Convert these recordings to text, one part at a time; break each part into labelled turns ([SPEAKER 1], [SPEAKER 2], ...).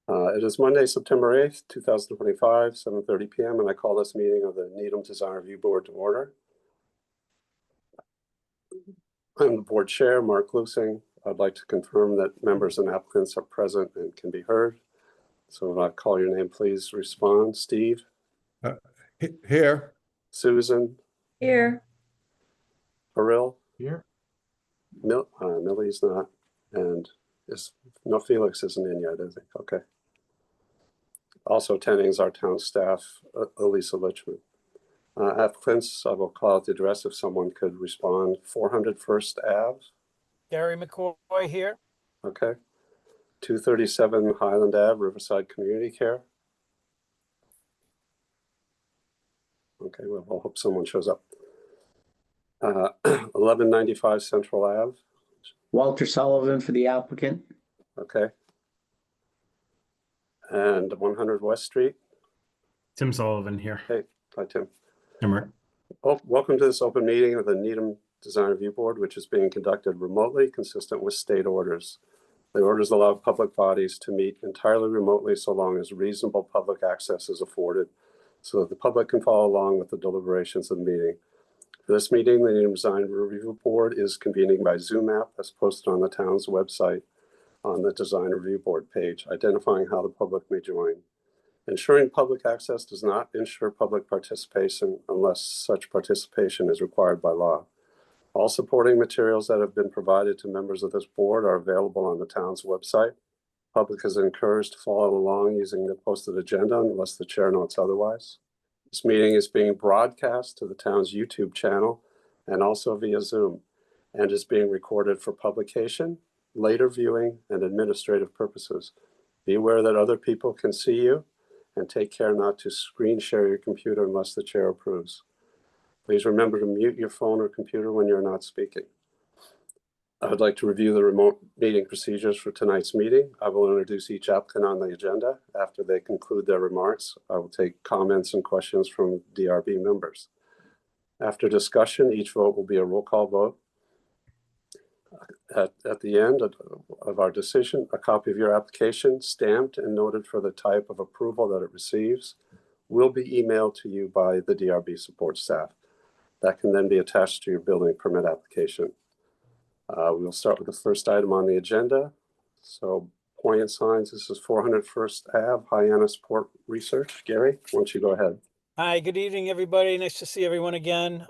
[SPEAKER 1] It is Monday, September 8th, 2025, 7:30 p.m., and I call this meeting of the Needham Design Review Board to order. I'm the board chair, Mark Lusing. I'd like to confirm that members and applicants are present and can be heard. So if I call your name, please respond. Steve?
[SPEAKER 2] Here.
[SPEAKER 1] Susan?
[SPEAKER 3] Here.
[SPEAKER 1] Ariel?
[SPEAKER 2] Here.
[SPEAKER 1] Millie's not. And no, Felix isn't in yet, is he? Okay. Also attending is our town staff, Elisa Lichman. Applicants, I will call out the address if someone could respond. 400 First Ave.
[SPEAKER 4] Gary McCoy here.
[SPEAKER 1] Okay. 237 Highland Ave, Riverside Community Care. Okay, well, I'll hope someone shows up. 1195 Central Ave.
[SPEAKER 5] Walter Sullivan for the applicant.
[SPEAKER 1] Okay. And 100 West Street.
[SPEAKER 6] Tim Sullivan here.
[SPEAKER 1] Hey, hi, Tim.
[SPEAKER 6] Oh,
[SPEAKER 1] welcome to this open meeting of the Needham Design Review Board, which is being conducted remotely, consistent with state orders. The orders allow public bodies to meet entirely remotely so long as reasonable public access is afforded so that the public can follow along with the deliberations of the meeting. For this meeting, the Needham Design Review Board is convening by Zoom app as posted on the town's website on the Design Review Board page, identifying how the public may join. Ensuring public access does not ensure public participation unless such participation is required by law. All supporting materials that have been provided to members of this board are available on the town's website. Public is encouraged to follow along using the posted agenda unless the chair notes otherwise. This meeting is being broadcast to the town's YouTube channel and also via Zoom, and is being recorded for publication, later viewing, and administrative purposes. Be aware that other people can see you, and take care not to screen share your computer unless the chair approves. Please remember to mute your phone or computer when you're not speaking. I would like to review the remote meeting procedures for tonight's meeting. I will introduce each applicant on the agenda. After they conclude their remarks, I will take comments and questions from DRB members. After discussion, each vote will be a roll call vote. At the end of our decision, a copy of your application, stamped and noted for the type of approval that it receives, will be emailed to you by the DRB support staff. That can then be attached to your building permit application. We'll start with the first item on the agenda. So poignant signs, this is 400 First Ave, Hyannisport Research. Gary, why don't you go ahead?
[SPEAKER 4] Hi, good evening, everybody. Nice to see everyone again.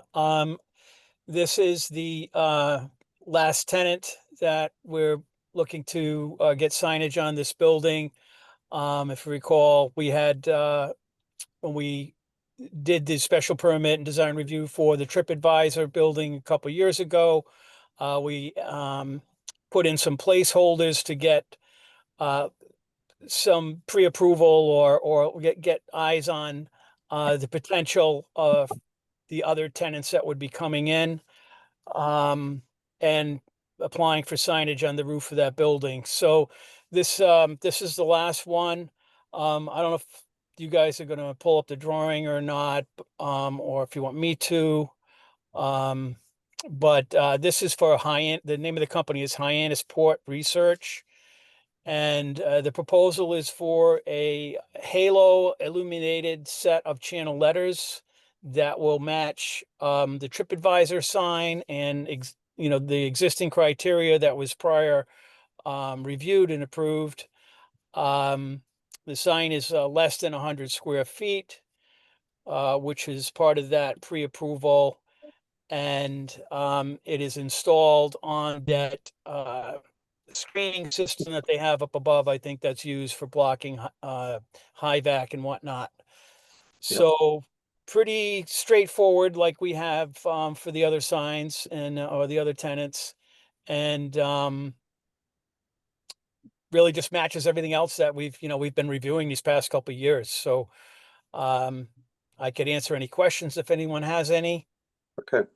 [SPEAKER 4] This is the last tenant that we're looking to get signage on this building. If you recall, we had, when we did the special permit and design review for the TripAdvisor building a couple years ago, we put in some placeholders to get some pre-approval or get eyes on the potential of the other tenants that would be coming in and applying for signage on the roof of that building. So this is the last one. I don't know if you guys are going to pull up the drawing or not, or if you want me to. But this is for the name of the company is Hyannisport Research. And the proposal is for a halo illuminated set of channel letters that will match the TripAdvisor sign and the existing criteria that was prior reviewed and approved. The sign is less than 100 square feet, which is part of that pre-approval. And it is installed on that screening system that they have up above. I think that's used for blocking high vac and whatnot. So pretty straightforward, like we have for the other signs and or the other tenants, and really just matches everything else that we've been reviewing these past couple of years. So I could answer any questions if anyone has any.
[SPEAKER 1] Okay.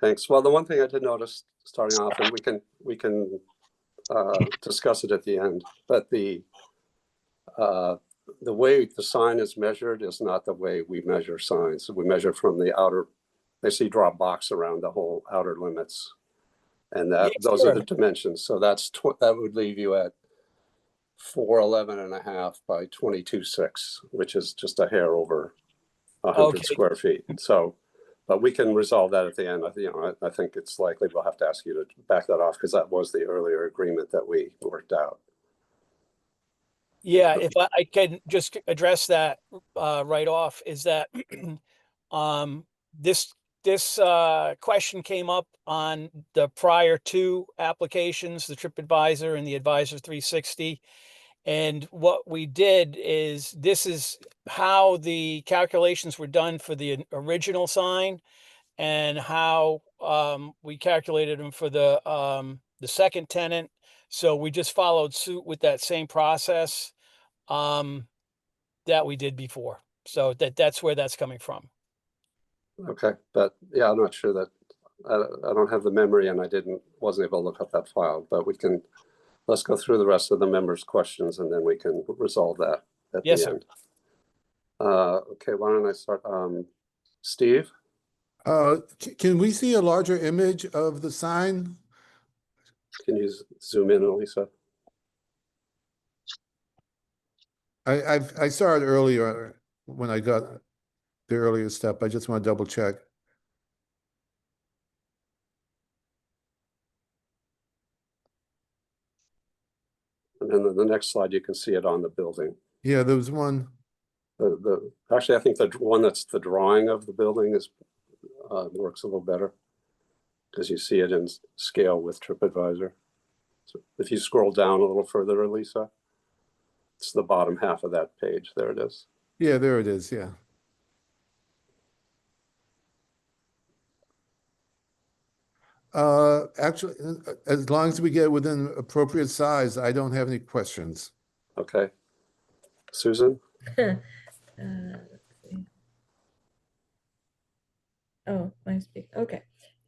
[SPEAKER 1] Thanks. Well, the one thing I did notice starting off, and we can discuss it at the end, but the way the sign is measured is not the way we measure signs. We measure from the outer, basically draw a box around the whole outer limits, and those are the dimensions. So that would leave you at 411.5 by 22.6, which is just a hair over 100
[SPEAKER 4] Okay.
[SPEAKER 1] square feet. So, but we can resolve that at the end. I think it's likely we'll have to ask you to back that off because that was the earlier agreement that we worked out.
[SPEAKER 4] Yeah, if I can just address that right off, is that this question came up on the prior two applications, the TripAdvisor and the Advisor 360. And what we did is, this is how the calculations were done for the original sign and how we calculated them for the second tenant. So we just followed suit with that same process that we did before. So that's where that's coming from.
[SPEAKER 1] Okay, but yeah, I'm not sure that I don't have the memory and wasn't able to look up that file, but let's go through the rest of the members' questions and then we can resolve that at
[SPEAKER 4] Yes,
[SPEAKER 1] the
[SPEAKER 4] sir.
[SPEAKER 1] end. Okay, why don't I start? Steve?
[SPEAKER 2] Can we see a larger image of the sign?
[SPEAKER 1] Can you zoom in, Elisa?
[SPEAKER 2] I saw it earlier when I got the earlier step. I just want to double check.
[SPEAKER 1] And then the next slide, you can see it on the building.
[SPEAKER 2] Yeah, there was one.
[SPEAKER 1] Actually, I think the one that's the drawing of the building works a little better because you see it in scale with TripAdvisor. So if you scroll down a little further, Elisa, it's the bottom half of that page. There it is.
[SPEAKER 2] Yeah, there it is. Yeah. Actually, as long as we get within appropriate size, I don't have any questions.
[SPEAKER 1] Okay. Susan?
[SPEAKER 3] Let's see. Oh, my speak. Okay.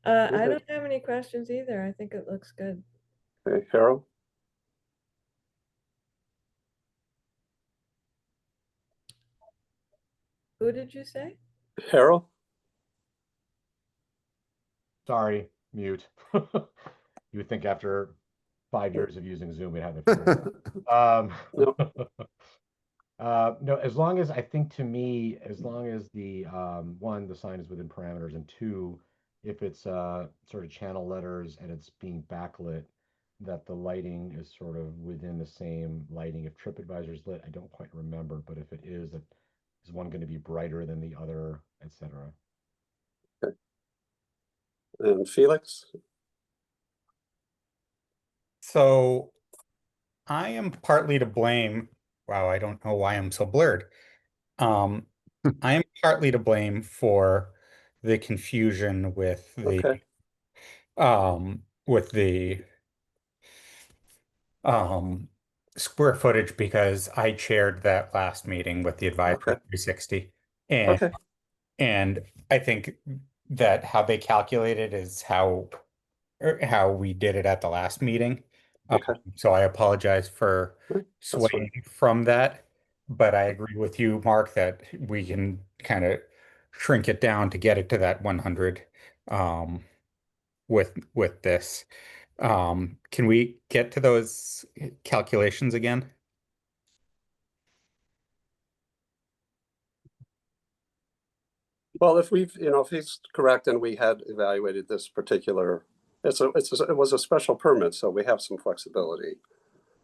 [SPEAKER 3] I
[SPEAKER 1] Okay.
[SPEAKER 3] don't have any questions either. I think it looks good.
[SPEAKER 1] Okay, Harold?
[SPEAKER 3] Who did you say?
[SPEAKER 1] Harold?
[SPEAKER 7] Sorry, mute. You would think after 5 years of using Zoom, we'd have it figured out.
[SPEAKER 1] No.
[SPEAKER 7] No, as long as, I think to me, as long as the one, the sign is within parameters, and two, if it's sort of channel letters and it's being backlit, that the lighting is sort of within the same lighting. If TripAdvisor is lit, I don't quite remember, but if it is one going to be brighter than the other, etc.
[SPEAKER 1] And Felix?
[SPEAKER 8] So I am partly to blame. Wow, I don't know why I'm so blurred. I am partly to blame for the confusion with
[SPEAKER 1] Okay.
[SPEAKER 8] the square footage because I chaired that last meeting with the Advisor
[SPEAKER 1] Okay.
[SPEAKER 8] 360. And
[SPEAKER 1] Okay.
[SPEAKER 8] and I think that how they calculated is how we did it at the last meeting.
[SPEAKER 1] Okay.
[SPEAKER 8] So I apologize for
[SPEAKER 1] That's
[SPEAKER 8] swaying from that, but I agree with you, Mark, that we can kind of shrink it down to get it to that 100 with this. Can we get to those calculations again?
[SPEAKER 1] Well, if he's correct and we had evaluated this particular, it was a special permit, so we have some flexibility.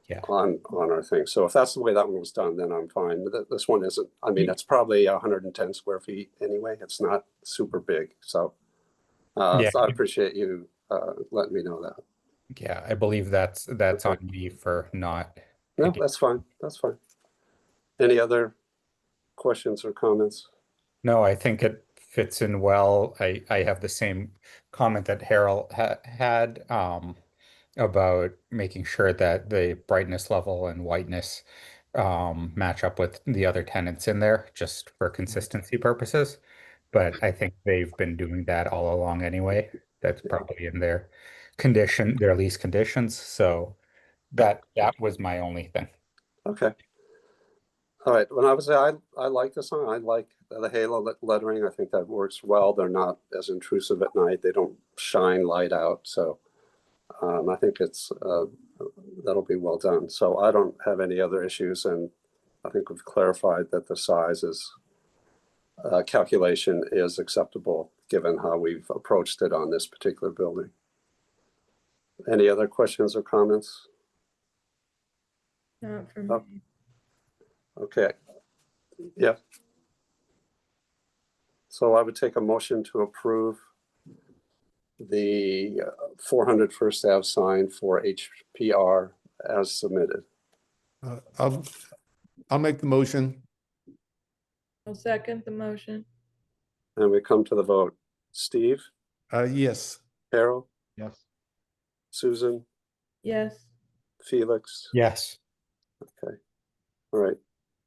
[SPEAKER 8] Yeah.
[SPEAKER 1] On our thing. So if that's the way that one was done, then I'm fine. This one isn't. I mean, it's probably 110 square feet anyway. It's not super big. So,
[SPEAKER 8] Yeah.
[SPEAKER 1] so I appreciate you letting me know that.
[SPEAKER 8] Yeah, I believe that's
[SPEAKER 1] Okay.
[SPEAKER 8] on me for not.
[SPEAKER 1] No, that's fine. That's fine. Any other questions or comments?
[SPEAKER 8] No, I think it fits in well. I have the same comment that Harold had about making sure that the brightness level and whiteness match up with the other tenants in there, just for consistency purposes. But I think they've been doing that all along anyway. That's probably in their lease conditions. So that was my only thing.
[SPEAKER 1] Okay. All right. When I was there, I like this one. I like the halo lettering. I think that works well. They're not as intrusive at night. They don't shine light out. So I think that'll be well done. So I don't have any other issues, and I think we've clarified that the size is calculation is acceptable given how we've approached it on this particular building. Any other questions or comments?
[SPEAKER 3] Not for
[SPEAKER 1] Oh.
[SPEAKER 3] me.
[SPEAKER 1] Okay. Yeah. So I would take a motion to approve the 400 First Ave sign for HPR as submitted.
[SPEAKER 2] I'll make the motion.
[SPEAKER 3] I'll second the motion.
[SPEAKER 1] And we come to the vote. Steve,
[SPEAKER 2] Yes.
[SPEAKER 1] Harold,
[SPEAKER 7] Yes.
[SPEAKER 1] Susan,
[SPEAKER 3] Yes.
[SPEAKER 1] Felix.
[SPEAKER 8] Yes.
[SPEAKER 1] Okay. All right.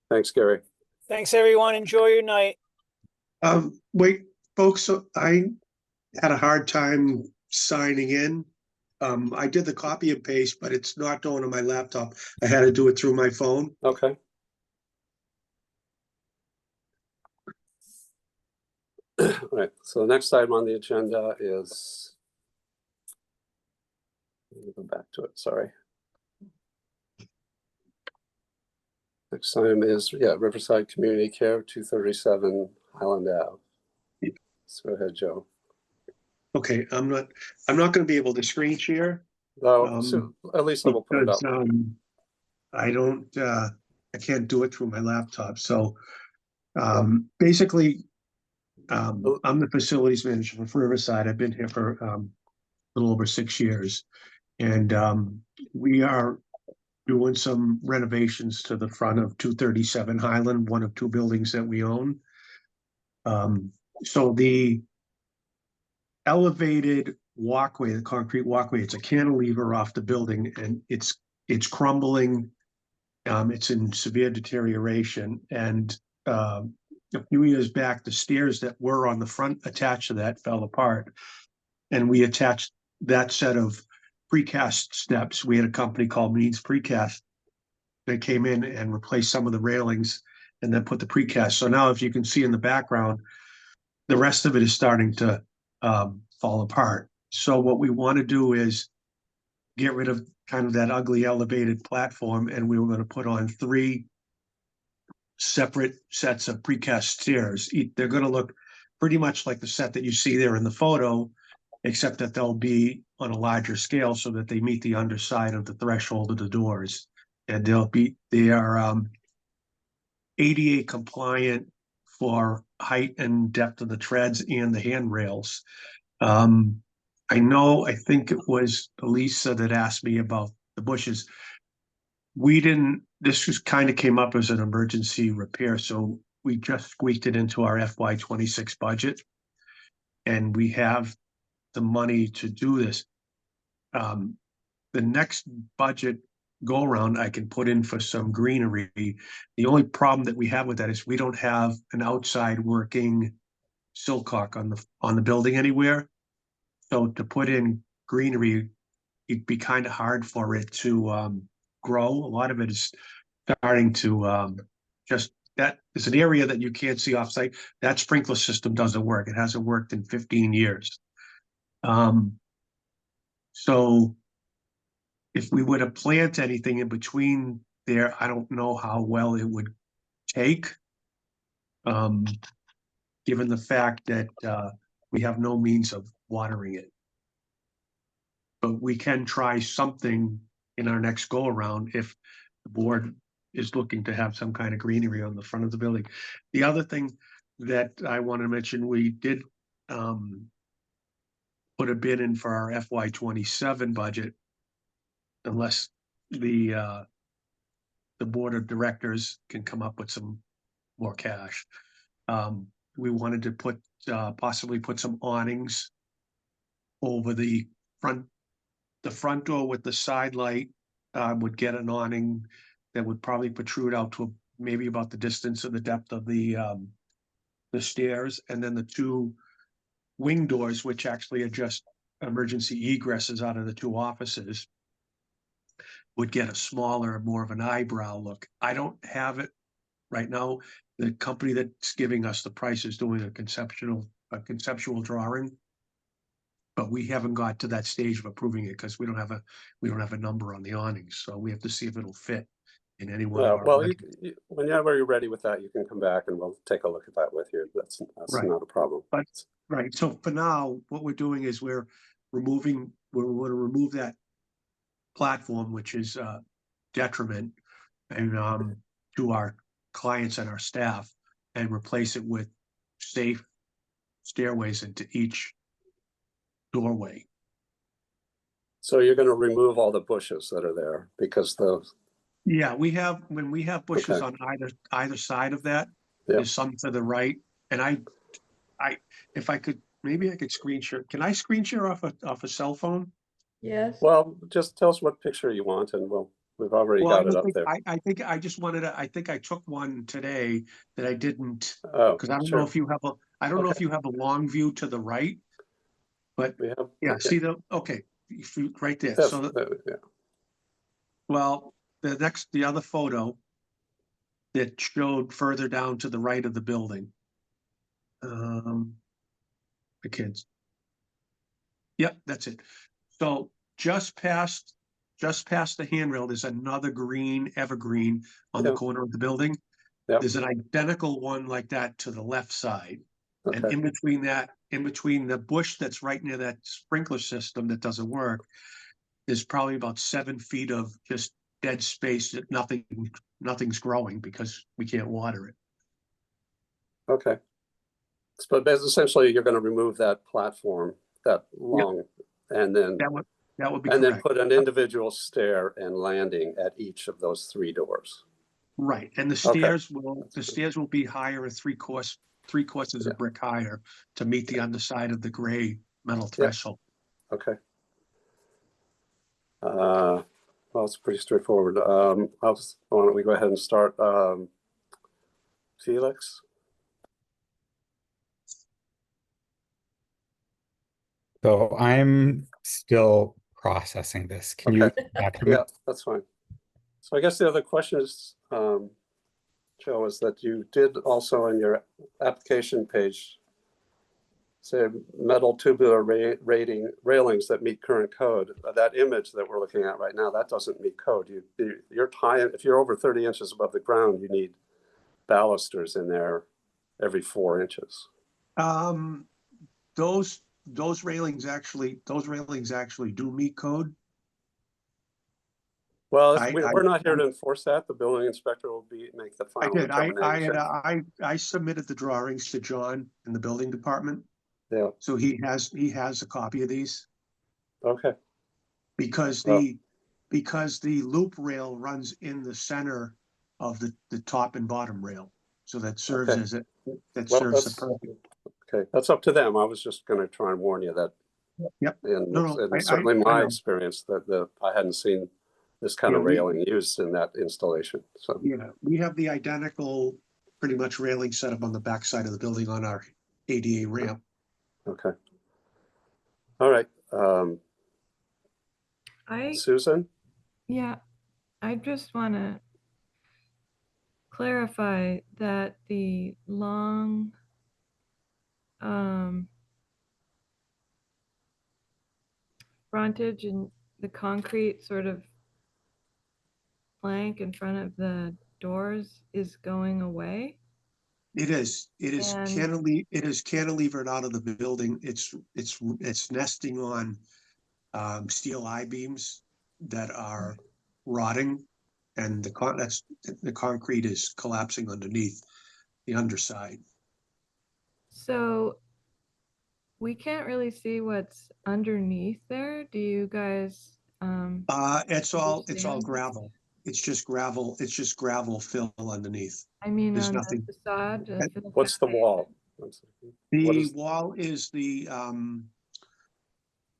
[SPEAKER 1] Thanks, Gary.
[SPEAKER 4] Thanks, everyone. Enjoy your night.
[SPEAKER 9] Wait, folks, so I had a hard time signing in. I did the copy and paste, but it's not going on my laptop. I had to do it through my phone.
[SPEAKER 1] Okay. All right. So the next item on the agenda is, let me go back to it. Sorry. Next item is, Riverside Community Care, 237 Highland Ave. So go ahead, Joe.
[SPEAKER 9] Okay, I'm not gonna be able to screen share.
[SPEAKER 1] Though, so at least I will put it up.
[SPEAKER 9] Because, I can't do it through my laptop, so, basically, I'm the facilities manager for Riverside. I've been here for, a little over 6 years. And, we are doing some renovations to the front of 237 Highland, one of two buildings that we own. So the elevated walkway, the concrete walkway, it's a cantilever off the building, and it's crumbling. It's in severe deterioration, and a few years back, the stairs that were on the front attached to that fell apart, and we attached that set of precast steps. We had a company called Means Precast. They came in and replaced some of the railings and then put the precast. So now, if you can see in the background, the rest of it is starting to fall apart. So what we want to do is get rid of kind of that ugly elevated platform, and we were going to put on 3 separate sets of precast stairs. They're going to look pretty much like the set that you see there in the photo, except that they'll be on a larger scale so that they meet the underside of the threshold of the doors. And they are ADA compliant for height and depth of the treads and the handrails. I think it was Elisa that asked me about the bushes. This just kind of came up as an emergency repair, so we just squeaked it into our FY26 budget. And we have the money to do this. The next budget go around, I can put in for some greenery. The only problem that we have with that is we don't have an outside working silcock on the building anywhere. So to put in greenery, it'd be kind of hard for it to grow. A lot of it is starting to that is an area that you can't see offsite. That sprinkler system doesn't work. It hasn't worked in 15 years. So if we were to plant anything in between there, I don't know how well it would take. Given the fact that we have no means of watering it. But we can try something in our next go around if the board is looking to have some kind of greenery on the front of the building. The other thing that I want to mention, we did put a bid in for our FY27 budget, unless the board of directors can come up with some more cash. We wanted to possibly put some awnings over the front door with the side light. Would get an awning that would probably protrude out to maybe about the distance of the depth of the stairs, and then the 2 wing doors, which actually are just emergency egresses out of the 2 offices, would get a smaller, more of an eyebrow look. I don't have it right now. The company that's giving us the price is doing a conceptual drawing. But we haven't got to that stage of approving it because we don't have a number on the awnings, so we have to see if it'll fit in any one of our.
[SPEAKER 1] Well,
[SPEAKER 9] budgets.
[SPEAKER 1] whenever you're ready with that, you can come back and we'll take a look at that with you. That's
[SPEAKER 9] Right.
[SPEAKER 1] not a problem.
[SPEAKER 9] But, right, so for now, what we're doing is we're going to remove that platform, which is detriment and to our clients and our staff, and replace it with safe stairways into each doorway.
[SPEAKER 1] So you're going to remove all the bushes that are there because those,
[SPEAKER 9] Yeah, when we have bushes
[SPEAKER 1] Okay.
[SPEAKER 9] on either side of that,
[SPEAKER 1] Yeah.
[SPEAKER 9] there's some to the right, and I, if I could, maybe I could screen share. Can I screen share off a cell phone?
[SPEAKER 3] Yes.
[SPEAKER 1] well, just tell us what picture you want and we've already
[SPEAKER 9] Well,
[SPEAKER 1] got it up there.
[SPEAKER 9] I think I just wanted to, I think I took one today that I didn't,
[SPEAKER 1] Oh,
[SPEAKER 9] because I don't
[SPEAKER 1] sure.
[SPEAKER 9] know if you have I don't know
[SPEAKER 1] Okay.
[SPEAKER 9] if you have a long view to the right, but
[SPEAKER 1] We have,
[SPEAKER 9] yeah, see okay, right there.
[SPEAKER 1] that's-
[SPEAKER 9] So,
[SPEAKER 1] yeah.
[SPEAKER 9] well, the other photo that showed further down to the right of the building. The kids. Yep, that's it. So just past the handrail, there's another green evergreen on the
[SPEAKER 1] Yeah.
[SPEAKER 9] corner of the building.
[SPEAKER 1] Yep.
[SPEAKER 9] There's an identical one like that to the left side. And
[SPEAKER 1] Okay.
[SPEAKER 9] in between the bush that's right near that sprinkler system that doesn't work, there's probably about 7 feet of just dead space that nothing's growing because we can't water it.
[SPEAKER 1] Okay. But essentially, you're going to remove that platform, that long, and then
[SPEAKER 9] That would be
[SPEAKER 1] and then
[SPEAKER 9] correct.
[SPEAKER 1] put an individual stair and landing at each of those 3 doors.
[SPEAKER 9] Right, and the
[SPEAKER 1] Okay.
[SPEAKER 9] stairs will be higher, three courses
[SPEAKER 1] Yeah.
[SPEAKER 9] of brick higher to meet the underside of the gray metal threshold.
[SPEAKER 1] Okay. Well, it's pretty straightforward. Why don't we go ahead and start? Felix?
[SPEAKER 8] So I'm still processing this. Can you
[SPEAKER 1] Okay.
[SPEAKER 8] come back to me?
[SPEAKER 1] Yeah, that's fine. So I guess the other question is, Joe, is that you did also on your application page say metal tubular railings that meet current code. That image that we're looking at right now, that doesn't meet code. You're tying, if you're over 30 inches above the ground, you need balusters in there every 4 inches.
[SPEAKER 9] Those railings actually do meet code.
[SPEAKER 1] Well,
[SPEAKER 9] I-
[SPEAKER 1] we're not here to enforce that. The building inspector will make the
[SPEAKER 9] I
[SPEAKER 1] final
[SPEAKER 9] did,
[SPEAKER 1] determination.
[SPEAKER 9] I submitted the drawings to John in the building department,
[SPEAKER 1] Yeah,
[SPEAKER 9] so he has a copy of these.
[SPEAKER 1] okay,
[SPEAKER 9] Because
[SPEAKER 1] Well-
[SPEAKER 9] the loop rail runs in the center of the top and bottom rail. So that serves
[SPEAKER 1] Okay.
[SPEAKER 9] as
[SPEAKER 1] Well,
[SPEAKER 9] serves the
[SPEAKER 1] that's-
[SPEAKER 9] purpose.
[SPEAKER 1] okay, that's up to them. I was just gonna try and warn you that.
[SPEAKER 9] Yep.
[SPEAKER 1] And
[SPEAKER 9] No,
[SPEAKER 1] it's certainly my
[SPEAKER 9] know.
[SPEAKER 1] experience that I hadn't seen this kind of
[SPEAKER 9] Yeah, we-
[SPEAKER 1] railing used in that installation, so.
[SPEAKER 9] Yeah, we have the identical, pretty much railing set up on the back side of the building on our ADA ramp.
[SPEAKER 1] Okay. All right,
[SPEAKER 3] I,
[SPEAKER 1] Susan?
[SPEAKER 3] yeah, I just want to clarify that the long, frontage and the concrete sort of plank in front of the doors is going away.
[SPEAKER 9] It is
[SPEAKER 3] And-
[SPEAKER 9] cantilevered out of the building. It's nesting on steel I-beams that are rotting, and the concrete is collapsing underneath the underside.
[SPEAKER 3] So we can't really see what's underneath there. Do you guys,
[SPEAKER 9] It's all
[SPEAKER 3] Understand.
[SPEAKER 9] gravel. It's just gravel fill underneath.
[SPEAKER 3] I mean,
[SPEAKER 9] There's
[SPEAKER 3] on the
[SPEAKER 9] nothing-
[SPEAKER 3] facade? for
[SPEAKER 1] What's the
[SPEAKER 3] foundation?
[SPEAKER 1] wall? One second. What
[SPEAKER 9] The
[SPEAKER 1] is-
[SPEAKER 9] wall is the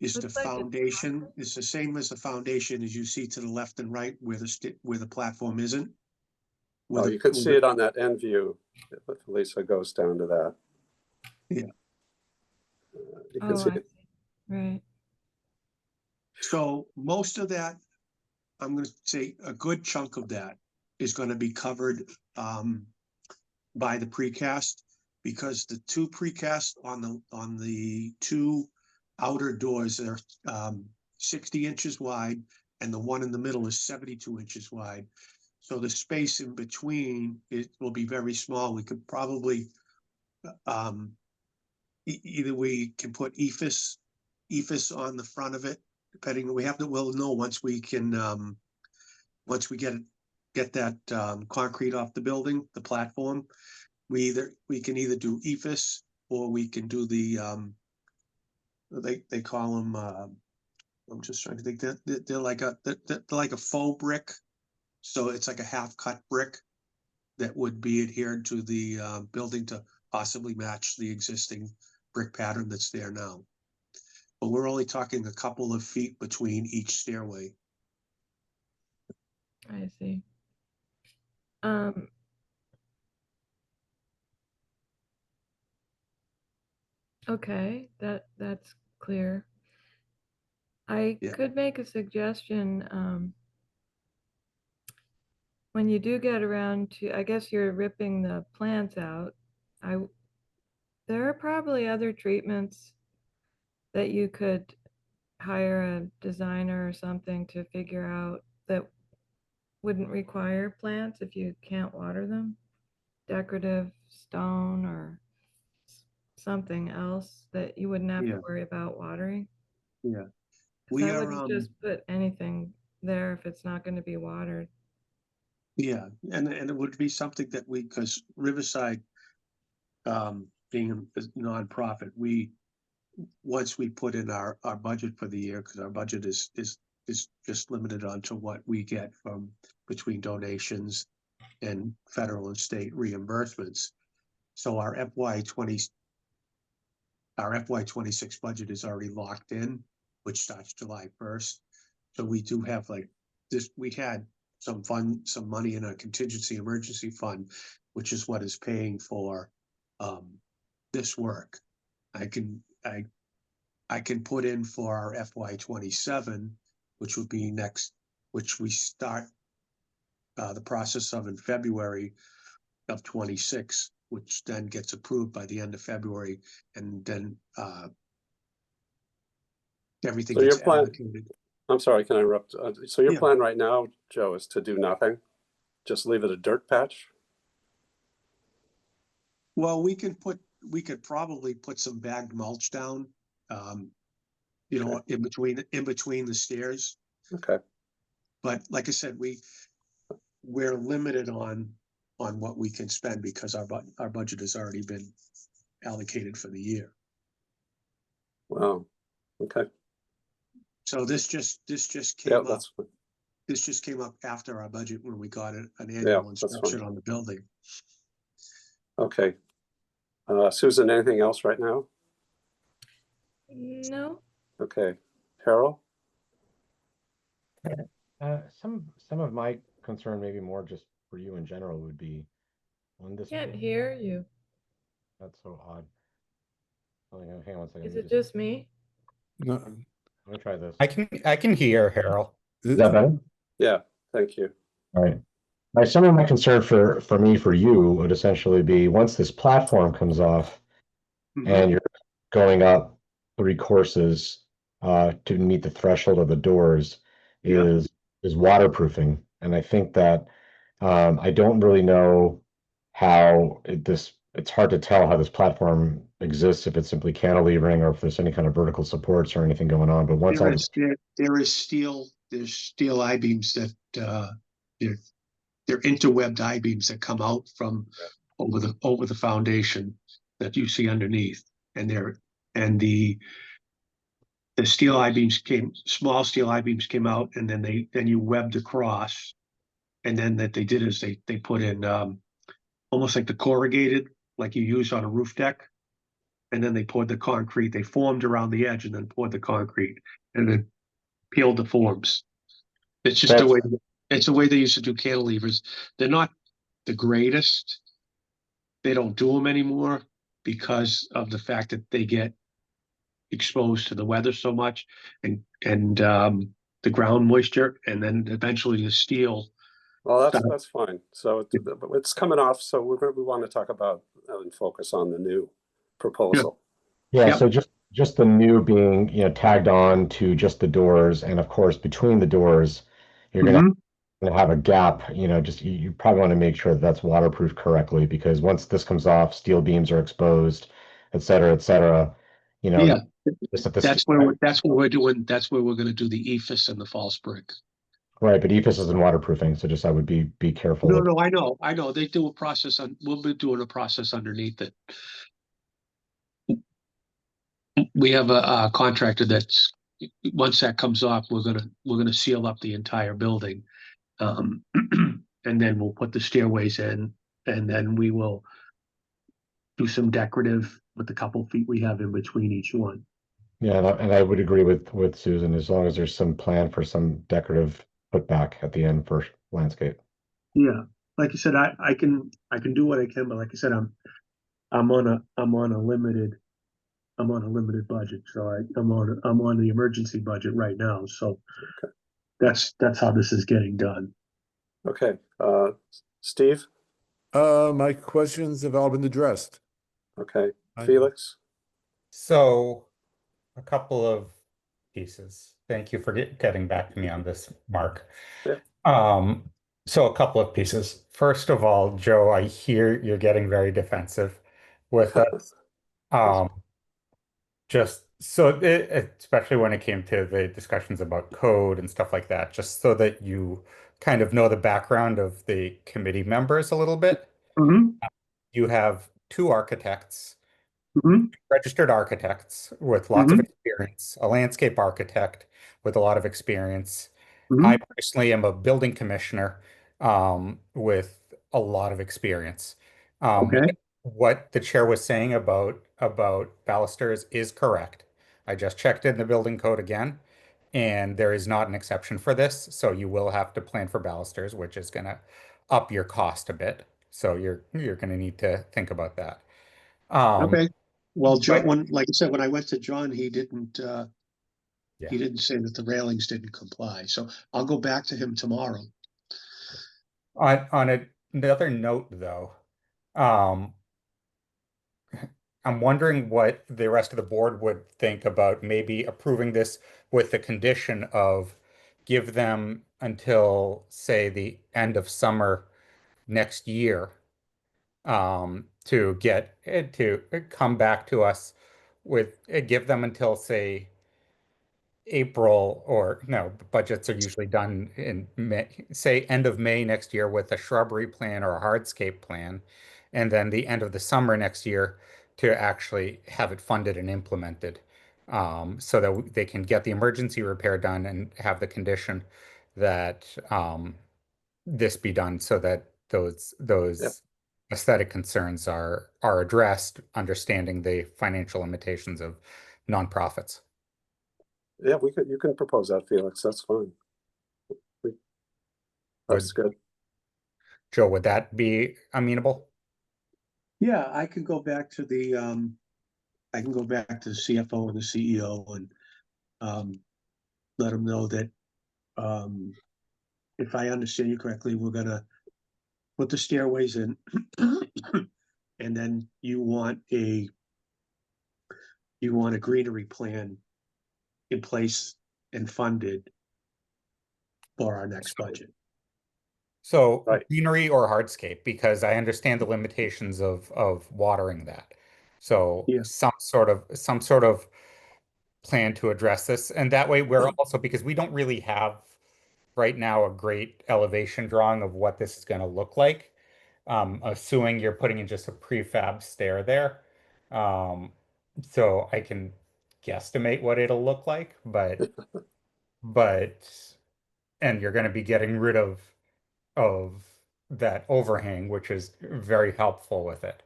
[SPEAKER 3] Looks like it's
[SPEAKER 9] foundation. It's the same as the foundation as you see to the left and right where the platform isn't.
[SPEAKER 1] Oh, you can see it on that end view, if Lisa goes down to that.
[SPEAKER 9] Yeah.
[SPEAKER 1] You can
[SPEAKER 3] Oh,
[SPEAKER 1] see
[SPEAKER 3] I
[SPEAKER 1] it.
[SPEAKER 3] see. Right.
[SPEAKER 9] So most of that, I'm gonna say a good chunk of that is gonna be covered by the precast, because the two precast on the two outer doors are 60 inches wide, and the one in the middle is 72 inches wide. So the space in between, it will be very small. We could probably, either we can put ephes on the front of it, depending, we'll know once we can, once we get that concrete off the building, the platform, we can either do ephes or we can do the, they call them, I'm just trying to think, they're like a faux brick. So it's like a half cut brick that would be adhered to the building to possibly match the existing brick pattern that's there now. But we're only talking a couple of feet between each stairway.
[SPEAKER 3] I see. Okay, that's clear. I
[SPEAKER 9] Yeah.
[SPEAKER 3] could make a suggestion. When you do get around to, I guess you're ripping the plants out. There are probably other treatments that you could hire a designer or something to figure out that wouldn't require plants if you can't water them. Decorative stone or something else that you wouldn't have
[SPEAKER 9] Yeah.
[SPEAKER 3] to worry about watering.
[SPEAKER 9] Yeah.
[SPEAKER 3] 'Cause
[SPEAKER 9] We
[SPEAKER 3] I
[SPEAKER 9] are,
[SPEAKER 3] wouldn't just put anything there if it's not going to be watered.
[SPEAKER 9] yeah, and it would be something that because Riverside, being a nonprofit, once we put in our budget for the year, because our budget is just limited onto what we get from between donations and federal and state reimbursements. So our FY26 budget is already locked in, which starts July 1st. So we do have we had some money in a contingency emergency fund, which is what is paying for this work. I can put in for our FY27, which would be which we start the process of in February of 26, which then gets approved by the end of February, and then everything
[SPEAKER 1] So your
[SPEAKER 9] gets
[SPEAKER 1] plan-
[SPEAKER 9] allocated.
[SPEAKER 1] I'm sorry, can I interrupt? So your
[SPEAKER 9] Yeah.
[SPEAKER 1] plan right now, Joe, is to do nothing? Just leave it a dirt patch?
[SPEAKER 9] Well, we could probably put some bagged mulch down, in between the stairs.
[SPEAKER 1] Okay,
[SPEAKER 9] But like I said, we're limited on what we can spend because our budget has already been allocated for the year.
[SPEAKER 1] wow, okay,
[SPEAKER 9] So this just
[SPEAKER 1] yeah,
[SPEAKER 9] came up.
[SPEAKER 1] that's fine.
[SPEAKER 9] This just came up after our budget when we got an
[SPEAKER 1] Yeah,
[SPEAKER 9] annual
[SPEAKER 1] that's
[SPEAKER 9] inspection
[SPEAKER 1] fine.
[SPEAKER 9] on the building.
[SPEAKER 1] Okay. Susan, anything else right now?
[SPEAKER 3] No,
[SPEAKER 1] Okay, Harold?
[SPEAKER 7] Some of my concern, maybe more just for you in general, would be when this.
[SPEAKER 3] can't hear you.
[SPEAKER 7] That's so odd. Hang on a second.
[SPEAKER 3] Is
[SPEAKER 7] let me
[SPEAKER 3] it just me?
[SPEAKER 2] No,
[SPEAKER 7] Let me try this.
[SPEAKER 8] I can hear Harold.
[SPEAKER 7] Is that better?
[SPEAKER 1] Yeah, thank you.
[SPEAKER 7] All right. Some of my concern for you would essentially be once this platform comes off and you're going up 3 courses to meet the threshold of the doors
[SPEAKER 9] Yeah.
[SPEAKER 7] is waterproofing. And I think that I don't really know how it's hard to tell how this platform exists, if it's simply cantilevering or if there's any kind of vertical supports or anything going on. But once
[SPEAKER 9] there's steel I-beams that they're interwebbed I-beams that come out from over the foundation that you see underneath, and the steel I-beams small steel I-beams came out, and then you webbed across, and then that they did is they put in almost like the corrugated like you use on a roof deck, and then they poured the concrete. They formed around the edge and then poured the concrete and then peeled the forms. It's just the way they used to do cantilevers. They're not the greatest. They don't do them anymore because of the fact that they get exposed to the weather so much and the ground moisture, and then eventually the steel.
[SPEAKER 1] Well, that's fine. So it's coming off, so we want to talk about and focus on the new proposal.
[SPEAKER 7] Yeah,
[SPEAKER 9] Yep.
[SPEAKER 7] so just the new being, tagged on to just the doors, and of course, between the doors, you're gonna
[SPEAKER 9] Mhm.
[SPEAKER 7] have a gap, just, you probably want to make sure that that's waterproof correctly, because once this comes off, steel beams are exposed, et cetera, et cetera.
[SPEAKER 9] Yeah,
[SPEAKER 7] Just at this,
[SPEAKER 9] that's where we're gonna do the ephes and the false brick.
[SPEAKER 7] right, but EFIS isn't waterproofing, so just I would be careful
[SPEAKER 9] No,
[SPEAKER 7] with.
[SPEAKER 9] no, I know. They do a process we'll be doing a process underneath it. We have a contractor that's, once that comes off, we're gonna seal up the entire building. And then we'll put the stairways in, and then we will do some decorative with the couple feet we have in between each one.
[SPEAKER 7] Yeah, and I would agree with Susan, as long as there's some plan for some decorative putback at the end for landscape.
[SPEAKER 9] Yeah, like I said, I can do what I can, but like I said, I'm on a limited budget, so I'm on the emergency budget right now, so that's how this is getting done.
[SPEAKER 1] Okay, Steve?
[SPEAKER 2] My questions have all been addressed.
[SPEAKER 1] Okay,
[SPEAKER 2] I-
[SPEAKER 1] Felix?
[SPEAKER 8] So a couple of pieces. Thank you for getting back to me on this, Mark.
[SPEAKER 1] Yeah.
[SPEAKER 8] So a couple of pieces. First of all, Joe, I hear you're getting very defensive with us. Just so especially when it came to the discussions about code and stuff like that, just so that you kind of know the background of the committee members a little bit.
[SPEAKER 9] Mhm.
[SPEAKER 8] You have two architects,
[SPEAKER 9] Mhm.
[SPEAKER 8] registered architects with lots of experience, a landscape architect with a lot of experience. I
[SPEAKER 9] Mhm.
[SPEAKER 8] personally am a building commissioner with a lot of experience.
[SPEAKER 9] Okay.
[SPEAKER 8] What the chair was saying about balusters is correct. I just checked in the building code again, and there is not an exception for this. So you will have to plan for balusters, which is going to up your cost a bit. So you're going to need to think about that.
[SPEAKER 9] Okay. Well, John,
[SPEAKER 8] But
[SPEAKER 9] like I said, when I went to John, he didn't
[SPEAKER 8] yeah.
[SPEAKER 9] say that the railings didn't comply. So I'll go back to him tomorrow.
[SPEAKER 8] On another note, though, um, I'm wondering what the rest of the board would think about maybe approving this with the condition of give them until, say, the end of summer next year, to get to come back to us with give them until, say, April, or no, budgets are usually done in May, say end of May next year with a shrubbery plan or a hardscape plan, and then the end of the summer next year to actually have it funded and implemented, so that they can get the emergency repair done and have the condition that this be done so that those
[SPEAKER 1] Yep.
[SPEAKER 8] aesthetic concerns are addressed, understanding the financial limitations of nonprofits.
[SPEAKER 1] Yeah, you can propose that, Felix, that's fine. That's good.
[SPEAKER 8] Joe, would that be amenable?
[SPEAKER 9] Yeah, I can go back to the CFO and the CEO and let them know that if I understand you correctly, we're gonna put the stairways in. And then you want a greenery plan in place and funded for our next budget.
[SPEAKER 8] So
[SPEAKER 1] Right.
[SPEAKER 8] greenery or hardscape, because I understand the limitations of watering that. So
[SPEAKER 9] Yeah.
[SPEAKER 8] some sort of plan to address this. And that way we're also, because we don't really have right now a great elevation drawing of what this is going to look like. Assuming you're putting in just a prefab stair there. So I can guesstimate what it'll look like, but and you're going to be getting rid of that overhang, which is very helpful with it.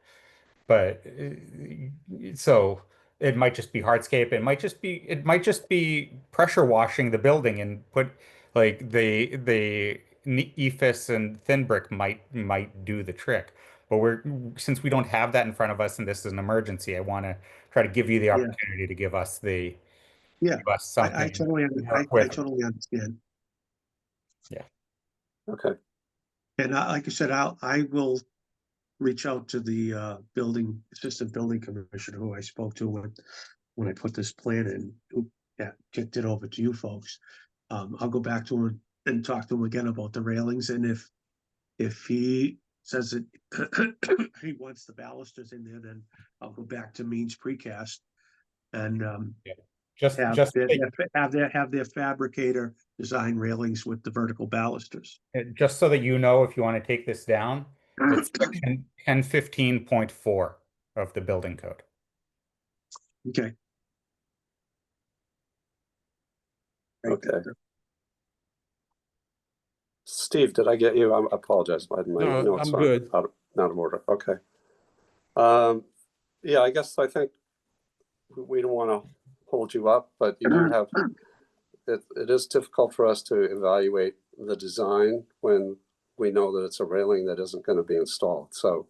[SPEAKER 8] But so it might just be hardscape. It might just be pressure washing the building and put like the EFIS and thin brick might do the trick. But since we don't have that in front of us and this is an emergency, I want to try to give you the
[SPEAKER 9] Yeah.
[SPEAKER 8] opportunity to give us something
[SPEAKER 9] I totally understand.
[SPEAKER 8] Yeah.
[SPEAKER 1] Okay.
[SPEAKER 9] And like I said, I will reach out to the assistant building commissioner who I spoke to when I put this plan in, yeah, kicked it over to you folks. I'll go back to him and talk to him again about the railings, and if he says that he wants the balusters in there, then I'll go back to Means Precast and
[SPEAKER 8] Just,
[SPEAKER 9] have
[SPEAKER 8] just,
[SPEAKER 9] have their fabricator design railings with the vertical balusters.
[SPEAKER 8] just so that you know, if you want to take this down, it's section 1015.4 of the building code.
[SPEAKER 9] Okay.
[SPEAKER 1] Okay. Steve, did I get you? I apologize. My
[SPEAKER 2] No,
[SPEAKER 1] notes
[SPEAKER 2] I'm
[SPEAKER 1] are
[SPEAKER 2] good.
[SPEAKER 1] out of order. Okay. Yeah, I guess I think we don't want to hold you up, but you do have, it is difficult for us to evaluate the design when we know that it's a railing that isn't going to be installed. So,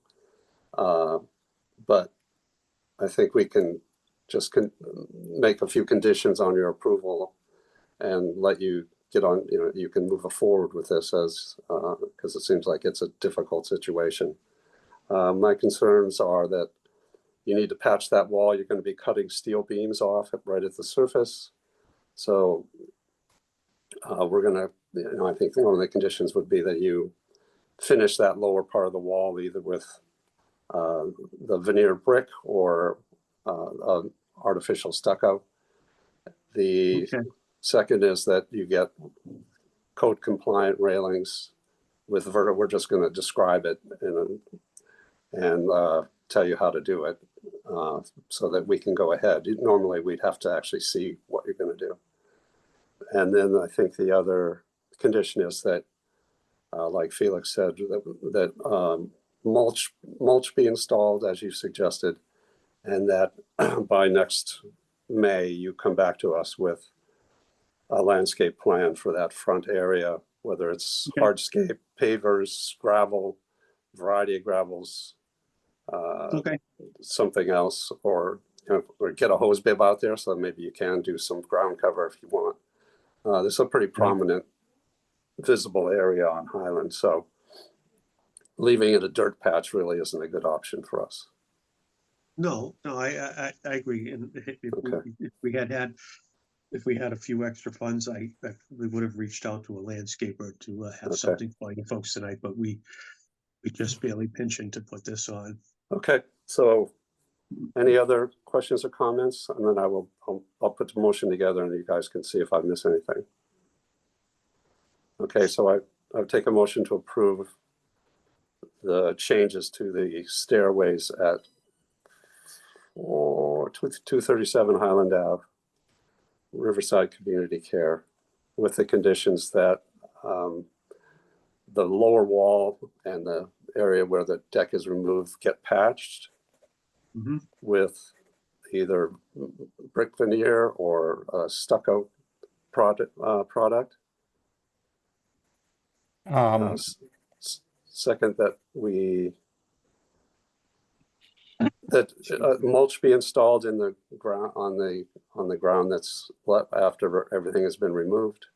[SPEAKER 1] but I think we can just make a few conditions on your approval and let you get on, you can move forward with this as, because it seems like it's a difficult situation. My concerns are that you need to patch that wall. You're going to be cutting steel beams off right at the surface. So we're going to, I think one of the conditions would be that you finish that lower part of the wall either with the veneer brick or artificial stucco. The second is that you get code compliant railings with we're just going to describe it and tell you how to do it so that we can go ahead. Normally we'd have to actually see what you're going to do. And then I think the other condition is that, like Felix said, that mulch be installed as you suggested, and that by next May you come back to us with a landscape plan for that front area, whether it's hardscape, pavers, gravel, variety of gravels, something else, or get a hose bib out there so that maybe you can do some ground cover if you want. There's a pretty prominent visible area on Highland, so leaving it a dirt patch really isn't a good option for us.
[SPEAKER 9] No, I agree. And if we had a few extra funds, I we would have reached out to a landscaper to have something for you folks tonight, but we just barely pinching to put this on.
[SPEAKER 1] Okay, so any other questions or comments? And then I'll put the motion together and you guys can see if I miss anything. Okay, so I'll take a motion to approve the changes to the stairways at 237 Highland Ave, Riverside Community Care, with the conditions that the lower wall and the area where the deck is removed get patched with either brick veneer or stucco product. Second, that mulch be installed in the ground on the ground that's left after everything has been removed.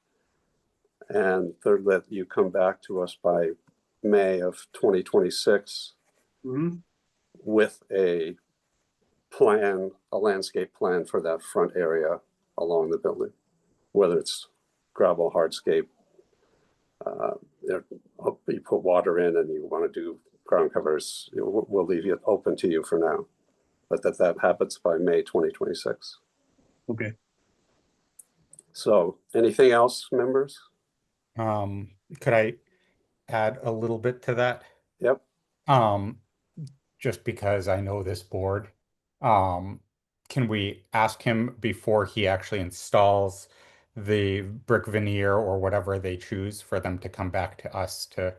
[SPEAKER 1] And third, that you come back to us by May of 2026 with a plan, a landscape plan for that front area along the building, whether it's gravel, hardscape, you put water in and you want to do ground covers, we'll leave it open to you for now, but that happens by May 2026.
[SPEAKER 9] Okay.
[SPEAKER 1] So anything else, members?
[SPEAKER 8] Could I add a little bit to that?
[SPEAKER 1] Yep.
[SPEAKER 8] Just because I know this board, can we ask him before he actually installs the brick veneer or whatever they choose for them to come back to us to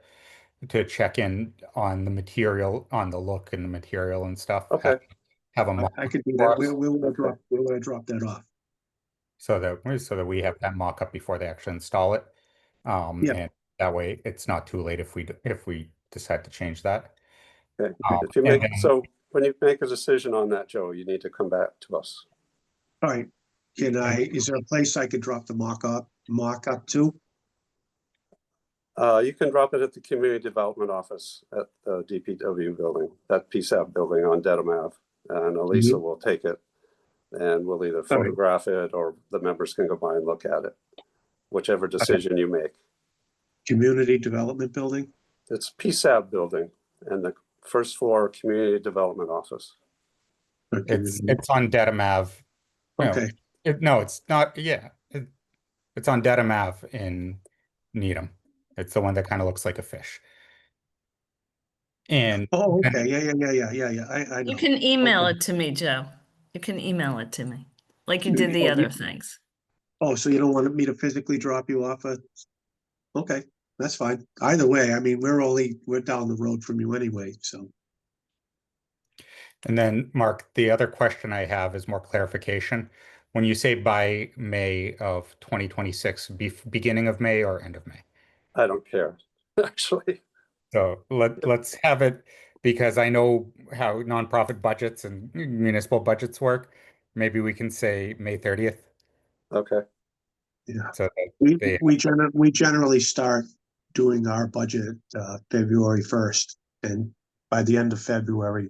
[SPEAKER 8] check in on the material, on the look and the material and stuff?
[SPEAKER 1] Okay.
[SPEAKER 8] Have a mock
[SPEAKER 9] I could do that. We'll drop that off.
[SPEAKER 8] so that we have that mock up before they actually install it. And that way it's not too late if we decide to change that.
[SPEAKER 1] Okay. So when you make a decision on that, Joe, you need to come back to us.
[SPEAKER 9] All right. Is there a place I could drop the mock up to?
[SPEAKER 1] You can drop it at the Community Development Office at the DPW building, that PSAP building on Dedham Ave, and Elisa will take it And we'll either photograph it or the members can go by and look at it, whichever decision you make.
[SPEAKER 9] Community Development Building?
[SPEAKER 1] It's PSAB building and the first floor Community Development Office.
[SPEAKER 8] It's on Dedham Ave. No,
[SPEAKER 9] Okay,
[SPEAKER 8] no, it's not. Yeah, it's on Dedham Ave in Needham. It's the one that kind of looks like a fish. And
[SPEAKER 9] oh, okay, yeah, I know.
[SPEAKER 10] You can email
[SPEAKER 9] Okay.
[SPEAKER 10] it to me, Joe. You can email it to me, like you did the other things.
[SPEAKER 9] Oh, so you don't want me to physically drop you off okay, that's fine. Either way, I mean, we're down the road from you anyway, so.
[SPEAKER 8] And then, Mark, the other question I have is more clarification. When you say by May of 2026, beginning of May or end of May?
[SPEAKER 1] I don't care, actually.
[SPEAKER 8] So let's have it, because I know how nonprofit budgets and municipal budgets work. Maybe we can say May 30th.
[SPEAKER 1] Okay.
[SPEAKER 9] Yeah,
[SPEAKER 8] So that
[SPEAKER 9] we generally start doing our budget February 1st, and by the end of February,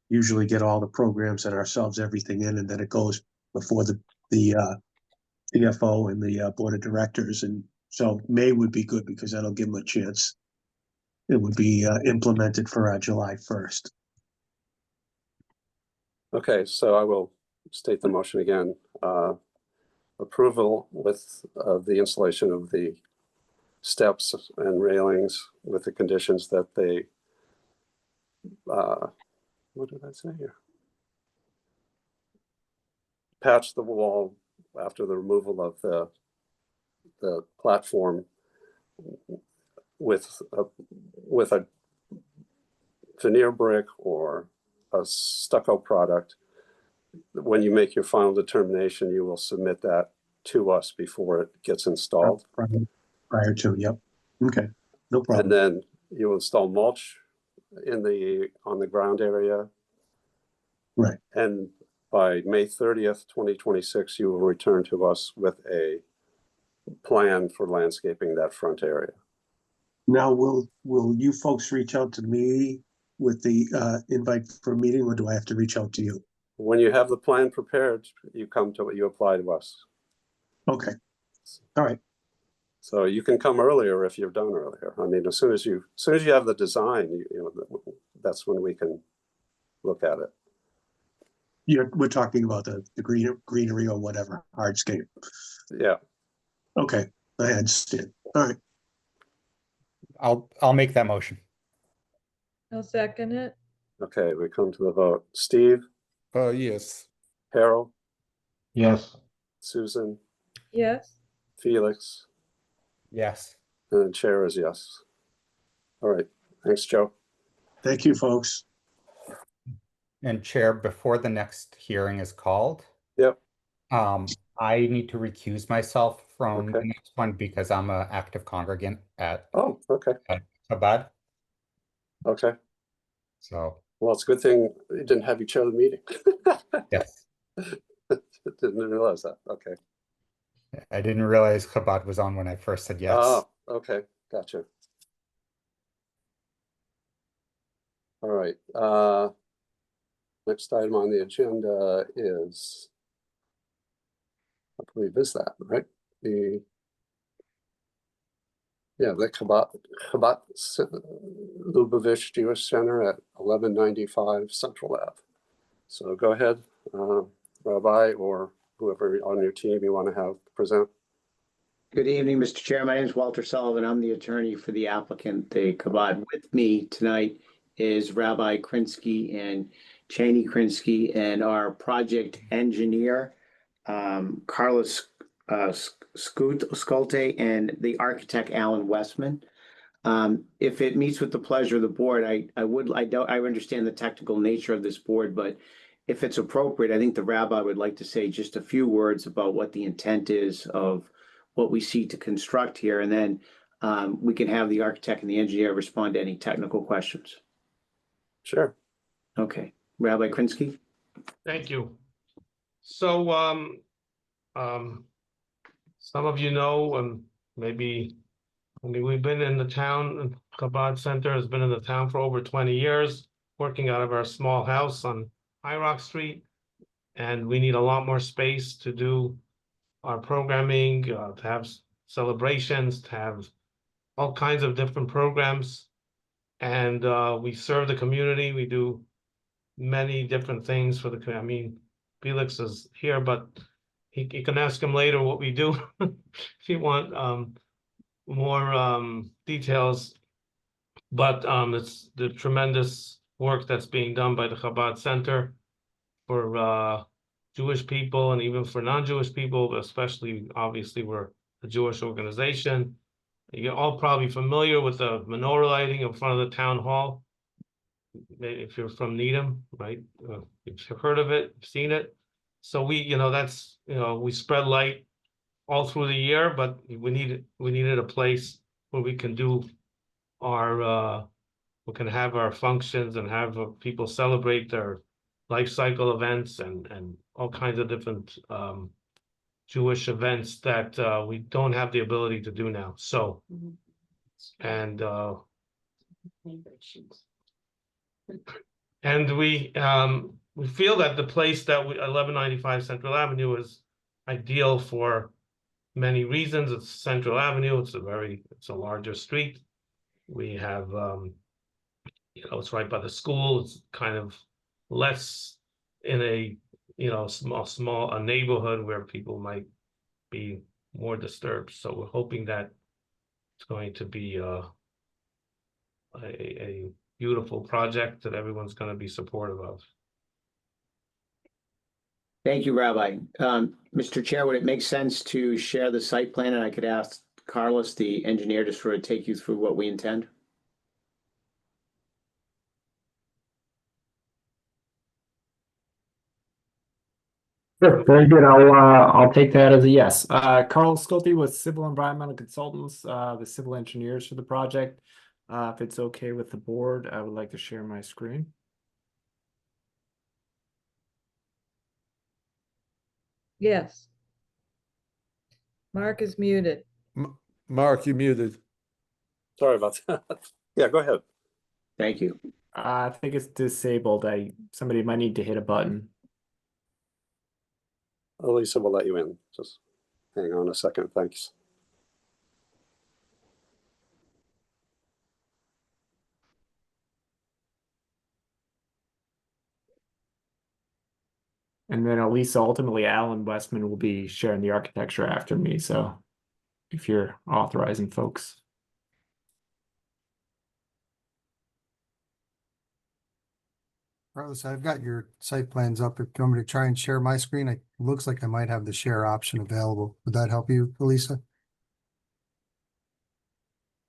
[SPEAKER 9] usually get all the programs and ourselves everything in, and then it goes before the CFO and the board of directors, and so May would be good because that'll give them a chance. It would be implemented for July 1st.
[SPEAKER 1] Okay, so I will state the motion again. Approval with the installation of the steps and railings with the conditions that they, what did I say here? Patch the wall after the removal of the platform with a veneer brick or a stucco product. When you make your final determination, you will submit that to us before it gets installed.
[SPEAKER 9] Prior to, yep. Okay, no problem.
[SPEAKER 1] And then you will install mulch on the ground area.
[SPEAKER 9] Right.
[SPEAKER 1] And by May 30th, 2026, you will return to us with a plan for landscaping that front area.
[SPEAKER 9] Now, will you folks reach out to me with the invite for a meeting, or do I have to reach out to you?
[SPEAKER 1] When you have the plan prepared, you apply to us.
[SPEAKER 9] Okay. All right.
[SPEAKER 1] So you can come earlier if you're done earlier. I mean, as soon as you have the design, that's when we can look at it.
[SPEAKER 9] We're talking about the greenery or whatever, hardscape.
[SPEAKER 1] Yeah.
[SPEAKER 9] Okay, I understand. All right.
[SPEAKER 8] I'll make that motion.
[SPEAKER 3] I'll second it.
[SPEAKER 1] Okay, we come to the vote. Steve,
[SPEAKER 2] Yes.
[SPEAKER 1] Harold,
[SPEAKER 7] Yes.
[SPEAKER 1] Susan,
[SPEAKER 3] Yes.
[SPEAKER 1] Felix,
[SPEAKER 8] Yes.
[SPEAKER 1] and the chair is yes. All right, thanks, Joe.
[SPEAKER 9] Thank you, folks.
[SPEAKER 8] And Chair, before the next hearing is called,
[SPEAKER 1] Yep.
[SPEAKER 8] I need to recuse myself from the
[SPEAKER 1] Okay.
[SPEAKER 8] next one because I'm an active congregant at
[SPEAKER 1] Oh, okay,
[SPEAKER 8] Chabad.
[SPEAKER 1] okay.
[SPEAKER 8] So,
[SPEAKER 1] Well, it's a good thing you didn't have you chair the meeting.
[SPEAKER 8] yes,
[SPEAKER 1] Didn't realize that. Okay.
[SPEAKER 8] I didn't realize Chabad was on when I first said yes.
[SPEAKER 1] Oh, okay, gotcha. All right. Next item on the agenda is, I believe is that, right? The Chabad Lubavitch Jewish Center at 1195 Central Ave. So go ahead, Rabbi, or whoever on your team you want to have present.
[SPEAKER 5] Good evening, Mr. Chair. My name is Walter Sullivan. I'm the attorney for the applicant, the Chabad. With me tonight is Rabbi Krinsky and Cheney Krinsky, and our project engineer, Carlos Sculte, and the architect, Alan Westman. If it meets with the pleasure of the board, I understand the technical nature of this board, but if it's appropriate, I think the rabbi would like to say just a few words about what the intent is of what we seek to construct here, and then we can have the architect and the engineer respond to any technical questions.
[SPEAKER 1] Sure.
[SPEAKER 5] Okay, Rabbi Krinsky.
[SPEAKER 11] Thank you. So, some of you know, and maybe, we've been in the town, Chabad Center has been in the town for over 20 years, working out of our small house on High Rock Street. And we need a lot more space to do our programming, to have celebrations, to have all kinds of different programs. And we serve the community. We do many different things for the, I mean, Felix is here, but you can ask him later what we do if you want more details. But it's the tremendous work that's being done by the Chabad Center for Jewish people and even for non-Jewish people, but especially, obviously, we're a Jewish organization. You're all probably familiar with the menorah lighting in front of the town hall. Maybe if you're from Needham, right? You've heard of it, seen it. So we, that's, we spread light all through the year, but we needed a place where we can do our, we can have our functions and have people celebrate their life cycle events and all kinds of different Jewish events that we don't have the ability to do now. So, and we feel that the place that 1195 Central Avenue is ideal for many reasons. It's Central Avenue. It's a larger street. We have, it's right by the school. It's kind of less in a, small neighborhood where people might be more disturbed. So we're hoping that it's going to be a beautiful project that everyone's going to be supportive of.
[SPEAKER 5] Thank you, Rabbi. Mr. Chair, would it make sense to share the site plan, and I could ask Carlos, the engineer, to sort of take you through what we intend?
[SPEAKER 12] Sure, very good. I'll take that as a yes. Carl Sculte with Civil Environmental Consultants, the civil engineers for the project. If it's okay with the board, I would like to share my screen.
[SPEAKER 3] Yes. Mark is muted.
[SPEAKER 2] Mark, you muted.
[SPEAKER 1] Sorry about that. Yeah, go ahead.
[SPEAKER 5] Thank you.
[SPEAKER 12] I think it's disabled. Somebody might need to hit a button.
[SPEAKER 1] Elisa will let you in. Just hang on a second. Thanks.
[SPEAKER 12] And then Elisa, ultimately, Alan Westman will be sharing the architecture after me. So if you're authorizing folks.
[SPEAKER 13] Carlos, I've got your site plans up. If you want me to try and share my screen, it looks like I might have the share option available. Would that help you, Elisa?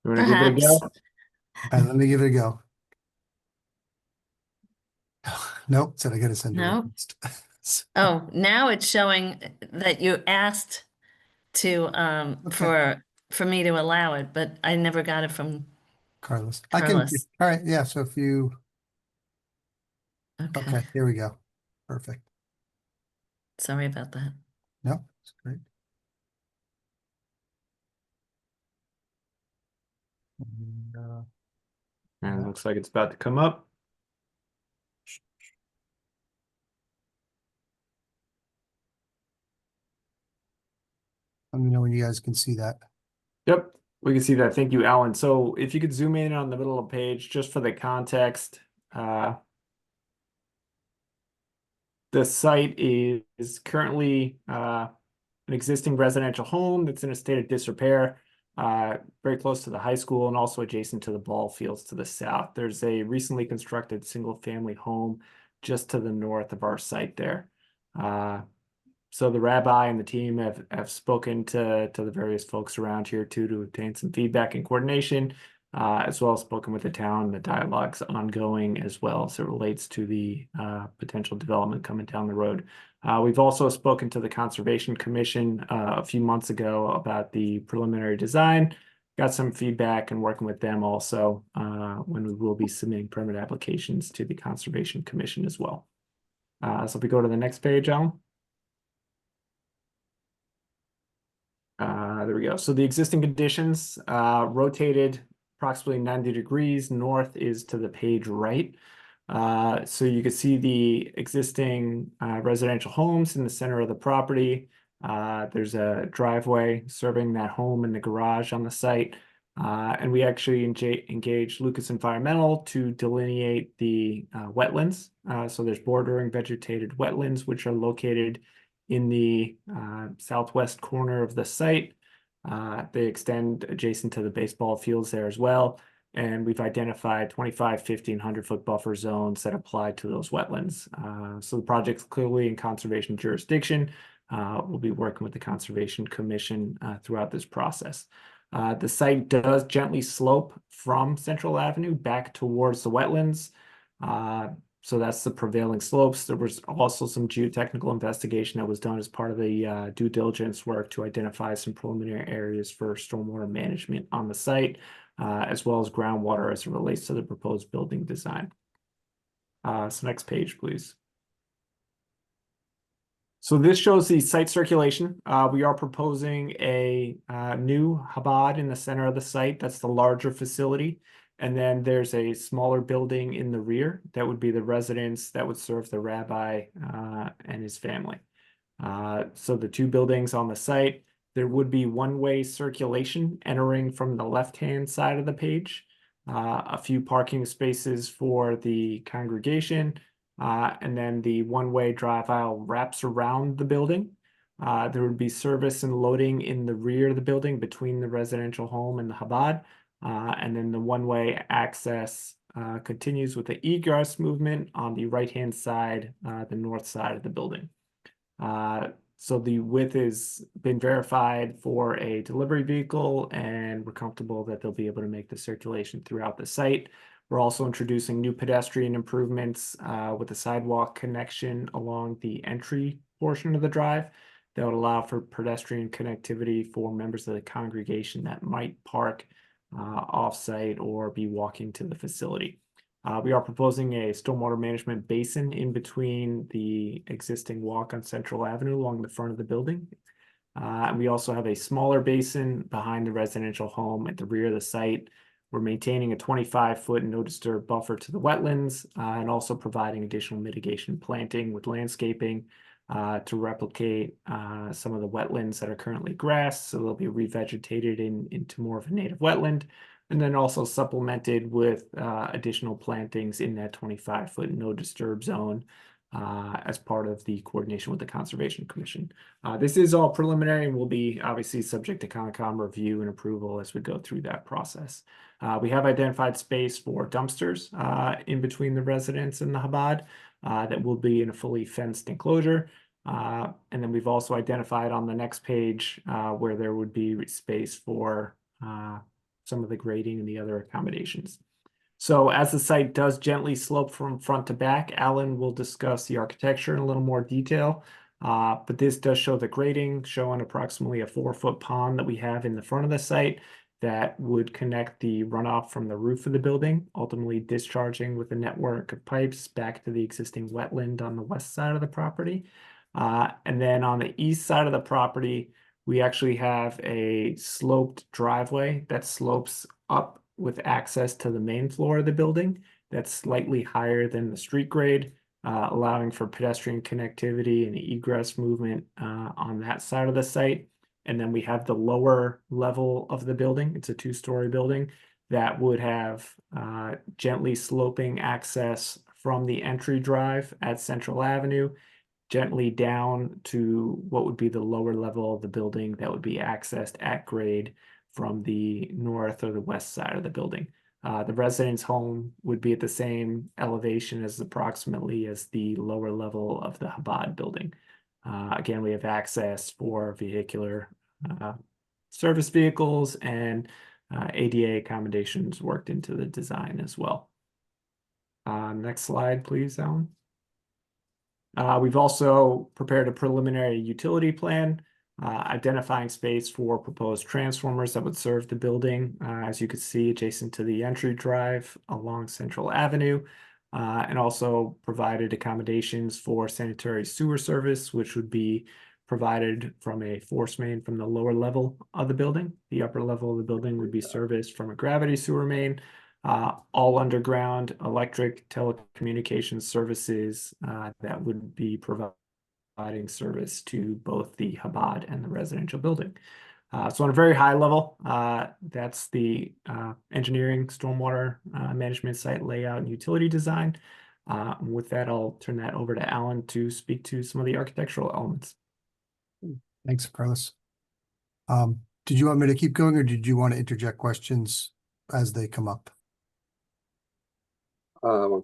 [SPEAKER 12] You want to give it a go?
[SPEAKER 13] All right, let me give it a go. Nope, said I gotta send it.
[SPEAKER 10] No. Oh, now it's showing that you asked to for me to allow it, but I never got it from
[SPEAKER 13] Carlos.
[SPEAKER 10] Carlos.
[SPEAKER 13] All right, yeah, so if you,
[SPEAKER 10] Okay.
[SPEAKER 13] okay, here we go. Perfect.
[SPEAKER 10] Sorry about that.
[SPEAKER 13] No, it's great.
[SPEAKER 12] And it looks like it's about to come up.
[SPEAKER 13] Let me know when you guys can see that.
[SPEAKER 12] Yep, we can see that. Thank you, Alan. So if you could zoom in on the middle of the page, just for the context, the site is currently an existing residential home that's in a state of disrepair, very close to the high school and also adjacent to the ball fields to the south. There's a recently constructed single-family home just to the north of our site there. So the rabbi and the team have spoken to the various folks around here too to obtain some feedback and coordination, as well as spoken with the town. The dialogue's ongoing as well as it relates to the potential development coming down the road. We've also spoken to the Conservation Commission a few months ago about the preliminary design. Got some feedback and working with them also when we will be submitting permit applications to the Conservation Commission as well. So if we go to the next page, Alan. There we go. So the existing conditions rotated approximately 90 degrees. North is to the page right. So you can see the existing residential homes in the center of the property. There's a driveway serving that home and the garage on the site. And we actually engaged Lucas Environmental to delineate the wetlands. So there's bordering vegetated wetlands, which are located in the southwest corner of the site. They extend adjacent to the baseball fields there as well. And we've identified 25, 50, and 100-foot buffer zones that apply to those wetlands. So the project's clearly in conservation jurisdiction. We'll be working with the Conservation Commission throughout this process. The site does gently slope from Central Avenue back towards the wetlands. So that's the prevailing slopes. There was also some geotechnical investigation that was done as part of the due diligence work to identify some preliminary areas for stormwater management on the site, as well as groundwater as it relates to the proposed building design. So next page, please. So this shows the site circulation. We are proposing a new Chabad in the center of the site. That's the larger facility. And then there's a smaller building in the rear that would be the residence that would serve the rabbi and his family. So the two buildings on the site, there would be one-way circulation entering from the left-hand side of the page, a few parking spaces for the congregation, and then the one-way drive aisle wraps around the building. There would be service and loading in the rear of the building between the residential home and the Chabad. And then the one-way access continues with the egress movement on the right-hand side, the north side of the building. So the width has been verified for a delivery vehicle, and we're comfortable that they'll be able to make the circulation throughout the site. We're also introducing new pedestrian improvements with a sidewalk connection along the entry portion of the drive that would allow for pedestrian connectivity for members of the congregation that might park off-site or be walking to the facility. We are proposing a stormwater management basin in between the existing walk on Central Avenue along the front of the building. And we also have a smaller basin behind the residential home at the rear of the site. We're maintaining a 25-foot no disturb buffer to the wetlands and also providing additional mitigation planting with landscaping to replicate some of the wetlands that are currently grass. So they'll be revegetated into more of a native wetland, and then also supplemented with additional plantings in that 25-foot no disturb zone as part of the coordination with the Conservation Commission. This is all preliminary and will be obviously subject to Concom review and approval as we go through that process. We have identified space for dumpsters in between the residence and the Chabad that will be in a fully fenced enclosure. And then we've also identified on the next page where there would be space for some of the grading and the other accommodations. So as the site does gently slope from front to back, Alan will discuss the architecture in a little more detail. But this does show the grading, showing approximately a 4-foot pond that we have in the front of the site that would connect the runoff from the roof of the building, ultimately discharging with a network of pipes back to the existing wetland on the west side of the property. And then on the east side of the property, we actually have a sloped driveway that slopes up with access to the main floor of the building that's slightly higher than the street grade, allowing for pedestrian connectivity and egress movement on that side of the site. And then we have the lower level of the building. It's a 2-story building that would have gently sloping access from the entry drive at Central Avenue, gently down to what would be the lower level of the building that would be accessed at grade from the north or the west side of the building. The residence home would be at the same elevation as approximately as the lower level of the Chabad building. Again, we have access for vehicular service vehicles and ADA accommodations worked into the design as well. Next slide, please, Alan. We've also prepared a preliminary utility plan, identifying space for proposed transformers that would serve the building, as you can see, adjacent to the entry drive along Central Avenue, and also provided accommodations for sanitary sewer service, which would be provided from a force main from the lower level of the building. The upper level of the building would be serviced from a gravity sewer main, all underground electric telecommunications services that would be providing service to both the Chabad and the residential building. So on a very high level, that's the engineering, stormwater management, site layout, and utility design. With that, I'll turn that over to Alan to speak to some of the architectural elements.
[SPEAKER 13] Thanks, Carlos. Did you want me to keep going, or did you want to interject questions as they come up?
[SPEAKER 1] Why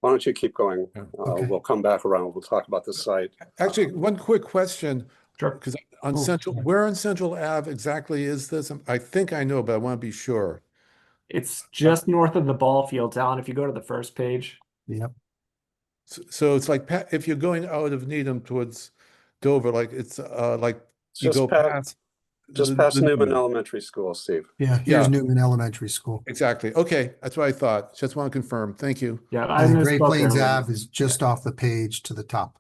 [SPEAKER 1] don't you keep going?
[SPEAKER 13] Okay.
[SPEAKER 1] We'll come back around. We'll talk about the site.
[SPEAKER 2] Actually, one quick question,
[SPEAKER 12] Sure.
[SPEAKER 2] because on
[SPEAKER 13] Oh,
[SPEAKER 2] Central,
[SPEAKER 13] sorry.
[SPEAKER 2] where on Central Ave exactly is this? I think I know, but I want to be sure.
[SPEAKER 12] It's just north of the ball fields, Alan. If you go to the first page,
[SPEAKER 13] Yep.
[SPEAKER 2] So it's like if you're going out of Needham towards Dover, like it's like you
[SPEAKER 1] Just
[SPEAKER 2] go past
[SPEAKER 1] past Newman Elementary School, Steve.
[SPEAKER 13] Yeah, here's
[SPEAKER 2] Yeah.
[SPEAKER 13] Newman Elementary School.
[SPEAKER 2] Exactly. Okay, that's what I thought. Just want to confirm. Thank you.
[SPEAKER 12] yeah, I
[SPEAKER 13] And Great
[SPEAKER 12] misspoke
[SPEAKER 13] Plains
[SPEAKER 12] earlier.
[SPEAKER 13] Ave is just off the page to the top,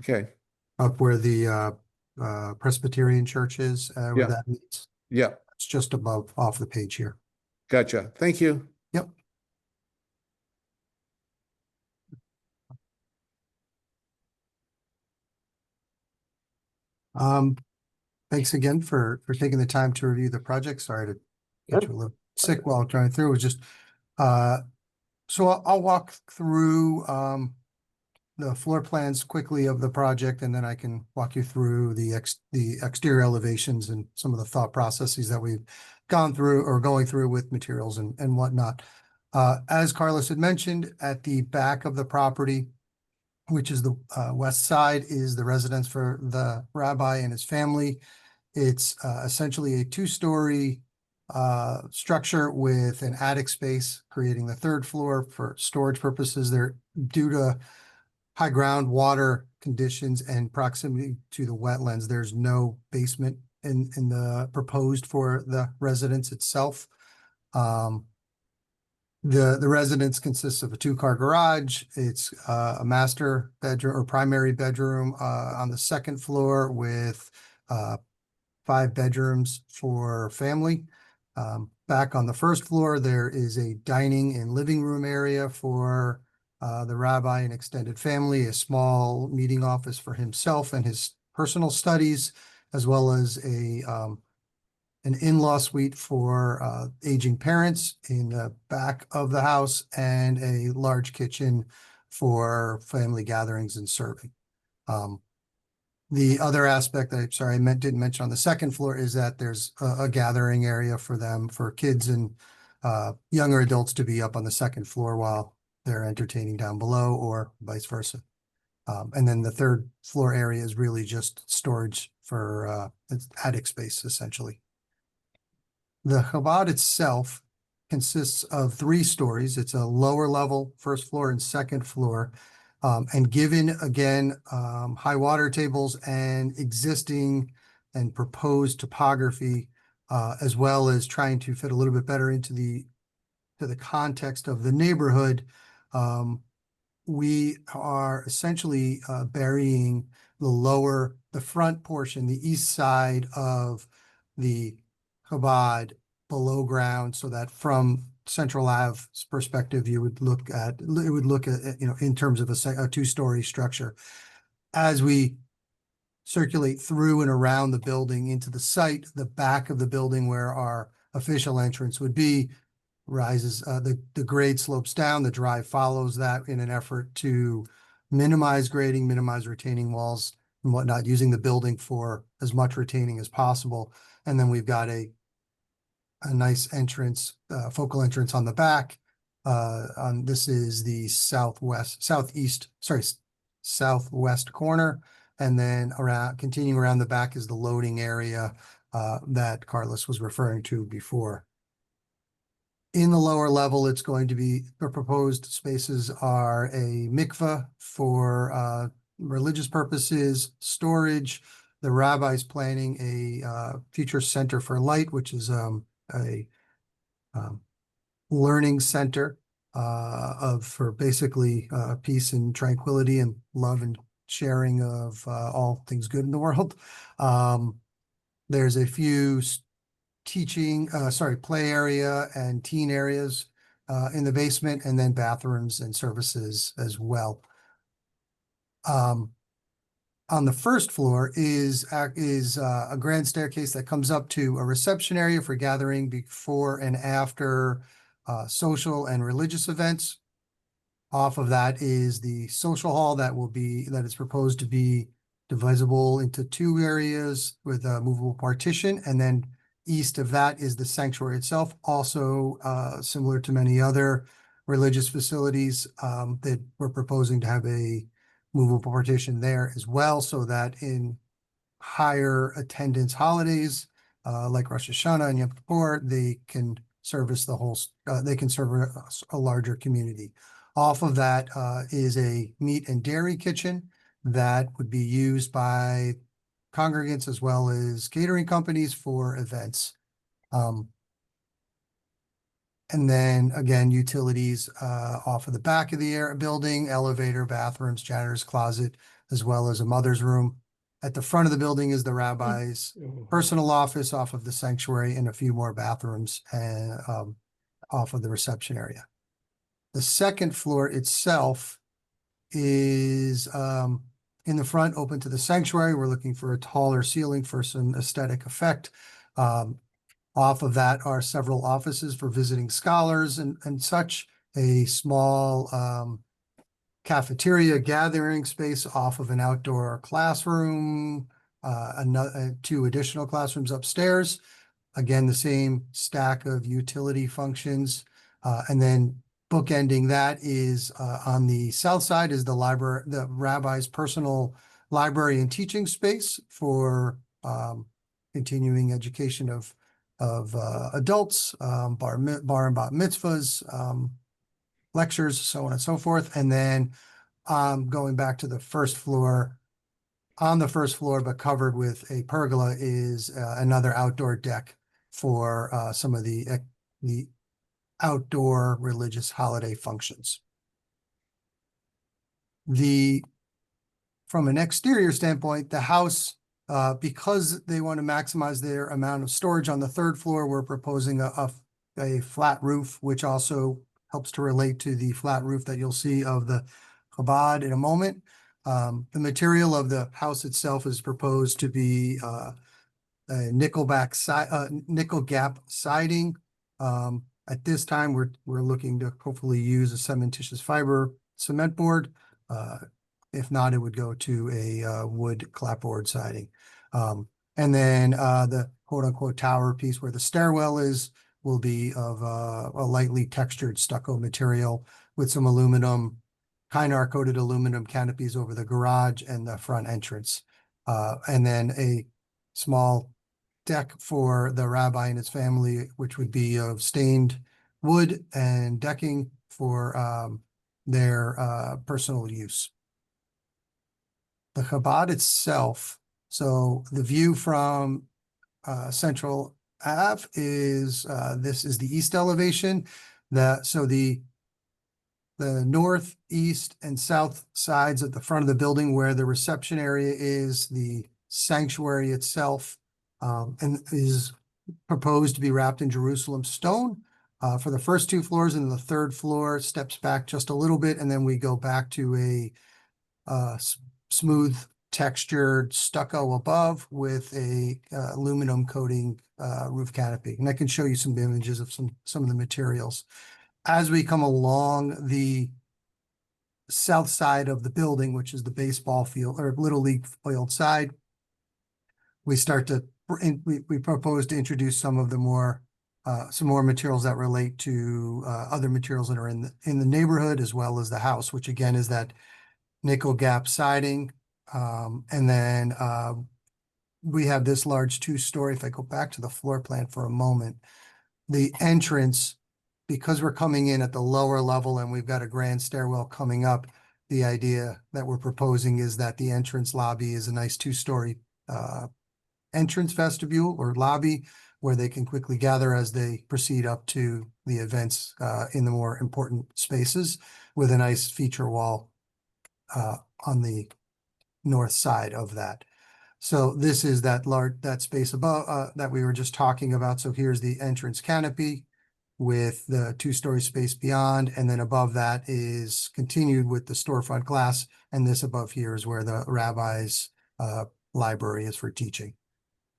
[SPEAKER 2] Okay.
[SPEAKER 13] up where the Presbyterian church is,
[SPEAKER 2] Yeah.
[SPEAKER 13] where that meets.
[SPEAKER 2] Yeah.
[SPEAKER 13] It's just above, off the page here.
[SPEAKER 2] Gotcha. Thank you.
[SPEAKER 13] Yep. Thanks again for taking the time to review the project. Sorry to get you a little sick while going through. It was just, so I'll walk through the floor plans quickly of the project, and then I can walk you through the exterior elevations and some of the thought processes that we've gone through or going through with materials and whatnot. As Carlos had mentioned, at the back of the property, which is the west side, is the residence for the rabbi and his family. It's essentially a two-story structure with an attic space, creating the third floor for storage purposes. There, due to high groundwater conditions and proximity to the wetlands, there's no basement in the proposed for the residence itself. The residence consists of a two-car garage. It's a master bedroom or primary bedroom on the second floor with 5 bedrooms for family. Back on the first floor, there is a dining and living room area for the rabbi and extended family, a small meeting office for himself and his personal studies, as well as an in-law suite for aging parents in the back of the house, and a large kitchen for family gatherings and serving. The other aspect that didn't mention on the second floor is that there's a gathering area for them, for kids and younger adults to be up on the second floor while they're entertaining down below, or vice versa. And then the third floor area is really just storage for attic space, essentially. The Chabad itself consists of 3 stories. It's a lower level, first floor and second floor. And given, again, high water tables and existing and proposed topography, as well as trying to fit a little bit better into the context of the neighborhood, we are essentially burying the front portion, the east side of the Chabad below ground, so that from Central Ave's perspective, you would look at, in terms of a 2-story structure. As we circulate through and around the building into the site, the back of the building where our official entrance would be rises, the grade slopes down, the drive follows that in an effort to minimize grading, minimize retaining walls and whatnot, using the building for as much retaining as possible. And then we've got a nice entrance, focal entrance on the back. This is the southwest corner. And then continuing around the back is the loading area that Carlos was referring to before. In the lower level, it's going to be, the proposed spaces are a mikveh for religious purposes, storage. The rabbi's planning a future center for light, which is a learning center for basically peace and tranquility and love and sharing of all things good in the world. There's a few play area and teen areas in the basement, and then bathrooms and services as well. On the first floor is a grand staircase that comes up to a reception area for gathering before and after social and religious events. Off of that is the social hall that is proposed to be divisible into 2 areas with a movable partition, and then east of that is the sanctuary itself, also similar to many other religious facilities that we're proposing to have a movable partition there as well, so that in higher attendance holidays like Rosh Hashanah and Yom Kippur, they can service they can serve a larger community. Off of that is a meat and dairy kitchen that would be used by congregants as well as catering companies for events. And then again, utilities off of the back of the building, elevator, bathrooms, janitor's closet, as well as a mother's room. At the front of the building is the rabbi's personal office off of the sanctuary, and a few more bathrooms and off of the reception area. The second floor itself is in the front, open to the sanctuary. We're looking for a taller ceiling for some aesthetic effect. Off of that are several offices for visiting scholars and such, a small cafeteria gathering space off of an outdoor classroom, 2 additional classrooms upstairs. Again, the same stack of utility functions. And then bookending that is on the south side is the rabbi's personal library and teaching space for continuing education of adults, bar and bat mitzvahs, lectures, so on and so forth. And then going back to the first floor, on the first floor, but covered with a pergola, is another outdoor deck for some of the outdoor religious holiday functions. From an exterior standpoint, the house, because they want to maximize their amount of storage on the third floor, we're proposing a flat roof, which also helps to relate to the flat roof that you'll see of the Chabad in a moment. The material of the house itself is proposed to be a nickel gap siding. At this time, we're looking to hopefully use a cementitious fiber cement board. If not, it would go to a wood clapboard siding. And then the quote-unquote tower piece where the stairwell is will be of a lightly textured stucco material with some aluminum, Kynar coated aluminum canopies over the garage and the front entrance. And then a small deck for the rabbi and his family, which would be of stained wood and decking for their personal use. The Chabad itself, so the view from Central Ave is this is the east elevation. So the north, east, and south sides at the front of the building, where the reception area is, the sanctuary itself, and is proposed to be wrapped in Jerusalem stone for the first 2 floors, and the third floor steps back just a little bit, and then we go back to a smooth textured stucco above with a aluminum coating roof canopy. And I can show you some images of some of the materials. As we come along the south side of the building, which is the baseball field or Little League field side, we propose to introduce some more materials that relate to other materials that are in the neighborhood, as well as the house, which again is that nickel gap siding. And then we have this large 2-story. If I go back to the floor plan for a moment, the entrance, because we're coming in at the lower level and we've got a grand stairwell coming up, the idea that we're proposing is that the entrance lobby is a nice 2-story entrance vestibule or lobby where they can quickly gather as they proceed up to the events in the more important spaces, with a nice feature wall on the north side of that. So this is that space above that we were just talking about. So here's the entrance canopy. with the two-story space beyond, and then above that is continued with the storefront glass, and this above here is where the rabbi's library is for teaching.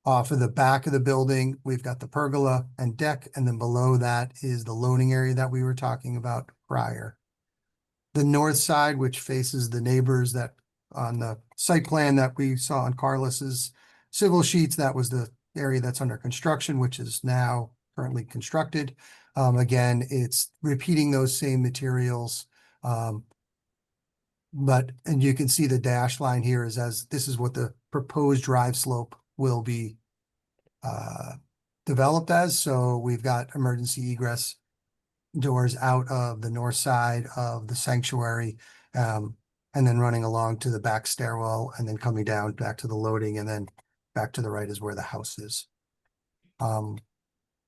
[SPEAKER 13] Off of the back of the building, we've got the pergola and deck, and then below that is the loading area that we were talking about prior. The north side, which faces the neighbors that on the site plan that we saw on Carlos's civil sheets, that was the area that's under construction, which is now currently constructed. Again, it's repeating those same materials. And you can see the dash line here is as this is what the proposed drive slope will be developed as. So we've got emergency egress doors out of the north side of the sanctuary, and then running along to the back stairwell, and then coming down back to the loading, and then back to the right is where the house is.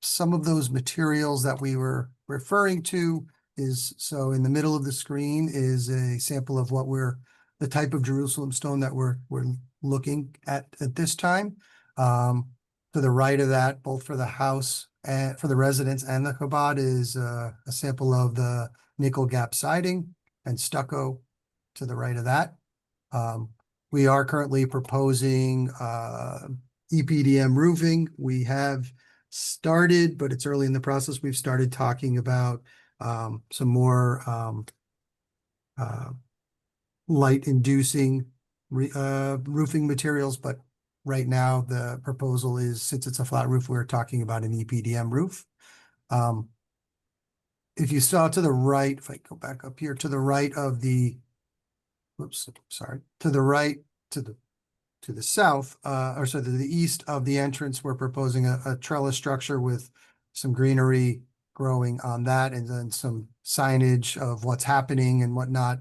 [SPEAKER 13] Some of those materials that we were referring to is, so in the middle of the screen is a sample of what the type of Jerusalem stone that we're looking at this time. To the right of that, both for the house and for the residence and the Chabad, is a sample of the nickel gap siding and stucco to the right of that. We are currently proposing EPDM roofing. We have started, but it's early in the process. We've started talking about some more light inducing roofing materials, but right now the proposal is, since it's a flat roof, we're talking about an EPDM roof. If you saw to the right, if I go back up here to the right of the, whoops, sorry, to the right, to the south, or so to the east of the entrance, we're proposing a trellis structure with some greenery growing on that, and then some signage of what's happening and whatnot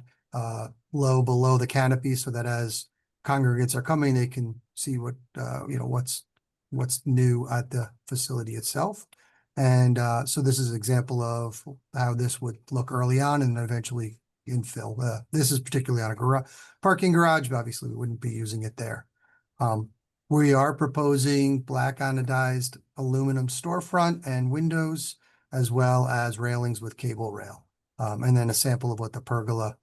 [SPEAKER 13] low below the canopy, so that as congregants are coming, they can see what what's new at the facility itself. And so this is an example of how this would look early on, and then eventually infill. This is particularly on a parking garage, but obviously we wouldn't be using it there. We are proposing black anodized aluminum storefront and windows, as well as railings with cable rail. And then a sample of what the pergola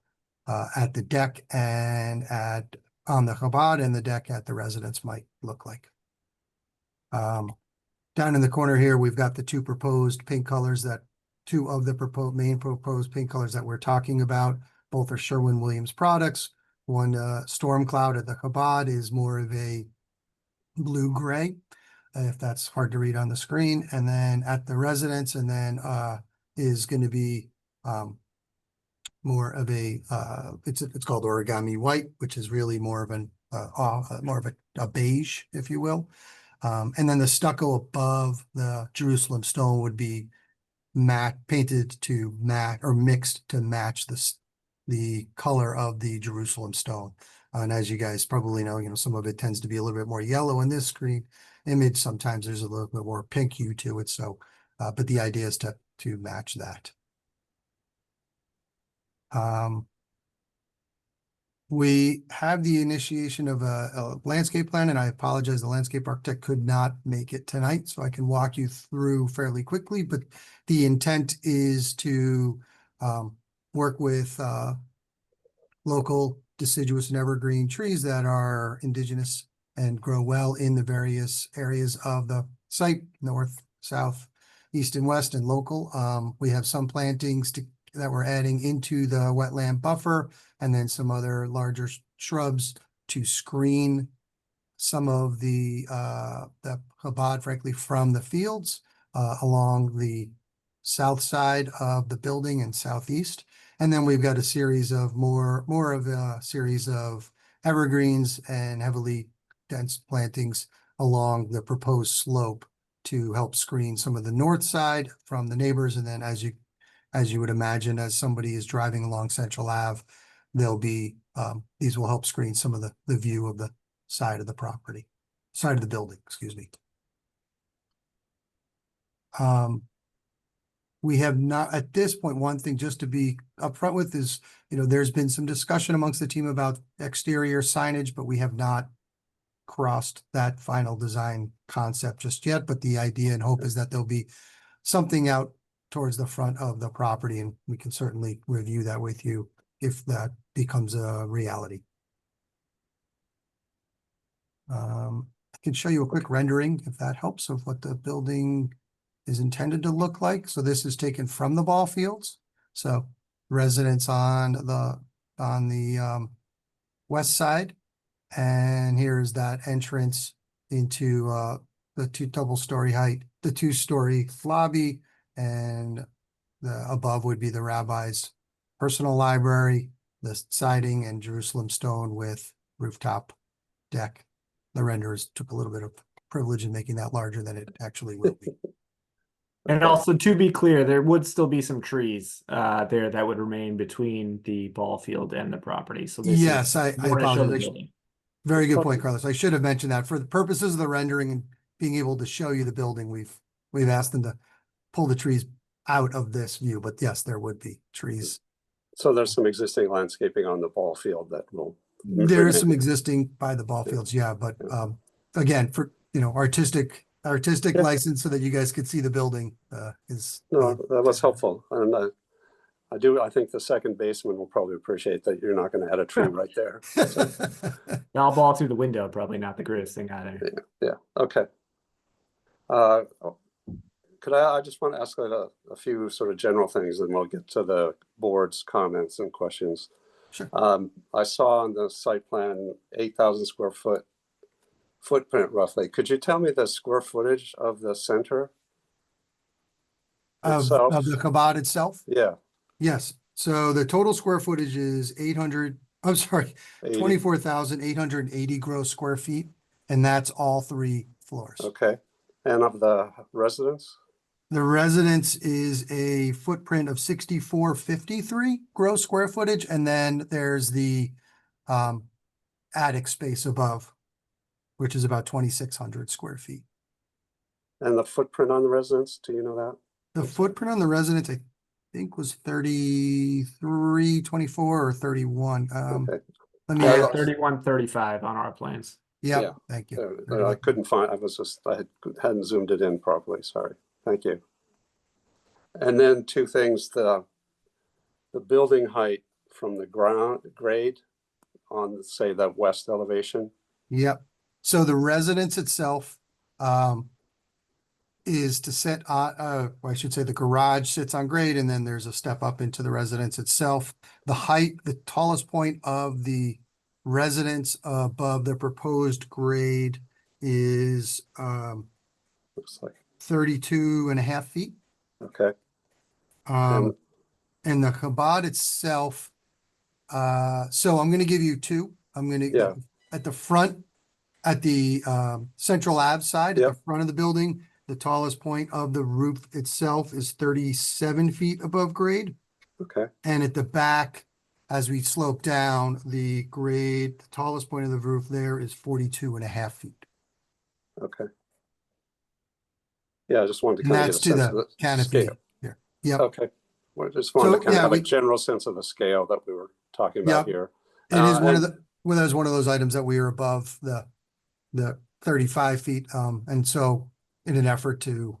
[SPEAKER 13] at the deck and on the Chabad and the deck at the residence might look like. Down in the corner here, we've got the two of the main proposed paint colors that we're talking about. Both are Sherwin-Williams products. One, Storm Cloud at the Chabad, is more of a blue-gray, if that's hard to read on the screen. And then at the residence, and then is going to be more of a it's called origami white, which is really more of a beige, if you will. And then the stucco above the Jerusalem stone would be painted to match, or mixed to match the color of the Jerusalem stone. And as you guys probably know, some of it tends to be a little bit more yellow in this screen image. Sometimes there's a little bit more pink hue to it. So, but the idea is to match that. We have the initiation of a landscape plan, and I apologize, the landscape architect could not make it tonight, so I can walk you through fairly quickly, but the intent is to work with local deciduous and evergreen trees that are indigenous and grow well in the various areas of the site, north, south, east, and west, and local. We have some plantings that we're adding into the wetland buffer, and then some other larger shrubs to screen some of the Chabad, frankly, from the fields along the south side of the building and southeast. And then we've got a series of more of a series of evergreens and heavily dense plantings along the proposed slope to help screen some of the north side from the neighbors. And then as you would imagine, as somebody is driving along Central Ave, there'll be, these will help screen some of the view of the side of the property, side of the building, excuse me. We have not, at this point, one thing just to be upfront with is, there's been some discussion amongst the team about exterior signage, but we have not crossed that final design concept just yet. But the idea and hope is that there'll be something out towards the front of the property, and we can certainly review that with you if that becomes a reality. I can show you a quick rendering, if that helps, of what the building is intended to look like. So this is taken from the ball fields. So residents on the west side, and here's that entrance into the the two-story lobby, and the above would be the rabbi's personal library, the siding and Jerusalem stone with rooftop deck. The renderers took a little bit of privilege in making that larger than it actually will be.
[SPEAKER 12] And also, to be clear, there would still be some trees there that would remain between the ball field and the property. So this
[SPEAKER 13] Yes,
[SPEAKER 12] is
[SPEAKER 13] I
[SPEAKER 12] more to show the
[SPEAKER 13] apologize.
[SPEAKER 12] building.
[SPEAKER 13] Very good point, Carlos. I should have mentioned that for the purposes of the rendering and being able to show you the building, we've asked them to pull the trees out of this view, but yes, there would be trees.
[SPEAKER 1] So there's some existing landscaping on the ball field that will.
[SPEAKER 13] There is some existing by the ball fields, yeah, but again, for artistic license so that you guys could see the building is.
[SPEAKER 1] No, that was helpful, and I think the second baseman will probably appreciate that you're not going to add a tree right there. So,
[SPEAKER 12] I'll ball through the window, probably not the greatest thing either.
[SPEAKER 1] yeah. Okay. I just want to ask a few sort of general things, and we'll get to the board's comments and questions.
[SPEAKER 13] Sure.
[SPEAKER 1] I saw on the site plan 8,000 square foot footprint roughly. Could you tell me the square footage of the center
[SPEAKER 13] Of the Chabad itself?
[SPEAKER 1] Yeah.
[SPEAKER 13] Yes. So the total square footage is 24,880 gross square feet, and that's all 3 floors.
[SPEAKER 1] Okay. And of the residence?
[SPEAKER 13] The residence is a footprint of 6,453 gross square footage, and then there's the attic space above, which is about 2,600 square feet.
[SPEAKER 1] And the footprint on the residence, do you know that?
[SPEAKER 13] The footprint on the residence, I think, was 33, 24, or 31.
[SPEAKER 1] Okay.
[SPEAKER 13] Let me.
[SPEAKER 12] 3135 on our plans.
[SPEAKER 13] Yeah, thank you.
[SPEAKER 1] I couldn't find, I hadn't zoomed it in properly, sorry. Thank you. And then 2 things, the building height from the grade on, say, the west elevation.
[SPEAKER 13] Yep. So the residence itself is to sit on, I should say the garage sits on grade, and then there's a step up into the residence itself. The height, the tallest point of the residence above the proposed grade is
[SPEAKER 1] Looks like
[SPEAKER 13] 32.5 feet.
[SPEAKER 1] okay.
[SPEAKER 13] And the Chabad itself, so I'm going to give you 2. I'm going to at the front, at the Central Ave side, at the front of the building, the tallest point of the roof itself is 37 feet above grade.
[SPEAKER 1] Okay.
[SPEAKER 13] And at the back, as we slope down, the tallest point of the roof there is 42.5 feet.
[SPEAKER 1] Okay. Yeah, I just wanted to
[SPEAKER 13] And
[SPEAKER 1] kind of
[SPEAKER 13] that's
[SPEAKER 1] get a
[SPEAKER 13] to
[SPEAKER 1] sense
[SPEAKER 13] the
[SPEAKER 1] of the
[SPEAKER 13] canopy
[SPEAKER 1] scale.
[SPEAKER 13] here. Yep.
[SPEAKER 1] Okay. Well, just wanted
[SPEAKER 13] So,
[SPEAKER 1] to kind of have
[SPEAKER 13] we-
[SPEAKER 1] a general sense of the scale that we were talking about here.
[SPEAKER 13] It is one of
[SPEAKER 1] and-
[SPEAKER 13] the, well, that was one of those items that we are above the 35 feet. And so in an effort to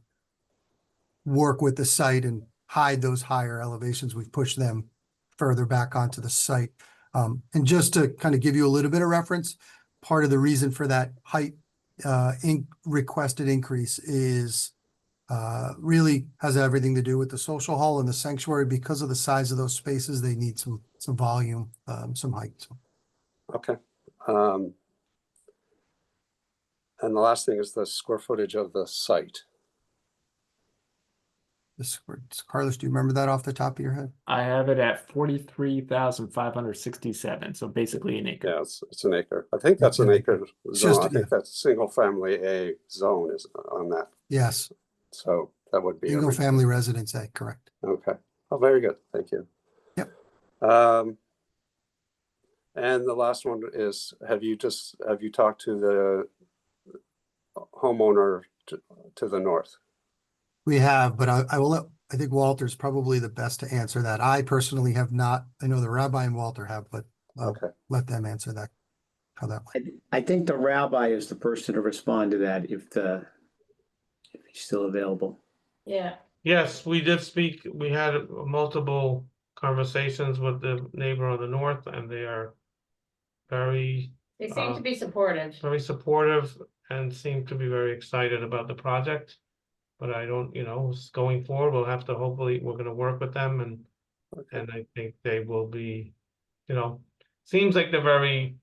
[SPEAKER 13] work with the site and hide those higher elevations, we've pushed them further back onto the site. And just to kind of give you a little bit of reference, part of the reason for that height requested increase is really has everything to do with the social hall and the sanctuary. Because of the size of those spaces, they need some volume, some height.
[SPEAKER 1] Okay. And the last thing is the square footage of the site.
[SPEAKER 13] Carlos, do you remember that off the top of your head?
[SPEAKER 12] I have it at 43,567, so basically an acre.
[SPEAKER 1] Yeah, it's an acre. I think that's an acre zone.
[SPEAKER 13] just-
[SPEAKER 1] I think that's single family A zone is on that.
[SPEAKER 13] Yes,
[SPEAKER 1] So that would be.
[SPEAKER 13] single family residence, correct.
[SPEAKER 1] Okay. Oh, very good. Thank you.
[SPEAKER 13] Yep.
[SPEAKER 1] And the last one is, have you talked to the homeowner to the north?
[SPEAKER 13] We have, but I think Walter's probably the best to answer that. I personally have not. I know the rabbi and Walter have, but
[SPEAKER 1] Okay.
[SPEAKER 13] let them answer that. How that went.
[SPEAKER 5] I think the rabbi is the person to respond to that if he's still available.
[SPEAKER 10] Yeah.
[SPEAKER 11] Yes, we did speak, we had multiple conversations with the neighbor on the north, and they are very,
[SPEAKER 14] They seem to be supportive.
[SPEAKER 11] very supportive and seem to be very excited about the project. But I don't, going forward, we'll have to, hopefully, we're gonna work with them, and I think they will be, seems like they're very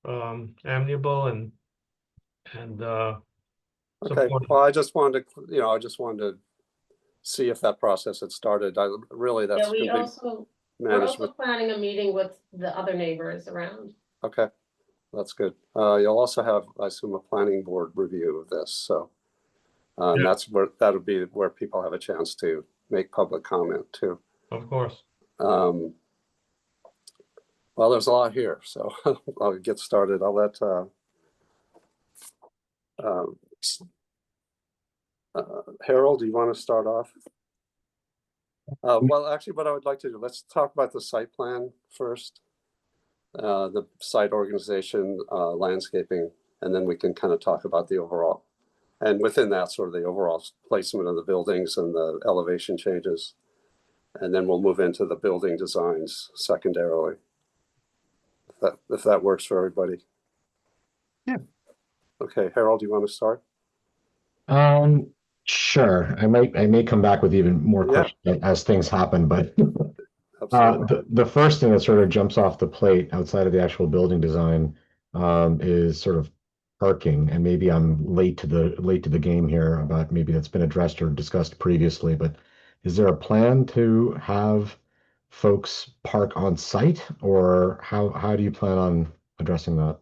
[SPEAKER 11] amiable and
[SPEAKER 1] Okay,
[SPEAKER 11] supportive.
[SPEAKER 1] well, I just wanted to see if that process had started. That's
[SPEAKER 14] Yeah,
[SPEAKER 1] gonna be
[SPEAKER 14] we're
[SPEAKER 1] managed
[SPEAKER 14] also
[SPEAKER 1] with,
[SPEAKER 14] planning a meeting with the other neighbors around.
[SPEAKER 1] okay, that's good. You'll also have, I assume, a planning board review of this, so.
[SPEAKER 11] Yeah.
[SPEAKER 1] That'll be where people have a chance to make public comment too.
[SPEAKER 11] Of course.
[SPEAKER 1] Well, there's a lot here, so I'll get started. I'll let Harold, do you want to start off? Well, actually, what I would like to do, let's talk about the site plan first. The site organization, landscaping, and then we can kind of talk about the overall. And within that, sort of the overall placement of the buildings and the elevation changes. And then we'll move into the building designs secondarily. If that works for everybody.
[SPEAKER 13] Yeah.
[SPEAKER 1] Okay, Harold, do you want to start?
[SPEAKER 7] Sure. I may come back with even more
[SPEAKER 1] Yeah.
[SPEAKER 7] questions as things happen, but
[SPEAKER 1] Absolutely.
[SPEAKER 7] the first thing that sort of jumps off the plate outside of the actual building design is sort of parking, and maybe I'm late to the game here, about maybe that's been addressed or discussed previously, but is there a plan to have folks park on site, or how do you plan on addressing that?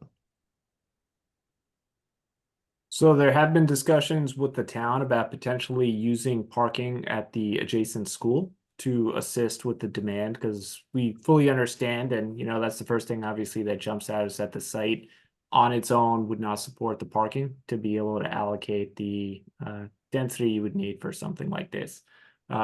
[SPEAKER 12] So there have been discussions with the town about potentially using parking at the adjacent school to assist with the demand, because we fully understand, and that's the first thing obviously that jumps out, is that the site on its own would not support the parking to be able to allocate the density you would need for something like this.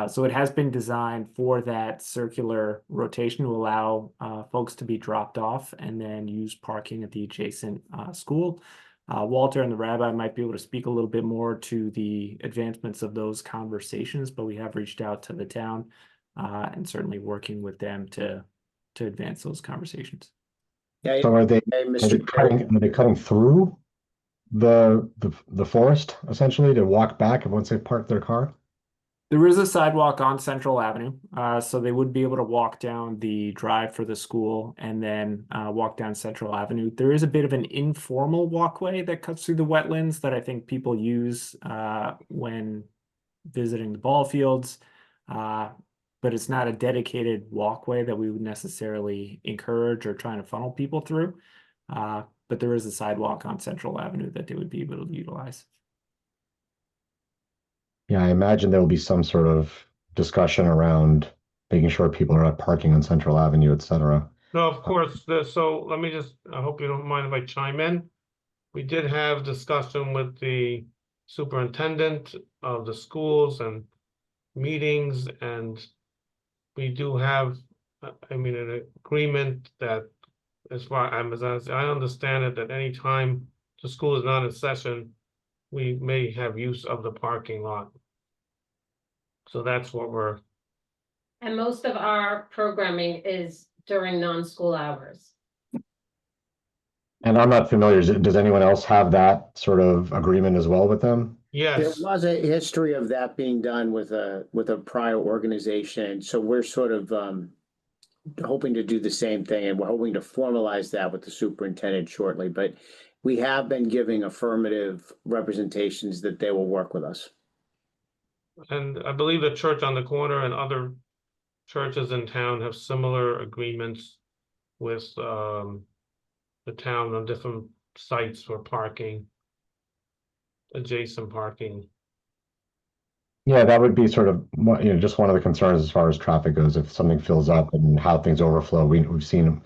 [SPEAKER 12] So it has been designed for that circular rotation to allow folks to be dropped off and then use parking at the adjacent school. Walter and the rabbi might be able to speak a little bit more to the advancements of those conversations, but we have reached out to the town and certainly working with them to advance those conversations.
[SPEAKER 5] Yeah,
[SPEAKER 7] So are they
[SPEAKER 5] Mr. Chair.
[SPEAKER 7] cutting through the forest essentially to walk back once they park their car?
[SPEAKER 12] There is a sidewalk on Central Avenue, so they would be able to walk down the drive for the school and then walk down Central Avenue. There is a bit of an informal walkway that cuts through the wetlands that I think people use when visiting the ball fields, but it's not a dedicated walkway that we would necessarily encourage or trying to funnel people through. But there is a sidewalk on Central Avenue that they would be able to utilize.
[SPEAKER 7] Yeah, I imagine there will be some sort of discussion around making sure people are not parking on Central Avenue, et cetera.
[SPEAKER 11] No, of course, so let me just, I hope you don't mind if I chime in. We did have discussion with the superintendent of the schools and meetings, and we do have, an agreement that as I understand it, that any time the school is not in session, we may have use of the parking lot. So that's what we're,
[SPEAKER 14] And most of our programming is during non-school hours.
[SPEAKER 7] And I'm not familiar, does anyone else have that sort of agreement as well with them?
[SPEAKER 5] There
[SPEAKER 11] yes,
[SPEAKER 5] was a history of that being done with a prior organization, so we're sort of hoping to do the same thing, and we're hoping to formalize that with the superintendent shortly, but we have been giving affirmative representations that they will work with us.
[SPEAKER 11] and I believe the church on the corner and other churches in town have similar agreements with the town on different sites for parking, adjacent parking.
[SPEAKER 7] Yeah, that would be sort of, just one of the concerns as far as traffic goes, if something fills up and how things overflow. We've seen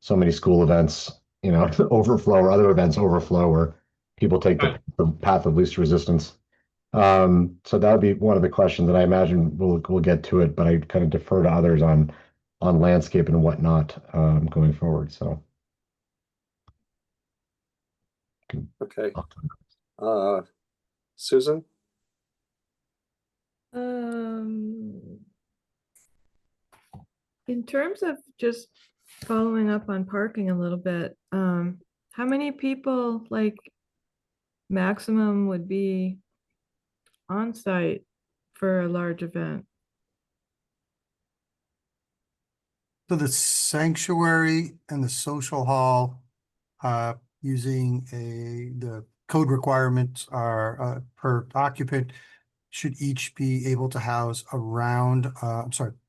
[SPEAKER 7] so many school events, overflow, or other events overflow, where people take the path of least resistance. So that would be one of the questions that I imagine we'll get to it, but I kind of defer to others on landscape and whatnot going forward. So.
[SPEAKER 1] Okay. Susan?
[SPEAKER 3] In terms of just following up on parking a little bit, how many people, like, maximum would be on site for a large event?
[SPEAKER 13] So the sanctuary and the social hall, using the code requirements are, per occupant should each be able to house around,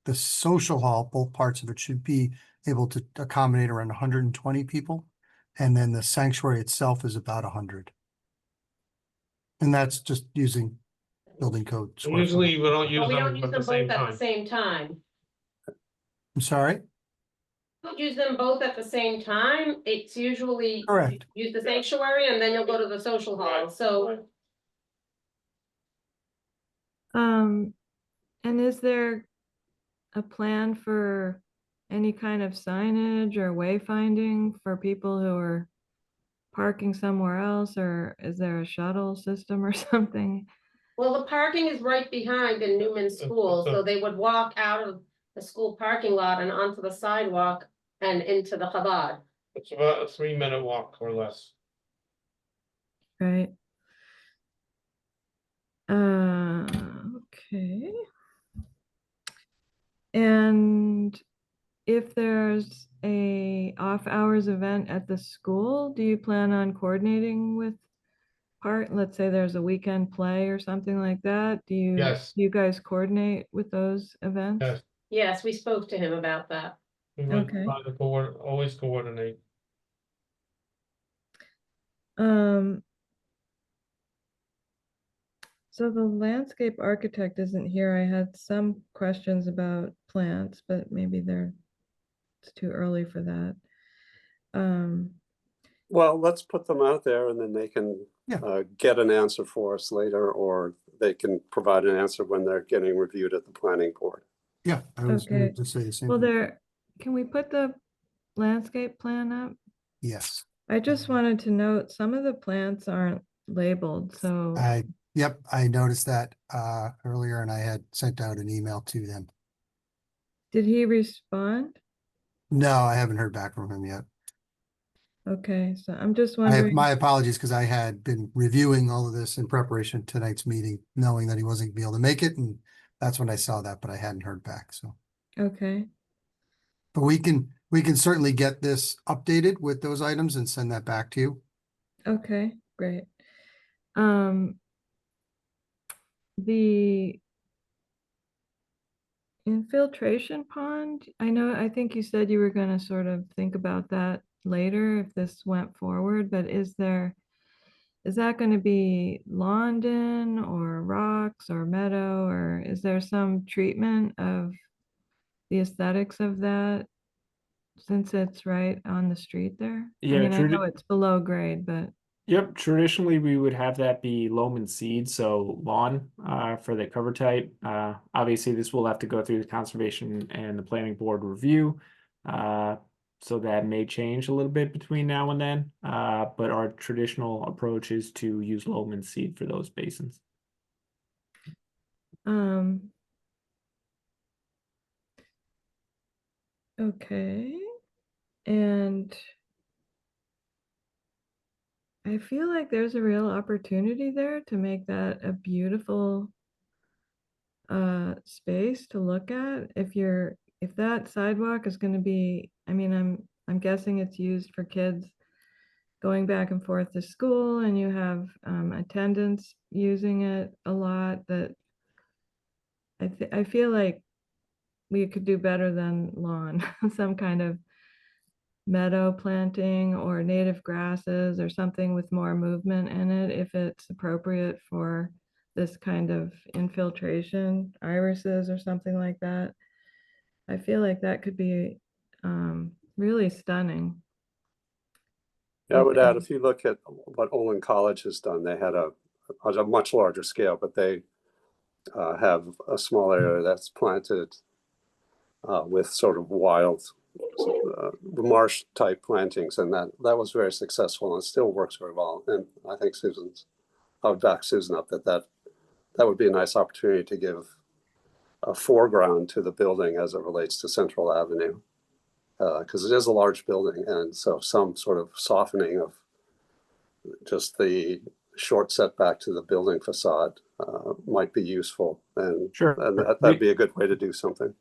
[SPEAKER 13] the social hall, both parts of it should be able to accommodate around 120 people. And then the sanctuary itself is about 100. And that's just using building code. square
[SPEAKER 11] Usually
[SPEAKER 13] footage.
[SPEAKER 11] we don't use
[SPEAKER 14] But we don't
[SPEAKER 11] them
[SPEAKER 14] use
[SPEAKER 11] at the
[SPEAKER 14] them
[SPEAKER 11] same
[SPEAKER 14] both at the
[SPEAKER 11] time.
[SPEAKER 14] same time.
[SPEAKER 13] I'm sorry?
[SPEAKER 14] We don't use them both at the same time. It's usually
[SPEAKER 13] Correct.
[SPEAKER 14] use the sanctuary and then you'll go to the social hall. So
[SPEAKER 3] And is there a plan for any kind of signage or wayfinding for people who are parking somewhere else, or is there a shuttle system or something?
[SPEAKER 14] well, the parking is right behind in Newman School, so they would walk out of the school parking lot and onto the sidewalk and into the Chabad.
[SPEAKER 11] It's about a 3-minute walk or less.
[SPEAKER 3] Right. Okay. And if there's a off-hours event at the school, do you plan on coordinating with let's say there's a weekend play or something like that? Do
[SPEAKER 11] Yes.
[SPEAKER 3] you guys coordinate with those events?
[SPEAKER 11] Yes.
[SPEAKER 14] Yes, we spoke to him about that.
[SPEAKER 11] We would
[SPEAKER 3] Okay.
[SPEAKER 11] try to always coordinate.
[SPEAKER 3] So the landscape architect isn't here. I had some questions about plants, but maybe it's too early for that.
[SPEAKER 1] Well, let's put them out there and then they can get an answer for us later, or they can provide an answer when they're getting reviewed at the planning board.
[SPEAKER 13] Yeah, I was going
[SPEAKER 3] Okay.
[SPEAKER 13] to say the same.
[SPEAKER 3] Well,
[SPEAKER 13] thing.
[SPEAKER 3] can we put the landscape plan up?
[SPEAKER 13] Yes.
[SPEAKER 3] I just wanted to note some of the plants aren't labeled, so
[SPEAKER 13] Yep, I noticed that earlier and I had sent out an email to them.
[SPEAKER 3] did he respond?
[SPEAKER 13] No, I haven't heard back from him yet.
[SPEAKER 3] Okay, so I'm just
[SPEAKER 13] I have
[SPEAKER 3] wondering.
[SPEAKER 13] my apologies because I had been reviewing all of this in preparation for tonight's meeting, knowing that he wasn't gonna be able to make it, and that's when I saw that, but I hadn't heard back, so.
[SPEAKER 3] Okay,
[SPEAKER 13] But we can certainly get this updated with those items and send that back to you.
[SPEAKER 3] okay, great. The infiltration pond, I think you said you were gonna sort of think about that later if this went forward, but is that gonna be lawned in or rocks or meadow, or is there some treatment of the aesthetics of that since it's right on the street there?
[SPEAKER 12] Yeah,
[SPEAKER 3] I mean, I know it's below grade, but
[SPEAKER 12] Yep, traditionally we would have that be loam and seed, so lawn for the cover type. Obviously, this will have to go through the conservation and the planning board review. So that may change a little bit between now and then. But our traditional approach is to use loam and seed for those basins.
[SPEAKER 3] okay. And I feel like there's a real opportunity there to make that a beautiful space to look at. If that sidewalk is going to be, I mean, I'm guessing it's used for kids going back and forth to school, and you have attendants using it a lot, that I feel like we could do better than lawn. Some kind of meadow planting or native grasses or something with more movement in it, if it's appropriate for this kind of infiltration, irises or something like that. I feel like that could be really stunning.
[SPEAKER 1] Yeah, I would add, if you look at what Olin College has done, they had a much larger scale, but they have a small area that's planted with sort of wild marsh type plantings, and that was very successful and still works very well. And I think I would back Susan up that would be a nice opportunity to give a foreground to the building as it relates to Central Avenue. Because it is a large building, and so some sort of softening of just the short setback to the building facade might be useful, and
[SPEAKER 12] Sure.
[SPEAKER 1] that'd be a good way to do something.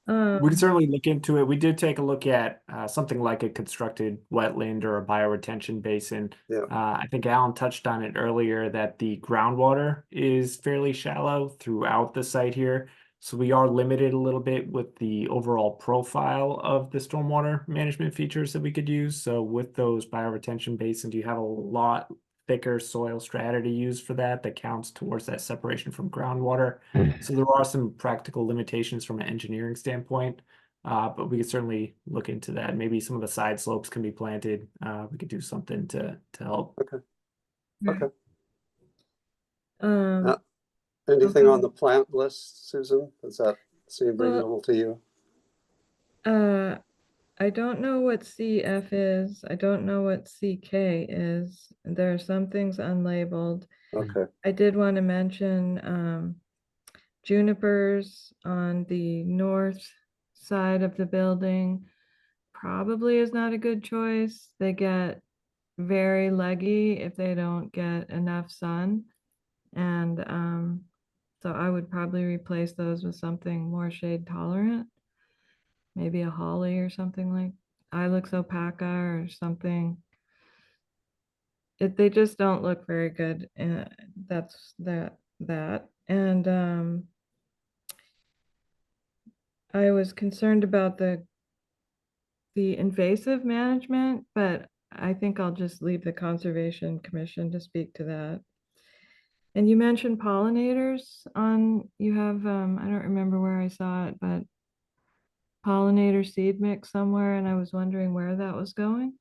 [SPEAKER 12] We can certainly look into it. We did take a look at something like a constructed wetland or a bioretention basin.
[SPEAKER 1] Yeah.
[SPEAKER 12] I think Alan touched on it earlier that the groundwater is fairly shallow throughout the site here. So we are limited a little bit with the overall profile of the stormwater management features that we could use. So with those bioretention basins, you have a lot thicker soil strata to use for that counts towards that separation from groundwater. So there are some practical limitations from an engineering standpoint, but we could certainly look into that. Maybe some of the side slopes can be planted. We could do something to help.
[SPEAKER 1] Okay.
[SPEAKER 3] Um,
[SPEAKER 1] Anything
[SPEAKER 3] okay.
[SPEAKER 1] on the plant list, Susan? Does that seem
[SPEAKER 3] Well,
[SPEAKER 1] reasonable to you?
[SPEAKER 3] I don't know what CF is. I don't know what CK is. There are some things unlabeled.
[SPEAKER 1] Okay.
[SPEAKER 3] I did want to mention junipers on the north side of the building probably is not a good choice. They get very leggy if they don't get enough sun. And so I would probably replace those with something more shade tolerant. Maybe a holly or something like Ilex opaca or something. They just don't look very good. And that's that. And I was concerned about the invasive management, but I think I'll just leave the Conservation Commission to speak to that. And you mentioned pollinators you have, I don't remember where I saw it, but pollinator seed mix somewhere, and I was wondering where that was going.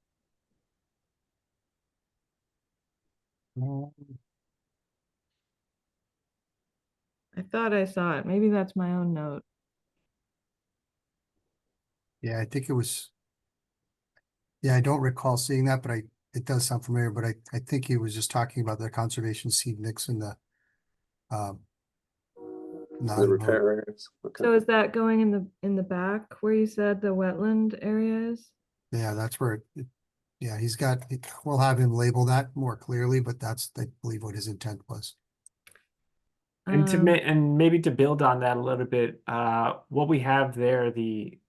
[SPEAKER 3] I thought I saw it. Maybe that's my own note.
[SPEAKER 13] Yeah, I think it was. Yeah, I don't recall seeing that, but it does sound familiar, but I think he was just talking about the conservation seed mix in the
[SPEAKER 1] The repair areas. Okay.
[SPEAKER 3] So is that going in the back where you said the wetland area is?
[SPEAKER 13] Yeah, that's where yeah, we'll have him label that more clearly, but that's, I believe, what his intent was.
[SPEAKER 12] And and maybe to build on that a little bit, what we have there,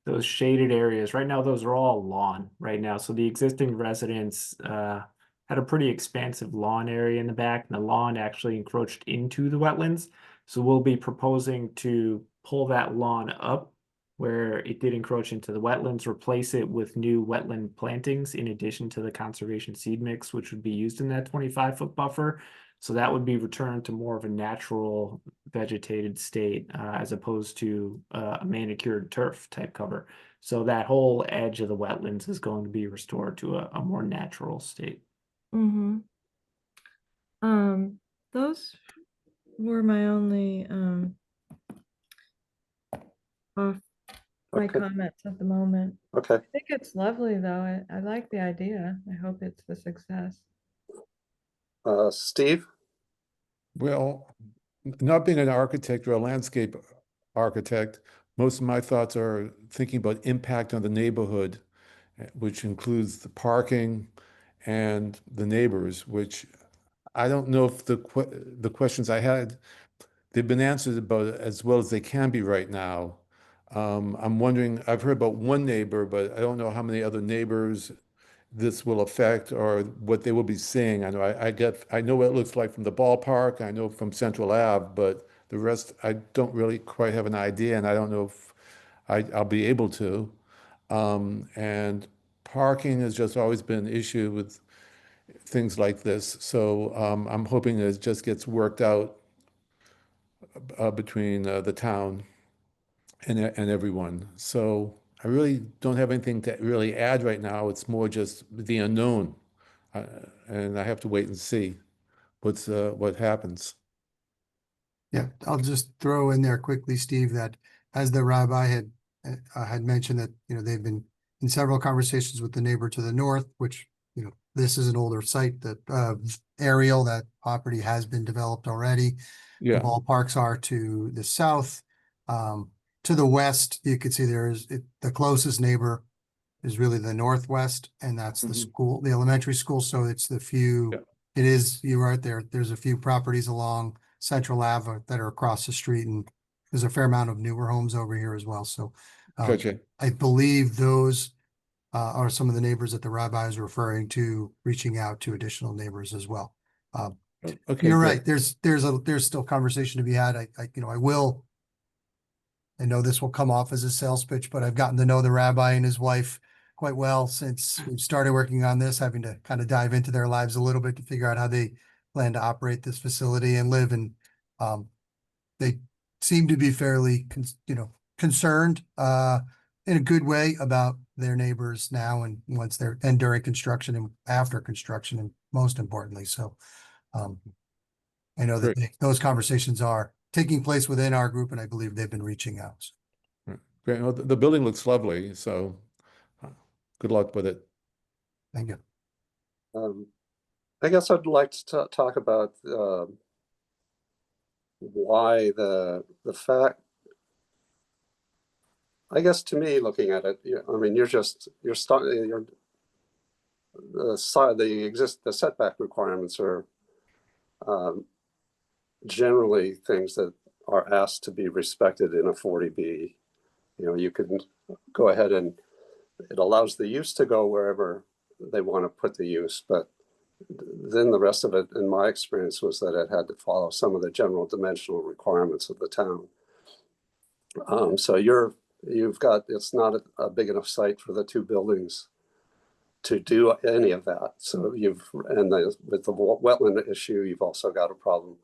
[SPEAKER 12] those shaded areas, right now, those are all lawn right now. So the existing residents had a pretty expansive lawn area in the back, and the lawn actually encroached into the wetlands. So we'll be proposing to pull that lawn up where it did encroach into the wetlands, replace it with new wetland plantings in addition to the conservation seed mix, which would be used in that 25-foot buffer. So that would be returned to more of a natural vegetated state as opposed to a manicured turf type cover. So that whole edge of the wetlands is going to be restored to a more natural state.
[SPEAKER 3] Mm-hmm. Those were my only my comments at the moment.
[SPEAKER 1] Okay.
[SPEAKER 3] I think it's lovely though. I like the idea. I hope it's a success.
[SPEAKER 1] Steve?
[SPEAKER 2] Well, not being an architect or a landscape architect, most of my thoughts are thinking about impact on the neighborhood, which includes the parking and the neighbors, which I don't know if the questions I had, they've been answered about as well as they can be right now. I'm wondering, I've heard about one neighbor, but I don't know how many other neighbors this will affect or what they will be seeing. I know I know what it looks like from the ballpark. I know from Central Ave, but the rest I don't really quite have an idea, and I don't know if I'll be able to. And parking has just always been an issue with things like this. So I'm hoping it just gets worked out between the town and everyone. So I really don't have anything to really add right now. It's more just the unknown. And I have to wait and see what happens.
[SPEAKER 13] Yeah, I'll just throw in there quickly, Steve, that as the rabbi had mentioned that, they've been in several conversations with the neighbor to the north, which, this is an older site that, aerial, that property has been developed already. The
[SPEAKER 2] Yeah.
[SPEAKER 13] ballparks are to the south. To the west, you can see the closest neighbor is really the northwest, and that's the school, the elementary school. So it's the few,
[SPEAKER 2] Yeah.
[SPEAKER 13] it is, you're right there. There's a few properties along Central Ave that are across the street, and there's a fair amount of newer homes over here as well. So
[SPEAKER 2] Gotcha.
[SPEAKER 13] I believe those are some of the neighbors that the rabbi is referring to, reaching out to additional neighbors as well.
[SPEAKER 2] Okay,
[SPEAKER 13] You're
[SPEAKER 2] great.
[SPEAKER 13] right. There's still conversation to be had. I know this will come off as a sales pitch, but I've gotten to know the rabbi and his wife quite well since we've started working on this, having to kind of dive into their lives a little bit to figure out how they plan to operate this facility and live. And they seem to be fairly, concerned in a good way about their neighbors now and and during construction and after construction, and most importantly. So I know that those conversations are taking place within our group, and I believe they've been reaching out.
[SPEAKER 2] Great. Well, the building looks lovely, so good luck with it.
[SPEAKER 13] Thank you.
[SPEAKER 1] I guess I'd like to talk about why the fact. I guess to me, looking at it, I mean, the setback requirements are generally things that are asked to be respected in a 40B. You can go ahead and it allows the use to go wherever they want to put the use, but then the rest of it, in my experience, was that it had to follow some of the general dimensional requirements of the town. So it's not a big enough site for the two buildings to do any of that. So with the wetland issue, you've also got a problem.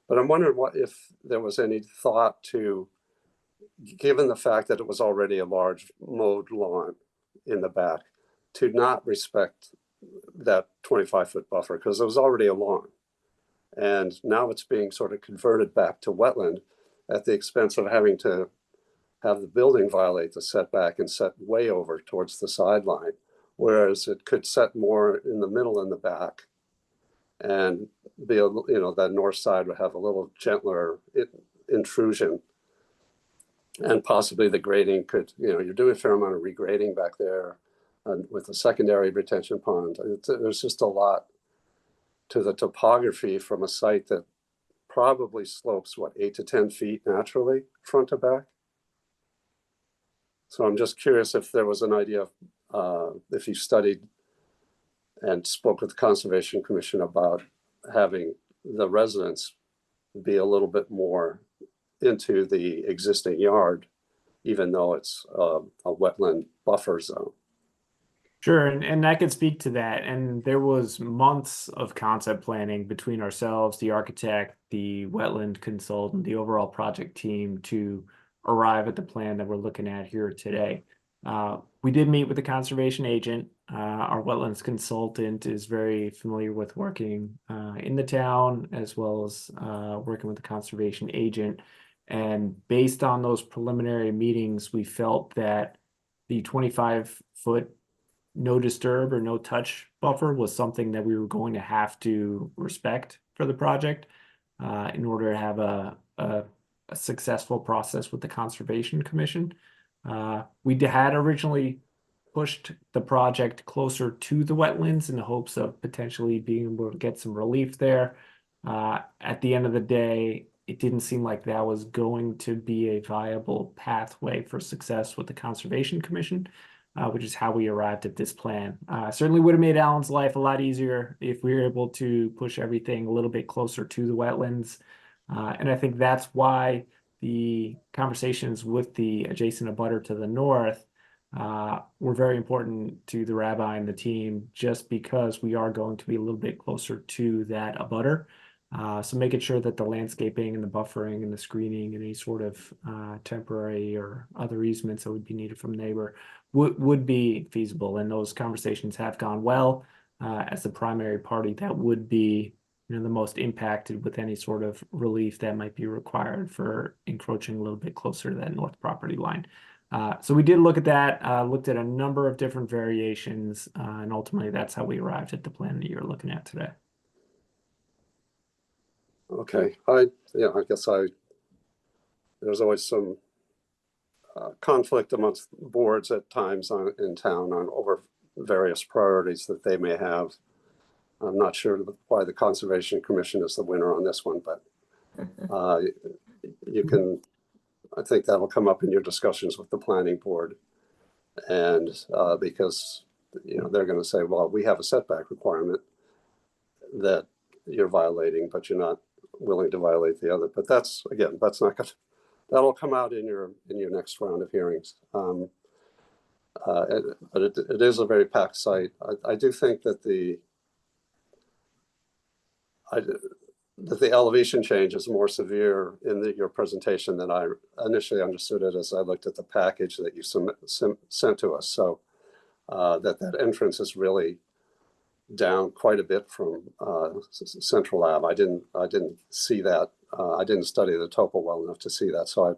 [SPEAKER 1] But I'm wondering if there was any thought to, given the fact that it was already a large mowed lawn in the back, to not respect that 25-foot buffer, because it was already a lawn. And now it's being sort of converted back to wetland at the expense of having to have the building violate the setback and set way over towards the sideline, whereas it could set more in the middle and the back, and be that north side would have a little gentler intrusion, and possibly the grading could, you're doing a fair amount of regrading back there with the secondary retention pond. There's just a lot to the topography from a site that probably slopes 8 to 10 feet naturally front to back. So I'm just curious if there was an idea of, if you studied and spoke with the Conservation Commission about having the residents be a little bit more into the existing yard, even though it's a wetland buffer zone.
[SPEAKER 12] Sure, and I can speak to that. And there was months of concept planning between ourselves, the architect, the wetland consultant, the overall project team to arrive at the plan that we're looking at here today. We did meet with the conservation agent. Our wetlands consultant is very familiar with working in the town, as well as working with the conservation agent. And based on those preliminary meetings, we felt that the 25-foot no disturb or no touch buffer was something that we were going to have to respect for the project in order to have a successful process with the Conservation Commission. We had originally pushed the project closer to the wetlands in the hopes of potentially being able to get some relief there. At the end of the day, it didn't seem like that was going to be a viable pathway for success with the Conservation Commission, which is how we arrived at this plan. Certainly would have made Alan's life a lot easier if we were able to push everything a little bit closer to the wetlands. And I think that's why the conversations with the adjacent abutter to the north were very important to the rabbi and the team, just because we are going to be a little bit closer to that abutter. So making sure that the landscaping and the buffering and the screening and any sort of temporary or other easements that would be needed from the neighbor would be feasible. And those conversations have gone well as the primary party that would be the most impacted with any sort of relief that might be required for encroaching a little bit closer to that north property line. So we did look at that, looked at a number of different variations, and ultimately that's how we arrived at the plan that you're looking at today.
[SPEAKER 1] Okay, I guess there's always some conflict amongst boards at times in town over various priorities that they may have. I'm not sure why the Conservation Commission is the winner on this one, but I think that'll come up in your discussions with the planning board. And because, they're going to say, well, we have a setback requirement that you're violating, but you're not willing to violate the other. But that's not good. That'll come out in your next round of hearings. But it is a very packed site. I do think that the elevation change is more severe in your presentation than I initially understood it as I looked at the package that you sent to us. So that entrance is really down quite a bit from Central Ave. I didn't see that. I didn't study the topo well enough to see that. So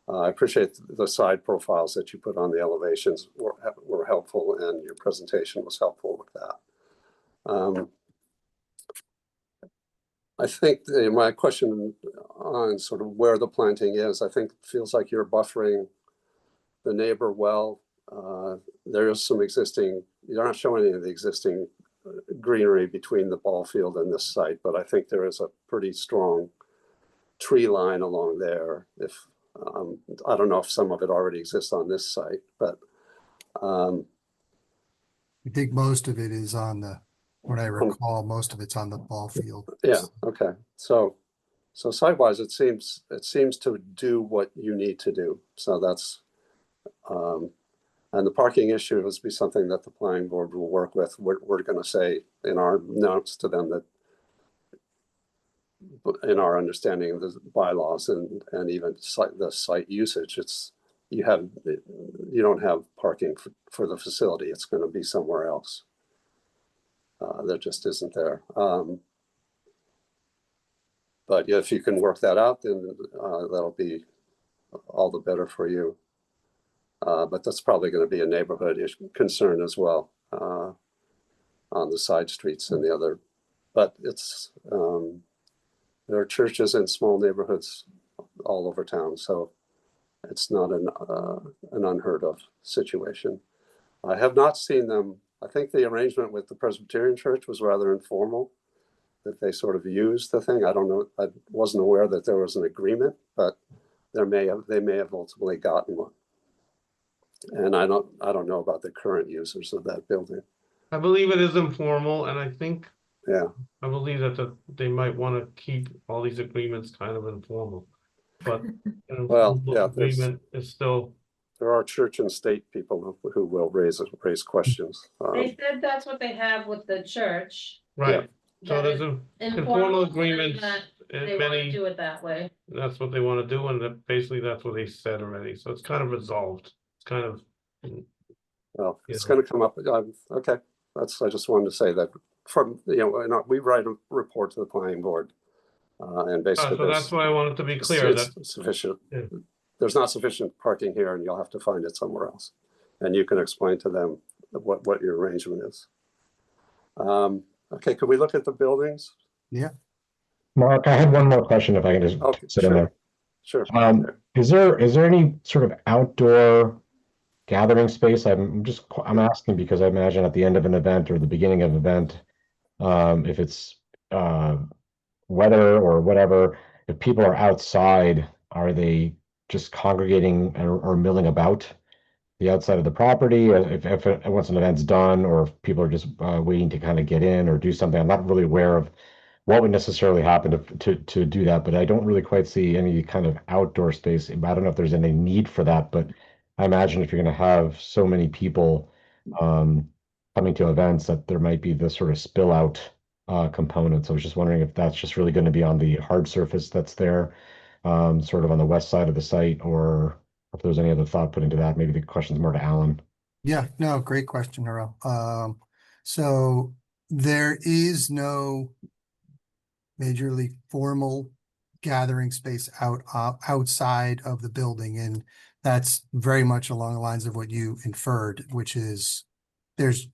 [SPEAKER 1] I appreciate the side profiles that you put on the elevations were helpful, and your presentation was helpful with that. I think my question on sort of where the planting is, I think feels like you're buffering the neighbor well. There is some existing, you're not showing any of the existing greenery between the ball field and this site, but I think there is a pretty strong tree line along there. I don't know if some of it already exists on this site, but
[SPEAKER 13] I think most of it is on what I recall, most of it's on the ball field.
[SPEAKER 1] Yeah. Okay. So site-wise, it seems to do what you need to do. So that's, and the parking issue will be something that the planning board will work with. We're going to say in our notes to them that in our understanding of the bylaws and even the site usage, you don't have parking for the facility. It's going to be somewhere else. There just isn't there. But if you can work that out, then that'll be all the better for you. But that's probably going to be a neighborhood concern as well on the side streets and the other. But there are churches in small neighborhoods all over town, so it's not an unheard of situation. I have not seen them. I think the arrangement with the Presbyterian Church was rather informal, that they sort of used the thing. I don't know. I wasn't aware that there was an agreement, but they may have ultimately gotten one. And I don't know about the current users of that building.
[SPEAKER 11] I believe it is informal, and I think,
[SPEAKER 1] yeah,
[SPEAKER 11] I believe that they might want to keep all these agreements kind of informal. But
[SPEAKER 1] well, yeah,
[SPEAKER 11] agreement is still.
[SPEAKER 1] There are church and state people who will raise questions.
[SPEAKER 14] They said that's what they have with the church.
[SPEAKER 11] Right.
[SPEAKER 1] Yeah.
[SPEAKER 11] So there's an informal agreement.
[SPEAKER 14] They want to do it that way.
[SPEAKER 11] That's what they want to do, and basically that's what they said already. So it's kind of resolved. It's kind of.
[SPEAKER 1] Well, it's going to come up. Okay, I just wanted to say that from we write a report to the planning board, and basically.
[SPEAKER 11] So that's why I wanted to be clear that
[SPEAKER 1] sufficient.
[SPEAKER 11] Yeah.
[SPEAKER 1] There's not sufficient parking here, and you'll have to find it somewhere else, and you can explain to them what your arrangement is. Okay, could we look at the buildings?
[SPEAKER 13] Yeah.
[SPEAKER 7] Mark, I had one more question if I can just sit in there.
[SPEAKER 1] Sure.
[SPEAKER 7] Is there any sort of outdoor gathering space? I'm asking because I imagine at the end of an event or the beginning of an event, if it's weather or whatever, if people are outside, are they just congregating or milling about the outside of the property? If once an event's done, or if people are just waiting to kind of get in or do something? I'm not really aware of what would necessarily happen to do that, but I don't really quite see any kind of outdoor space. I don't know if there's any need for that, but I imagine if you're going to have so many people coming to events, that there might be this sort of spill out component. So I was just wondering if that's just really going to be on the hard surface that's there, sort of on the west side of the site, or if there's any other thought put into that. Maybe the question's more to Alan.
[SPEAKER 13] Yeah, no, great question, Earl. So there is no majorly formal gathering space outside of the building, and that's very much along the lines of what you inferred, which is there's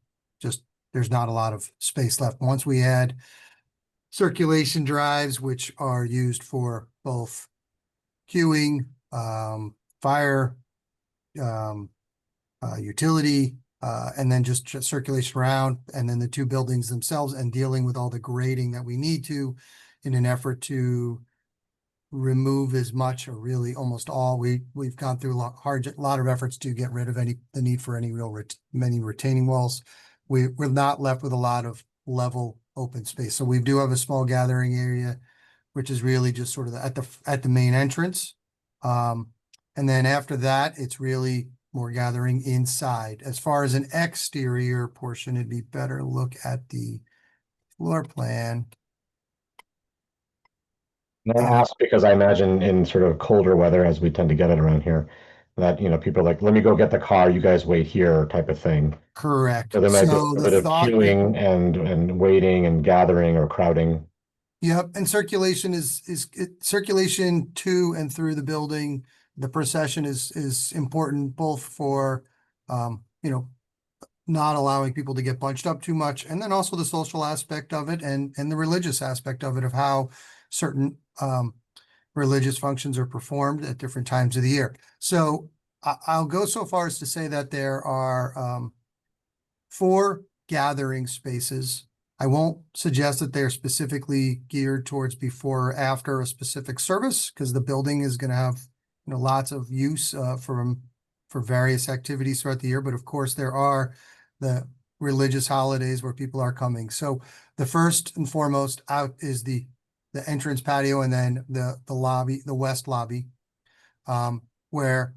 [SPEAKER 13] not a lot of space left. Once we add circulation drives, which are used for both queuing, fire, utility, and then just circulation around, and then the two buildings themselves, and dealing with all the grading that we need to in an effort to remove as much, or really almost all. We've gone through a lot of efforts to get rid of the need for any many retaining walls. We're not left with a lot of level open space. So we do have a small gathering area, which is really just sort of at the main entrance. And then after that, it's really more gathering inside. As far as an exterior portion, it'd be better to look at the floor plan.
[SPEAKER 7] And I ask because I imagine in sort of colder weather, as we tend to get it around here, that, people are like, let me go get the car, you guys wait here type of thing.
[SPEAKER 13] Correct.
[SPEAKER 7] So there might be
[SPEAKER 13] So
[SPEAKER 7] a
[SPEAKER 13] the
[SPEAKER 7] bit of
[SPEAKER 13] thought-
[SPEAKER 7] queuing and waiting and gathering or crowding.
[SPEAKER 13] Yep, and circulation is circulation to and through the building. The procession is important both for, not allowing people to get bunched up too much, and then also the social aspect of it and the religious aspect of it, of how certain religious functions are performed at different times of the year. So I'll go so far as to say that there are 4 gathering spaces. I won't suggest that they're specifically geared towards before or after a specific service, because the building is going to have lots of use for various activities throughout the year. But of course, there are the religious holidays where people are coming. So the first and foremost out is the entrance patio, and then the lobby, the west lobby, where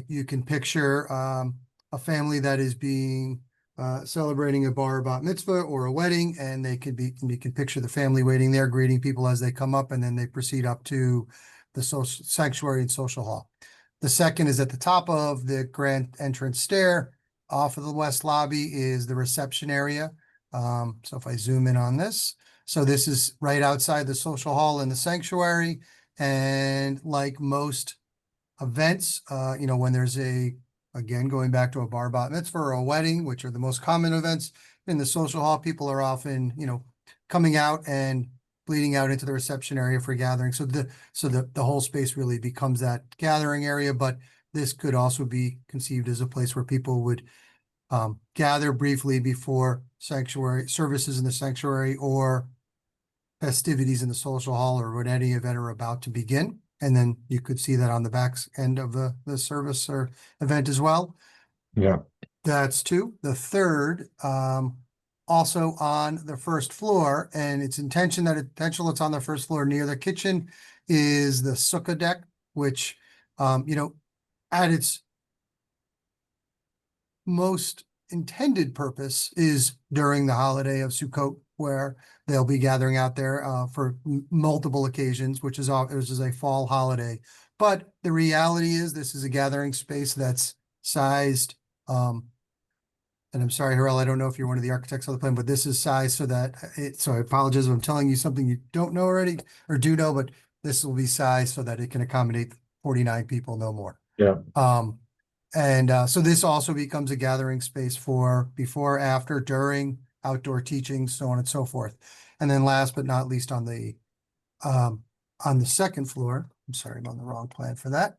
[SPEAKER 13] you can picture a family that is being celebrating a bar bat mitzvah or a wedding, and you can picture the family waiting there, greeting people as they come up, and then they proceed up to the social sanctuary and social hall. The second is at the top of the grand entrance stair. Off of the west lobby is the reception area. So if I zoom in on this, so this is right outside the social hall and the sanctuary. And like most events, when there's again, going back to a bar bat mitzvah or a wedding, which are the most common events in the social hall, people are often, coming out and bleeding out into the reception area for gathering. So the whole space really becomes that gathering area, but this could also be conceived as a place where people would gather briefly before sanctuary services in the sanctuary or festivities in the social hall, or when any event are about to begin. And then you could see that on the back end of the service or event as well.
[SPEAKER 7] Yeah.
[SPEAKER 13] That's 2. The third, also on the first floor, and it's intentional it's on the first floor near the kitchen, is the sukkah deck, which, at its most intended purpose is during the holiday of Sukkot, where they'll be gathering out there for multiple occasions, which is a fall holiday. But the reality is this is a gathering space that's sized, and I'm sorry, Harel, I don't know if you're one of the architects on the plan, but this is sized so that so I apologize if I'm telling you something you don't know already or do know, but this will be sized so that it can accommodate 49 people, no more.
[SPEAKER 7] Yeah.
[SPEAKER 13] So this also becomes a gathering space for before, after, during, outdoor teaching, so on and so forth. And then last but not least, on the second floor, I'm sorry, I'm on the wrong plan for that.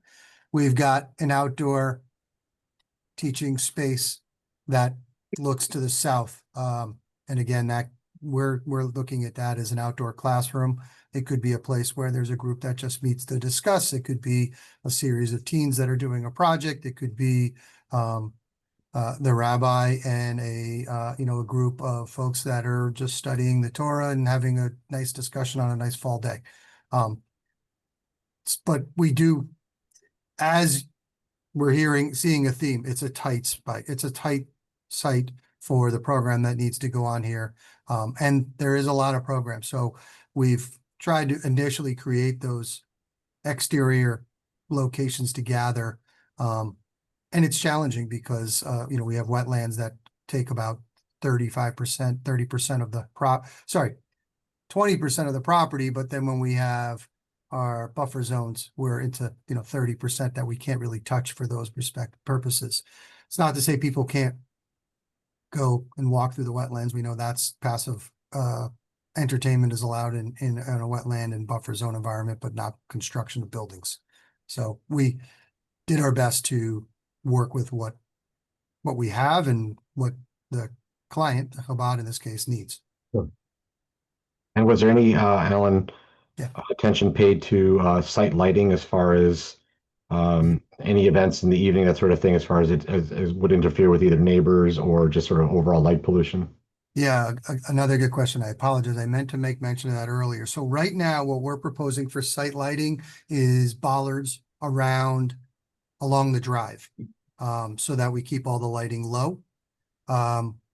[SPEAKER 13] We've got an outdoor teaching space that looks to the south. And again, that we're looking at that as an outdoor classroom. It could be a place where there's a group that just meets to discuss. It could be a series of teens that are doing a project. It could be the rabbi and a group of folks that are just studying the Torah and having a nice discussion on a nice fall day. But we do, as we're seeing a theme, it's a tight spot. It's a tight site for the program that needs to go on here. And there is a lot of programs. So we've tried to initially create those exterior locations to gather. And it's challenging because, we have wetlands that take about 35%, 30% of the 20% of the property. But then when we have our buffer zones, we're into, 30% that we can't really touch for those purposes. It's not to say people can't go and walk through the wetlands. We know that's passive, entertainment is allowed in a wetland and buffer zone environment, but not construction of buildings. So we did our best to work with what we have and what the client, Chabad in this case, needs.
[SPEAKER 7] And was there any, Alan,
[SPEAKER 13] Yeah.
[SPEAKER 7] attention paid to site lighting as far as any events in the evening, that sort of thing, as far as it as would interfere with either neighbors or just sort of overall light pollution?
[SPEAKER 13] Yeah, another good question. I apologize. I meant to make mention of that earlier. So right now, what we're proposing for site lighting is bollards along the drive, so that we keep all the lighting low.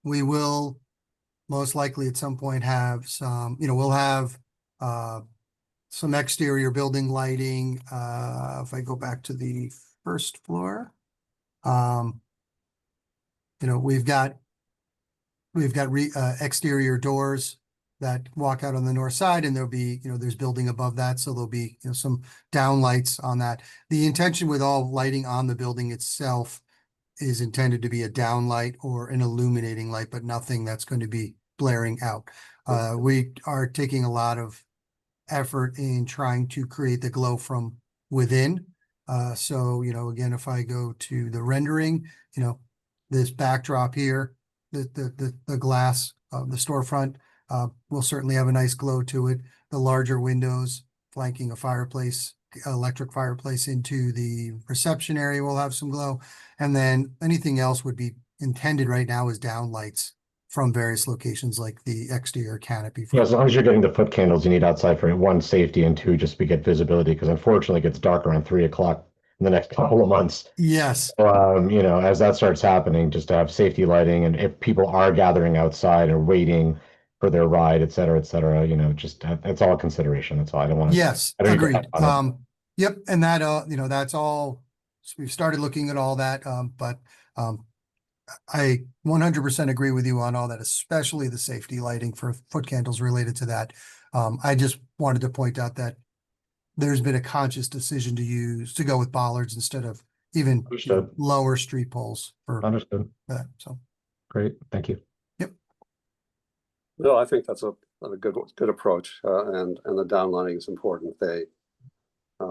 [SPEAKER 13] We will most likely at some point have some, we'll have some exterior building lighting. If I go back to the first floor, we've got exterior doors that walk out on the north side, and there'll be, there's building above that. So there'll be, some down lights on that. The intention with all lighting on the building itself is intended to be a down light or an illuminating light, but nothing that's going to be blaring out. We are taking a lot of effort in trying to create the glow from within. So, again, if I go to the rendering, this backdrop here, the glass of the storefront will certainly have a nice glow to it. The larger windows flanking a fireplace, electric fireplace into the reception area will have some glow. And then anything else would be intended right now as down lights from various locations, like the exterior canopy.
[SPEAKER 7] Yeah, as long as you're getting the foot candles you need outside for one, safety, and two, just to get visibility, because unfortunately it gets dark around 3 o'clock in the next couple of months.
[SPEAKER 13] Yes.
[SPEAKER 7] As that starts happening, just to have safety lighting, and if people are gathering outside or waiting for their ride, et cetera, just that's all consideration. That's all. I don't want to.
[SPEAKER 13] Yes, agreed. Yep, and that that's all. We've started looking at all that, but I 100% agree with you on all that, especially the safety lighting for foot candles related to that. I just wanted to point out that there's been a conscious decision to go with bollards instead of even lower street poles for that. So
[SPEAKER 7] great, thank you.
[SPEAKER 13] Yep.
[SPEAKER 1] No, I think that's a good approach, and the downlighting is important.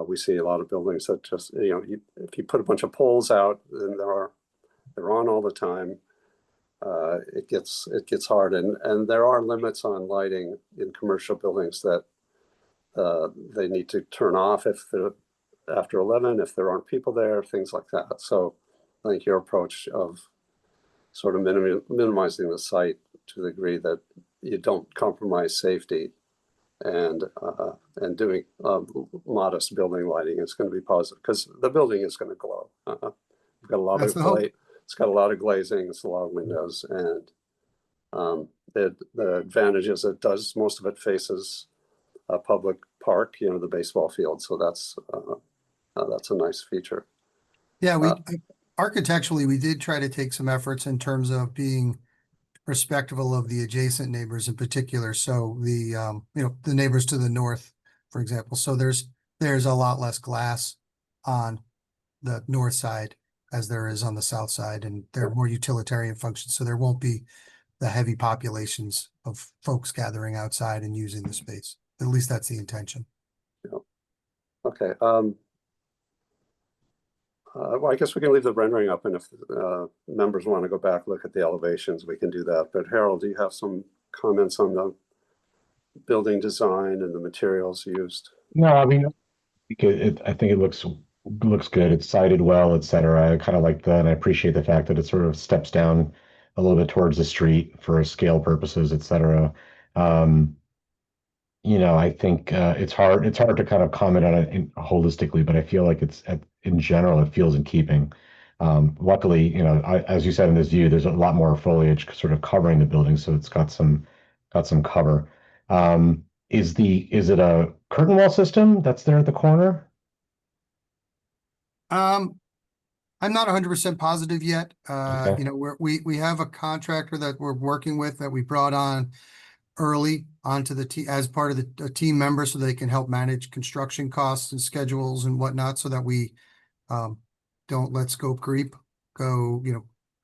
[SPEAKER 1] We see a lot of buildings that just if you put a bunch of poles out, then they're on all the time. It gets hard, and there are limits on lighting in commercial buildings that they need to turn off if they're after 11, if there aren't people there, things like that. So I think your approach of sort of minimizing the site to the degree that you don't compromise safety and doing modest building lighting is going to be positive, because the building is going to glow. We've got a lot it's got a lot of glazing, it's a lot of windows, and the advantage is it does, most of it faces a public park, the baseball field. So that's a nice feature.
[SPEAKER 13] Yeah, architecturally, we did try to take some efforts in terms of being respectful of the adjacent neighbors in particular. So the neighbors to the north, for example. So there's a lot less glass on the north side as there is on the south side, and they're more utilitarian functions. So there won't be the heavy populations of folks gathering outside and using the space. At least that's the intention.
[SPEAKER 1] Yeah. Okay. Well, I guess we can leave the rendering up, and if members want to go back, look at the elevations, we can do that. But Harold, do you have some comments on the building design and the materials used?
[SPEAKER 7] No, I mean, I think it looks good. It's sited well, et cetera. I kind of like that, and I appreciate the fact that it sort of steps down a little bit towards the street for scale purposes, et cetera. I think it's hard to kind of comment on it holistically, but I feel like in general, it feels in keeping. Luckily, as you said in this view, there's a lot more foliage sort of covering the building, so it's got some cover. Is it a curtain wall system that's there at the corner?
[SPEAKER 13] I'm not 100% positive yet.
[SPEAKER 7] Okay.
[SPEAKER 13] We have a contractor that we're working with that we brought on early onto the as part of the team member so they can help manage construction costs and schedules and whatnot so that we don't let scope creep go,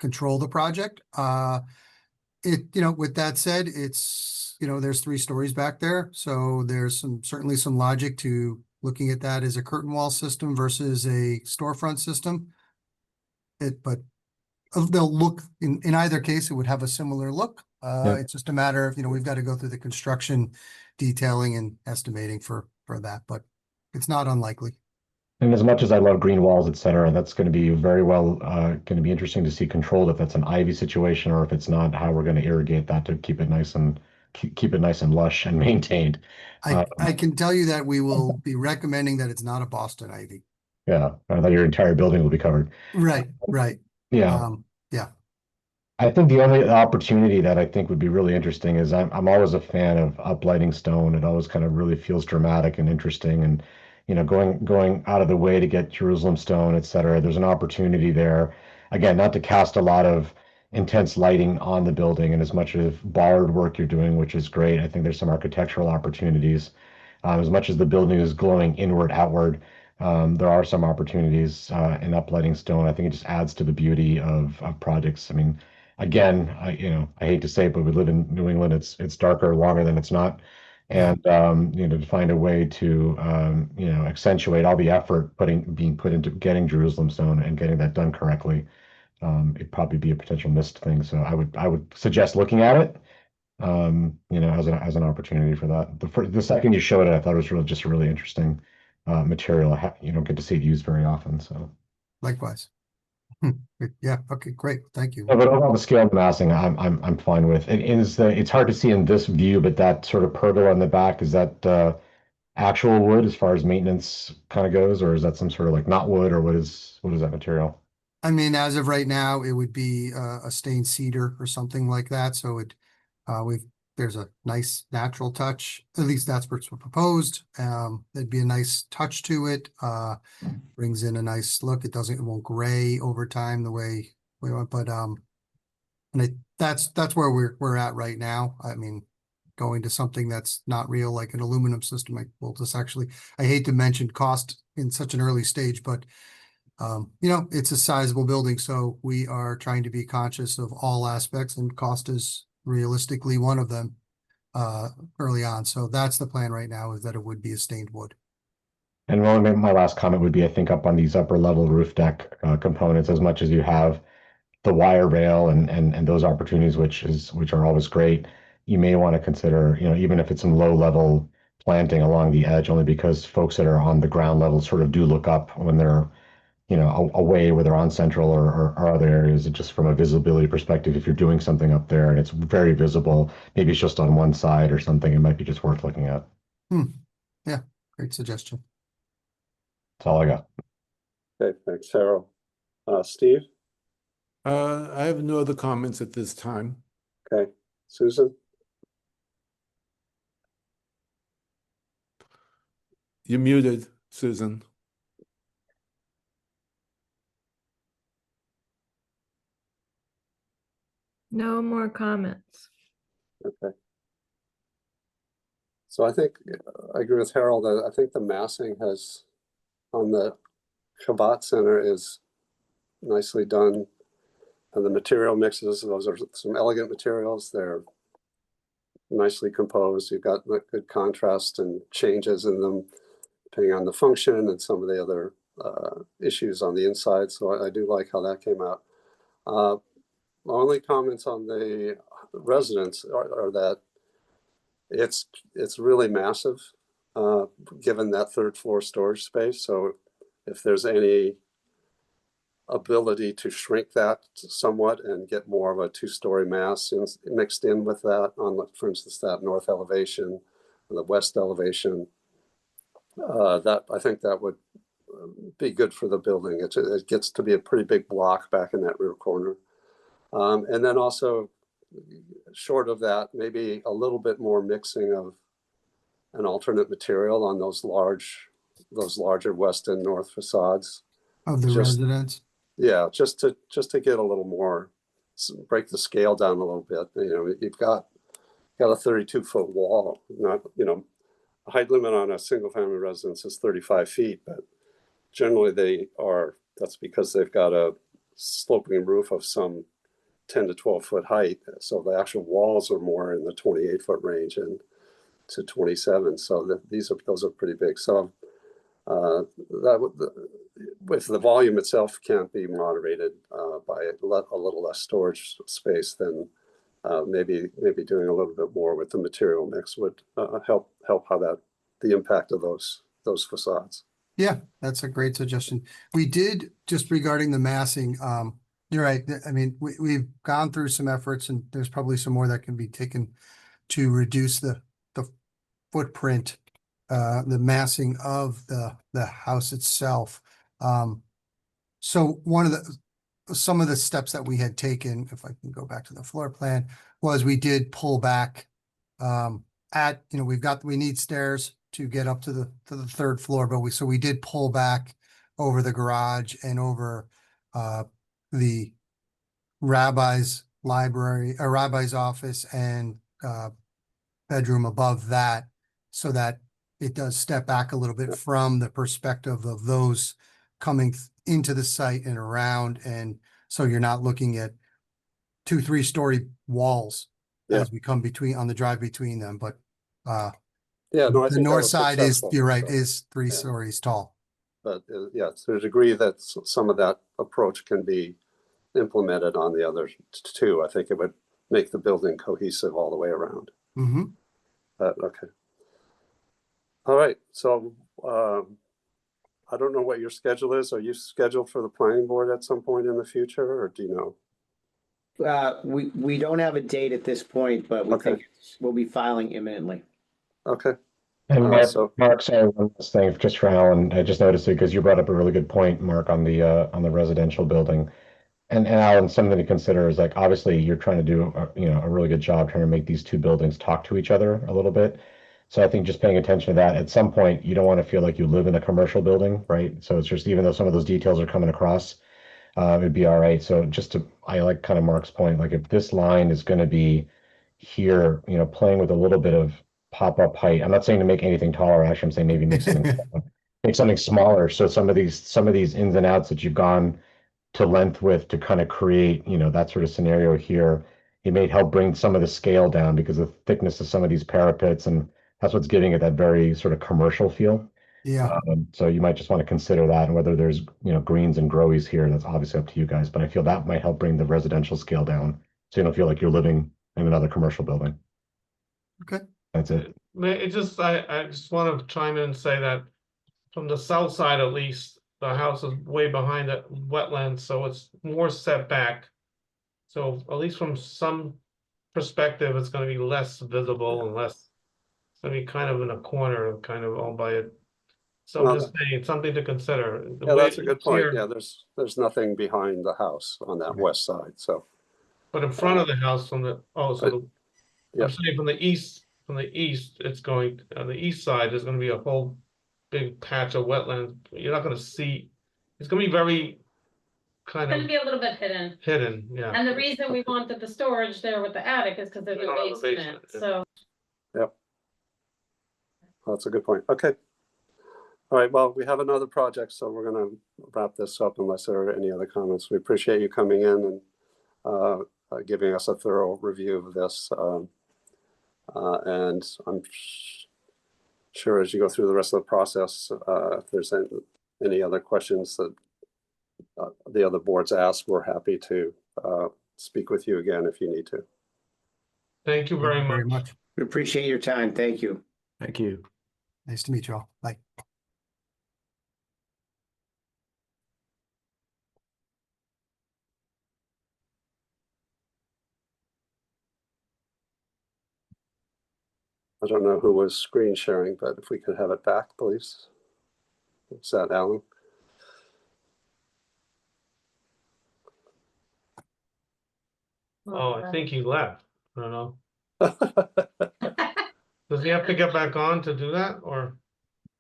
[SPEAKER 13] control the project. With that said, it's, there's 3 stories back there. So there's certainly some logic to looking at that as a curtain wall system versus a storefront system. But they'll look in either case, it would have a similar look. It's just a matter of, we've got to go through the construction detailing and estimating for that, but it's not unlikely.
[SPEAKER 7] And as much as I love green walls, et cetera, that's going to be very well going to be interesting to see controlled if that's an ivy situation or if it's not, how we're going to irrigate that to keep it nice and lush and maintained.
[SPEAKER 13] I can tell you that we will be recommending that it's not a Boston ivy.
[SPEAKER 7] Yeah, that your entire building will be covered.
[SPEAKER 13] Right.
[SPEAKER 7] Yeah.
[SPEAKER 13] Yeah.
[SPEAKER 7] I think the only opportunity that I think would be really interesting is I'm always a fan of uplighting stone. It always kind of really feels dramatic and interesting, and going out of the way to get Jerusalem stone, et cetera. There's an opportunity there. Again, not to cast a lot of intense lighting on the building and as much of bollard work you're doing, which is great. I think there's some architectural opportunities. As much as the building is glowing inward, outward, there are some opportunities in uplighting stone. I think it just adds to the beauty of projects. I mean, again, I hate to say it, but we live in New England. It's darker longer than it's not. And to find a way to accentuate all the effort being put into getting Jerusalem stone and getting that done correctly, it'd probably be a potential missed thing. So I would suggest looking at it, as an opportunity for that. The second you showed it, I thought it was just a really interesting material. You don't get to see it used very often. So
[SPEAKER 13] Likewise. Yeah. Okay. Great. Thank you.
[SPEAKER 7] but overall, the scale of the massing, I'm fine with. It's hard to see in this view, but that sort of pergola in the back, is that actual wood as far as maintenance kind of goes, or is that some sort of like not wood, or what is that material?
[SPEAKER 13] I mean, as of right now, it would be a stained cedar or something like that. So there's a nice natural touch. At least that's what's proposed. There'd be a nice touch to it. Brings in a nice look. It won't gray over time the way we want, but that's where we're at right now. I mean, going to something that's not real, like an aluminum system, I hate to mention cost in such an early stage, but it's a sizable building, so we are trying to be conscious of all aspects, and cost is realistically one of them early on. So that's the plan right now, is that it would be a stained wood.
[SPEAKER 7] And my last comment would be, I think up on these upper level roof deck components, as much as you have the wire rail and those opportunities, which are always great, you may want to consider, even if it's some low level planting along the edge, only because folks that are on the ground level sort of do look up when they're away, whether on Central or other areas. Just from a visibility perspective, if you're doing something up there and it's very visible, maybe it's just on one side or something, it might be just worth looking at.
[SPEAKER 13] Yeah, great suggestion.
[SPEAKER 7] That's all I got.
[SPEAKER 1] Okay, thanks, Harold. Steve?
[SPEAKER 2] I have no other comments at this time.
[SPEAKER 1] Okay, Susan?
[SPEAKER 2] You're muted, Susan.
[SPEAKER 3] No more comments.
[SPEAKER 1] Okay. So I think I agree with Harold. I think the massing on the Chabad Center is nicely done. And the material mixes, those are some elegant materials. They're nicely composed. You've got good contrast and changes in them, depending on the function and some of the other issues on the inside. So I do like how that came out. My only comments on the residence are that it's really massive, given that third floor storage space. So if there's any ability to shrink that somewhat and get more of a 2-story mass mixed in with that for instance, that north elevation and the west elevation, that I think that would be good for the building. It gets to be a pretty big block back in that rear corner. And then also, short of that, maybe a little bit more mixing of an alternate material on those larger west and north facades
[SPEAKER 13] Of the residence?
[SPEAKER 1] Yeah, just to get a little more, break the scale down a little bit. You've got got a 32-foot wall, not, you know, the height limit on a single family residence is 35 feet, but generally that's because they've got a sloping roof of some 10 to 12 foot height. So the actual walls are more in the 28-foot range and to 27. So those are pretty big. So with the volume itself can't be moderated by a little less storage space, then maybe doing a little bit more with the material mix would help the impact of those facades.
[SPEAKER 13] Yeah, that's a great suggestion. We did, just regarding the massing, you're right. I mean, we've gone through some efforts, and there's probably some more that can be taken to reduce the footprint, the massing of the house itself. So some of the steps that we had taken, if I can go back to the floor plan, was we did pull back we need stairs to get up to the third floor, but we did pull back over the garage and over the rabbi's office and bedroom above that, so that it does step back a little bit from the perspective of those coming into the site and around. And so you're not looking at 2-3-story walls as we come on the drive between them. But
[SPEAKER 1] yeah, no, I
[SPEAKER 13] the
[SPEAKER 1] think
[SPEAKER 13] north side you're right,
[SPEAKER 1] so,
[SPEAKER 13] is 3 stories tall.
[SPEAKER 1] But yeah, to a degree that some of that approach can be implemented on the other two. I think it would make the building cohesive all the way around.
[SPEAKER 13] Mm-hmm.
[SPEAKER 1] Okay. All right. So I don't know what your schedule is. Are you scheduled for the planning board at some point in the future, or do you know?
[SPEAKER 5] We don't have a date at this point, but we think we'll be filing imminently.
[SPEAKER 1] Okay.
[SPEAKER 7] And Mark, sorry, one last thing just for Alan. I just noticed it because you brought up a really good point, Mark, on the residential building. And Alan, something to consider is, like, obviously you're trying to do a really good job trying to make these two buildings talk to each other a little bit. So I think just paying attention to that, at some point you don't want to feel like you live in a commercial building, right? So it's just, even though some of those details are coming across, it'd be all right. So I like kind of Mark's point, like if this line is going to be here, playing with a little bit of pop-up height. I'm not saying to make anything taller. Actually, I'm saying maybe make something smaller. So some of these ins and outs that you've gone to length with to kind of create, that sort of scenario here, it may help bring some of the scale down because of the thickness of some of these parapets, and that's what's giving it that very sort of commercial feel.
[SPEAKER 13] Yeah.
[SPEAKER 7] So you might just want to consider that, and whether there's greens and growies here, that's obviously up to you guys. But I feel that might help bring the residential scale down, so you don't feel like you're living in another commercial building.
[SPEAKER 13] Okay.
[SPEAKER 7] That's it.
[SPEAKER 11] I just want to chime in and say that from the south side, at least, the house is way behind the wetlands, so it's more set back. So at least from some perspective, it's going to be less visible and less. It's going to be kind of in a corner, kind of all by it. So I'm just saying, it's something to consider.
[SPEAKER 1] Yeah, that's a good point. Yeah, there's nothing behind the house on that west side. So,
[SPEAKER 11] but in front of the house, I'm saying from the east, it's going on the east side. There's going to be a whole big patch of wetlands. You're not going to see. It's going to be very kind
[SPEAKER 14] It's
[SPEAKER 11] of
[SPEAKER 14] gonna be a little bit hidden.
[SPEAKER 11] hidden. Yeah.
[SPEAKER 14] And the reason we wanted the storage there with the attic is because there's a basement, so.
[SPEAKER 1] Yep. That's a good point. Okay. All right. Well, we have another project, so we're going to wrap this up unless there are any other comments. We appreciate you coming in and giving us a thorough review of this. And I'm sure as you go through the rest of the process, if there's any other questions that the other boards ask, we're happy to speak with you again if you need to.
[SPEAKER 11] Thank you very much.
[SPEAKER 5] We appreciate your time. Thank you.
[SPEAKER 12] Thank you.
[SPEAKER 13] Nice to meet you all. Bye.
[SPEAKER 1] I don't know who was screen sharing, but if we could have it back, please. Is that Alan?
[SPEAKER 11] Oh, I think he left. I don't know. Does he have to get back on to do that, or?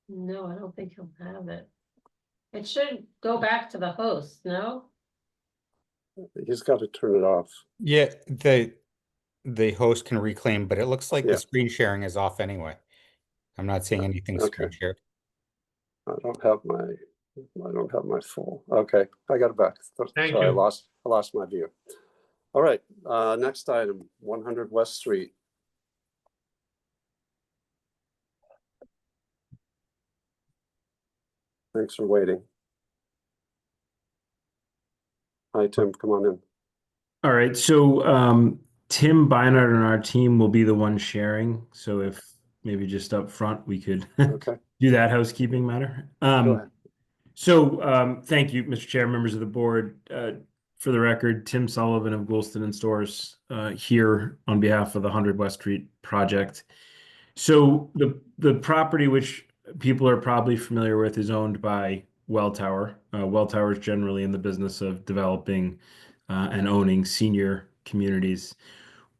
[SPEAKER 14] No, I don't think he'll have it. It should go back to the host, no?
[SPEAKER 1] He's got to turn it off.
[SPEAKER 8] Yeah, the host can reclaim, but it looks like
[SPEAKER 1] Yeah.
[SPEAKER 8] the screen sharing is off anyway. I'm not seeing anything screen
[SPEAKER 1] Okay.
[SPEAKER 8] shared.
[SPEAKER 1] I don't have my full, okay, I got it back.
[SPEAKER 11] Thank
[SPEAKER 1] Sorry, I
[SPEAKER 11] you.
[SPEAKER 1] lost my view. All right, next item, 100 West Street. Thanks for waiting. Hi, Tim, come on in.
[SPEAKER 12] All right, so Tim Beinart and our team will be the one sharing. So if maybe just up front we could
[SPEAKER 1] Okay,
[SPEAKER 12] do that housekeeping matter.
[SPEAKER 1] go ahead.
[SPEAKER 12] So thank you, Mr. Chair, members of the board. For the record, Tim Sullivan of Goulston and Stores here on behalf of the 100 West Street project. So the property, which people are probably familiar with, is owned by Welltower. Welltower is generally in the business of developing and owning senior communities.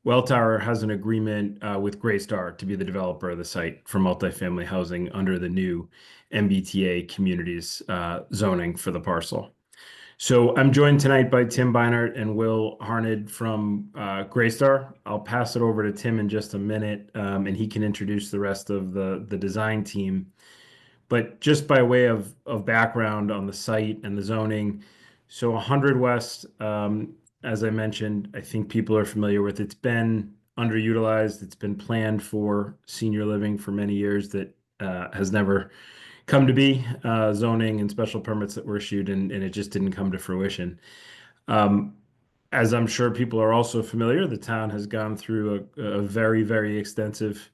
[SPEAKER 12] Welltower has an agreement with Greystar to be the developer of the site for multifamily housing under the new MBTA communities zoning for the parcel. So I'm joined tonight by Tim Beinart and Will Harned from Greystar. I'll pass it over to Tim in just a minute, and he can introduce the rest of the design team. But just by way of background on the site and the zoning, so 100 West, as I mentioned, I think people are familiar with. It's been underutilized. It's been planned for senior living for many years that has never come to be. Zoning and special permits that were issued, and it just didn't come to fruition. As I'm sure people are also familiar, the town has gone through a very, very extensive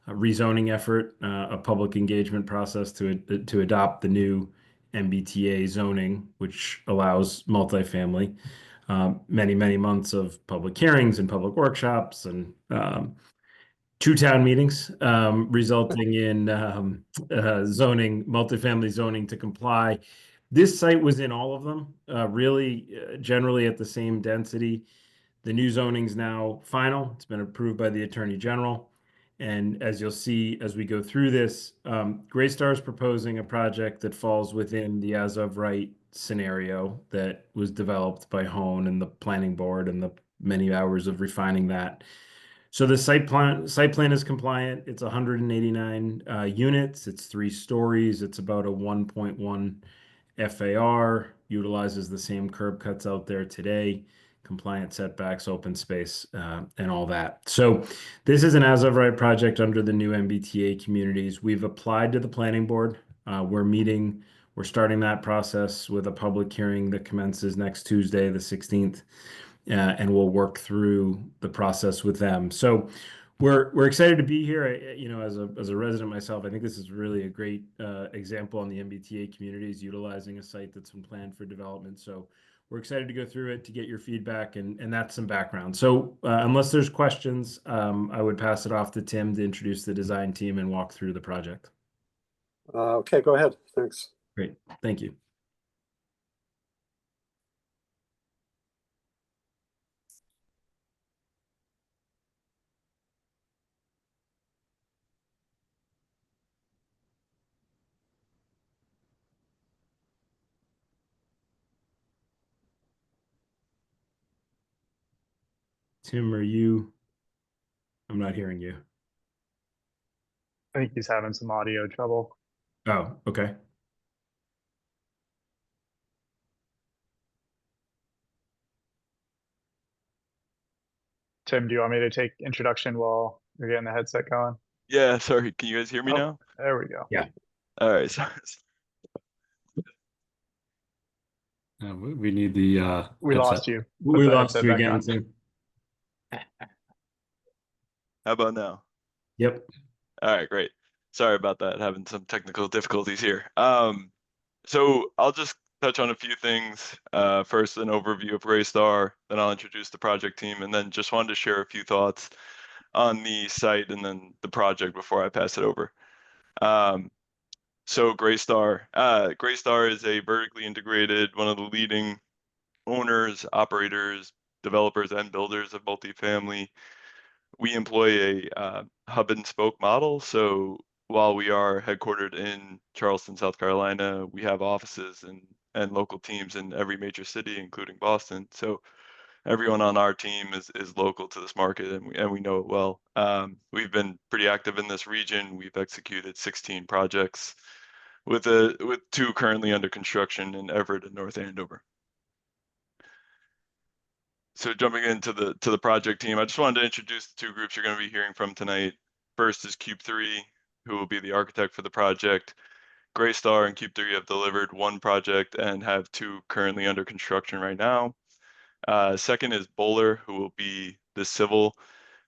[SPEAKER 12] rezoning effort, a public engagement process to adopt the new MBTA zoning, which allows multifamily. Many, many months of public hearings and public workshops and 2 town meetings, resulting in zoning, multifamily zoning to comply. This site was in all of them, really generally at the same density. The new zoning's now final. It's been approved by the Attorney General. And as you'll see as we go through this, Greystar is proposing a project that falls within the as of right scenario that was developed by Hone and the planning board and the many hours of refining that. So the site plan is compliant. It's 189 units. It's 3 stories. It's about a 1.1 FAR, utilizes the same curb cuts out there today, compliant setbacks, open space, and all that. So this is an as of right project under the new MBTA communities. We've applied to the planning board. We're starting that process with a public hearing that commences next Tuesday, the 16th. And we'll work through the process with them. So we're excited to be here. As a resident myself, I think this is really a great example on the MBTA communities utilizing a site that's been planned for development. So we're excited to go through it to get your feedback, and that's some background. So unless there's questions, I would pass it off to Tim to introduce the design team and walk through the project.
[SPEAKER 1] Okay, go ahead. Thanks.
[SPEAKER 12] Great, thank you. Tim, I'm not hearing you.
[SPEAKER 15] I think he's having some audio trouble.
[SPEAKER 12] Oh, okay.
[SPEAKER 15] Tim, do you want me to take introduction while you're getting the headset going?
[SPEAKER 16] Yeah, sorry. Can you guys hear me now?
[SPEAKER 15] There we go.
[SPEAKER 12] Yeah.
[SPEAKER 16] All right. Sorry.
[SPEAKER 12] We need the
[SPEAKER 15] We
[SPEAKER 12] headset.
[SPEAKER 15] lost you.
[SPEAKER 12] We
[SPEAKER 15] Put the
[SPEAKER 12] lost
[SPEAKER 15] headset
[SPEAKER 12] you
[SPEAKER 15] back
[SPEAKER 12] again,
[SPEAKER 15] on.
[SPEAKER 12] Tim.
[SPEAKER 16] How about now?
[SPEAKER 12] Yep.
[SPEAKER 16] All right, great. Sorry about that. Having some technical difficulties here. So I'll just touch on a few things. First, an overview of Greystar, then I'll introduce the project team, and then just wanted to share a few thoughts on the site and then the project before I pass it over. So Greystar is a vertically integrated, one of the leading owners, operators, developers, and builders of multifamily. We employ a hub and spoke model. So while we are headquartered in Charleston, South Carolina, we have offices and local teams in every major city, including Boston. So everyone on our team is local to this market, and we know it well. We've been pretty active in this region. We've executed 16 projects with 2 currently under construction in Everett and North Andover. So jumping into the project team, I just wanted to introduce the 2 groups you're going to be hearing from tonight. First is Cube 3, who will be the architect for the project. Greystar and Cube 3 have delivered 1 project and have 2 currently under construction right now. Second is Bowler, who will be the civil,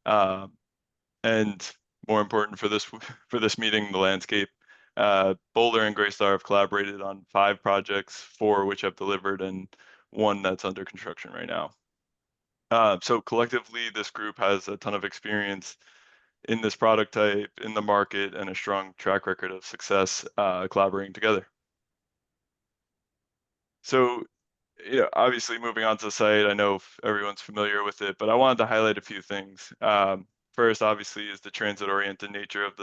[SPEAKER 16] and more important for this meeting, the landscape. Bowler and Greystar have collaborated on 5 projects, 4 which have delivered, and 1 that's under construction right now. So collectively, this group has a ton of experience in this product type, in the market, and a strong track record of success collaborating together. So, obviously moving on to the site, I know everyone's familiar with it, but I wanted to highlight a few things. First, obviously, is the transit-oriented nature of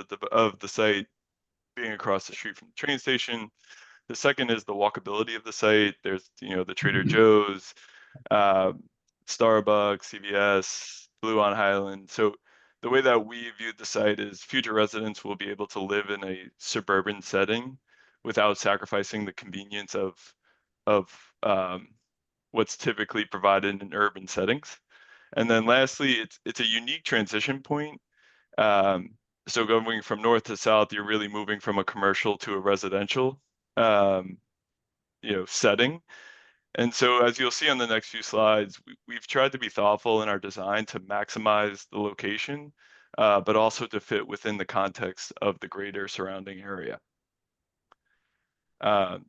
[SPEAKER 16] the site being across the street from the train station. The second is the walkability of the site. There's, the Trader Joe's, Starbucks, CVS, Blue on Highland. So the way that we viewed the site is future residents will be able to live in a suburban setting without sacrificing the convenience of what's typically provided in urban settings. And then lastly, it's a unique transition point. So going from north to south, you're really moving from a commercial to a residential, setting. And so as you'll see on the next few slides, we've tried to be thoughtful in our design to maximize the location, but also to fit within the context of the greater surrounding area.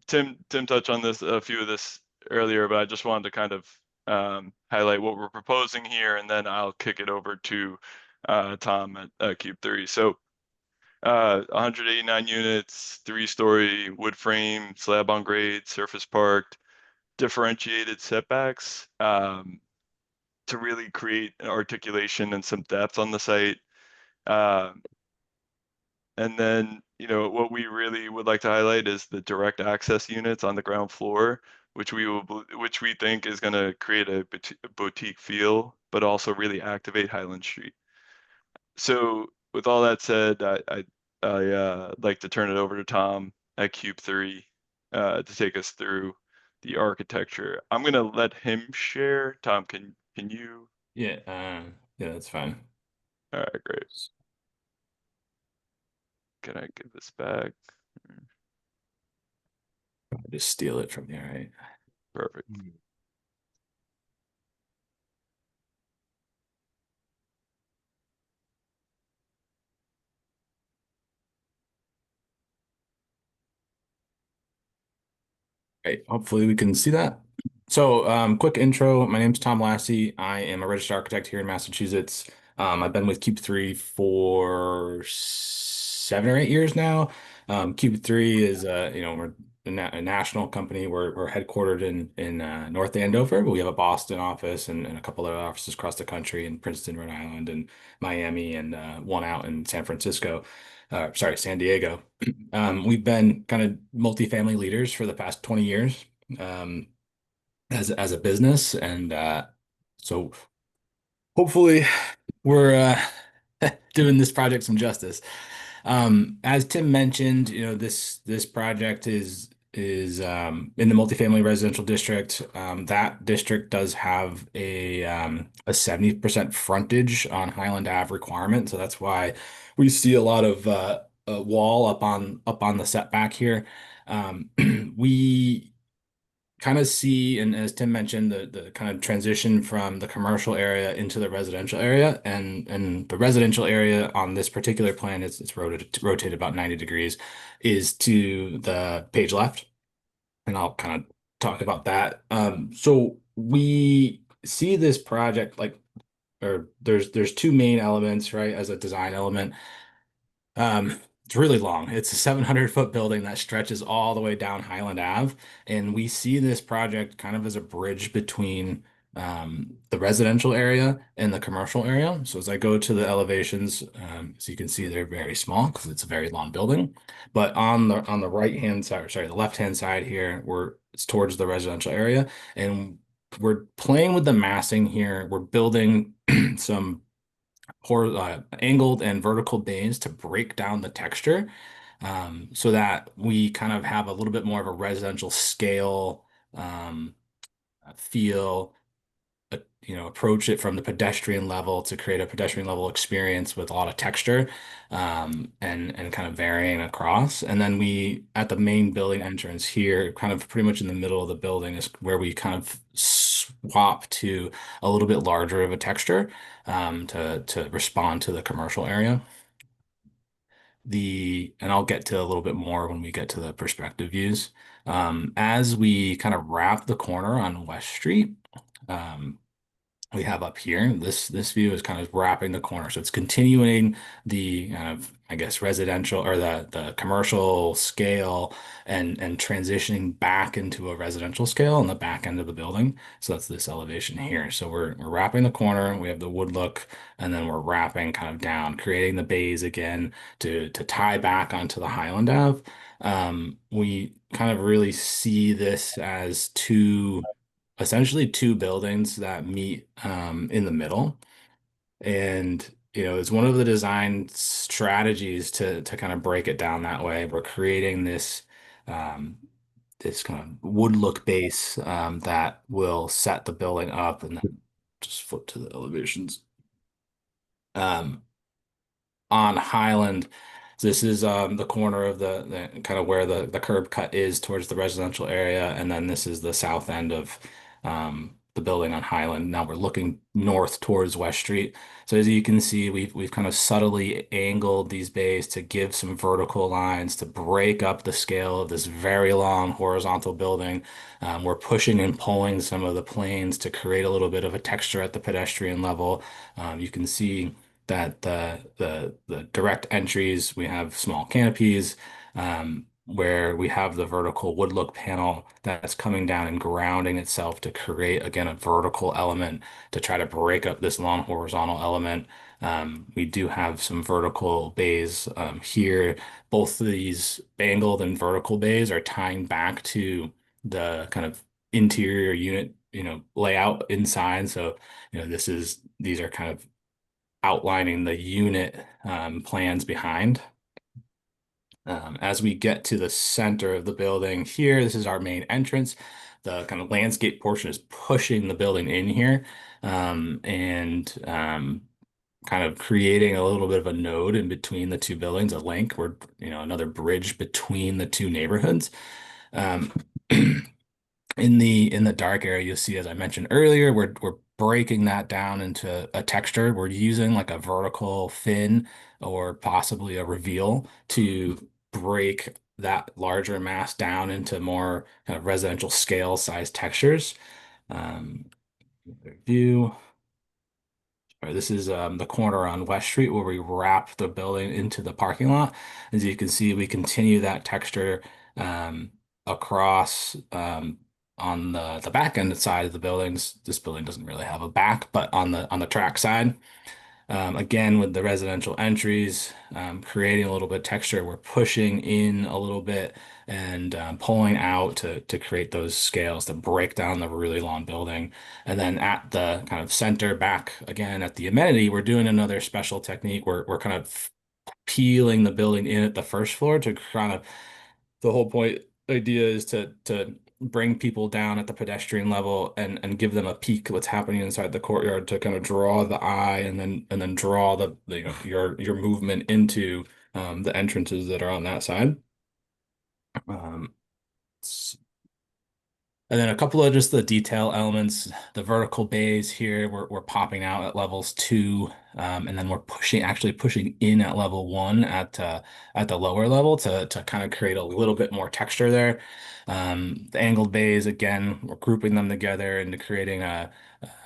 [SPEAKER 16] Tim touched on a few of this earlier, but I just wanted to kind of highlight what we're proposing here, and then I'll kick it over to Tom at Cube 3. So 189 units, 3-story wood frame, slab on grade, surface parked, differentiated setbacks to really create an articulation and some depth on the site. And then, what we really would like to highlight is the direct access units on the ground floor, which we think is going to create a boutique feel, but also really activate Highland Street. So with all that said, I'd like to turn it over to Tom at Cube 3 to take us through the architecture. I'm going to let him share. Tom, can you?
[SPEAKER 17] Yeah, that's fine.
[SPEAKER 16] All right, great. Can I give this back?
[SPEAKER 17] I'll just steal it from here, right?
[SPEAKER 16] Perfect.
[SPEAKER 17] Great. Hopefully we can see that. So quick intro. My name's Tom Lassie. I am a registered architect here in Massachusetts. I've been with Cube 3 for 7 or 8 years now. Cube 3 is we're a national company. We're headquartered in North Andover, but we have a Boston office and a couple of offices across the country in Princeton, Rhode Island, and Miami, and one out in San Diego. We've been kind of multifamily leaders for the past 20 years as a business, and so hopefully we're doing this project some justice. As Tim mentioned, this project is in the multifamily residential district. That district does have a 70% frontage on Highland Ave requirement, so that's why we see a lot of wall up on the setback here. We kind of see, and as Tim mentioned, the kind of transition from the commercial area into the residential area, and the residential area on this particular plan, it's rotated about 90 degrees, is to the page left, and I'll kind of talk about that. So we see this project there's 2 main elements, right, as a design element. It's really long. It's a 700-foot building that stretches all the way down Highland Ave. And we see this project kind of as a bridge between the residential area and the commercial area. So as I go to the elevations, as you can see, they're very small because it's a very long building. But on the right-hand side, the left-hand side here, it's towards the residential area. And we're playing with the massing here. We're building some angled and vertical bays to break down the texture, so that we kind of have a little bit more of a residential scale feel. Approach it from the pedestrian level to create a pedestrian level experience with a lot of texture, and kind of varying across. And then we, at the main building entrance here, kind of pretty much in the middle of the building, is where we kind of swap to a little bit larger of a texture, to respond to the commercial area. And I'll get to a little bit more when we get to the perspective views. As we kind of wrap the corner on West Street, we have up here, this view is kind of wrapping the corner. So it's continuing the kind of, I guess, residential or the commercial scale, and transitioning back into a residential scale on the back end of the building. So that's this elevation here. So we're wrapping the corner, we have the wood look, and then we're wrapping kind of down, creating the bays again to tie back onto the Highland Ave. We kind of really see this as essentially two buildings that meet in the middle. And it's one of the design strategies to kind of break it down that way. We're creating this this kind of wood look base that will set the building up. And then just flip to the elevations. On Highland, this is the corner of the kind of where the curb cut is towards the residential area, and then this is the south end of the building on Highland. Now we're looking north towards West Street. So as you can see, we've kind of subtly angled these bays to give some vertical lines to break up the scale of this very long horizontal building. We're pushing and pulling some of the planes to create a little bit of a texture at the pedestrian level. You can see that the direct entries, we have small canopies, where we have the vertical wood look panel that's coming down and grounding itself to create, again, a vertical element to try to break up this long horizontal element. We do have some vertical bays here. Both of these angled and vertical bays are tying back to the kind of interior unit, layout inside. So, these are kind of outlining the unit plans behind. As we get to the center of the building here, this is our main entrance. The kind of landscape portion is pushing the building in here, and kind of creating a little bit of a node in between the two buildings, a link, or another bridge between the two neighborhoods. In the dark area, you'll see, as I mentioned earlier, we're breaking that down into a texture. We're using like a vertical fin or possibly a reveal to break that larger mass down into more kind of residential scale size textures. View. This is the corner on West Street where we wrap the building into the parking lot. As you can see, we continue that texture across on the back end side of the buildings. This building doesn't really have a back, but on the track side, again, with the residential entries, creating a little bit of texture, we're pushing in a little bit and pulling out to create those scales to break down the really long building. And then at the kind of center back, again, at the amenity, we're doing another special technique. We're kind of peeling the building in at the first floor to kind of, the whole idea is to bring people down at the pedestrian level and give them a peek what's happening inside the courtyard, to kind of draw the eye and then draw your movement into the entrances that are on that side. And then a couple of just the detail elements, the vertical bays here, we're popping out at levels 2, and then we're actually pushing in at level 1 at the lower level to kind of create a little bit more texture there. The angled bays, again, we're grouping them together into creating a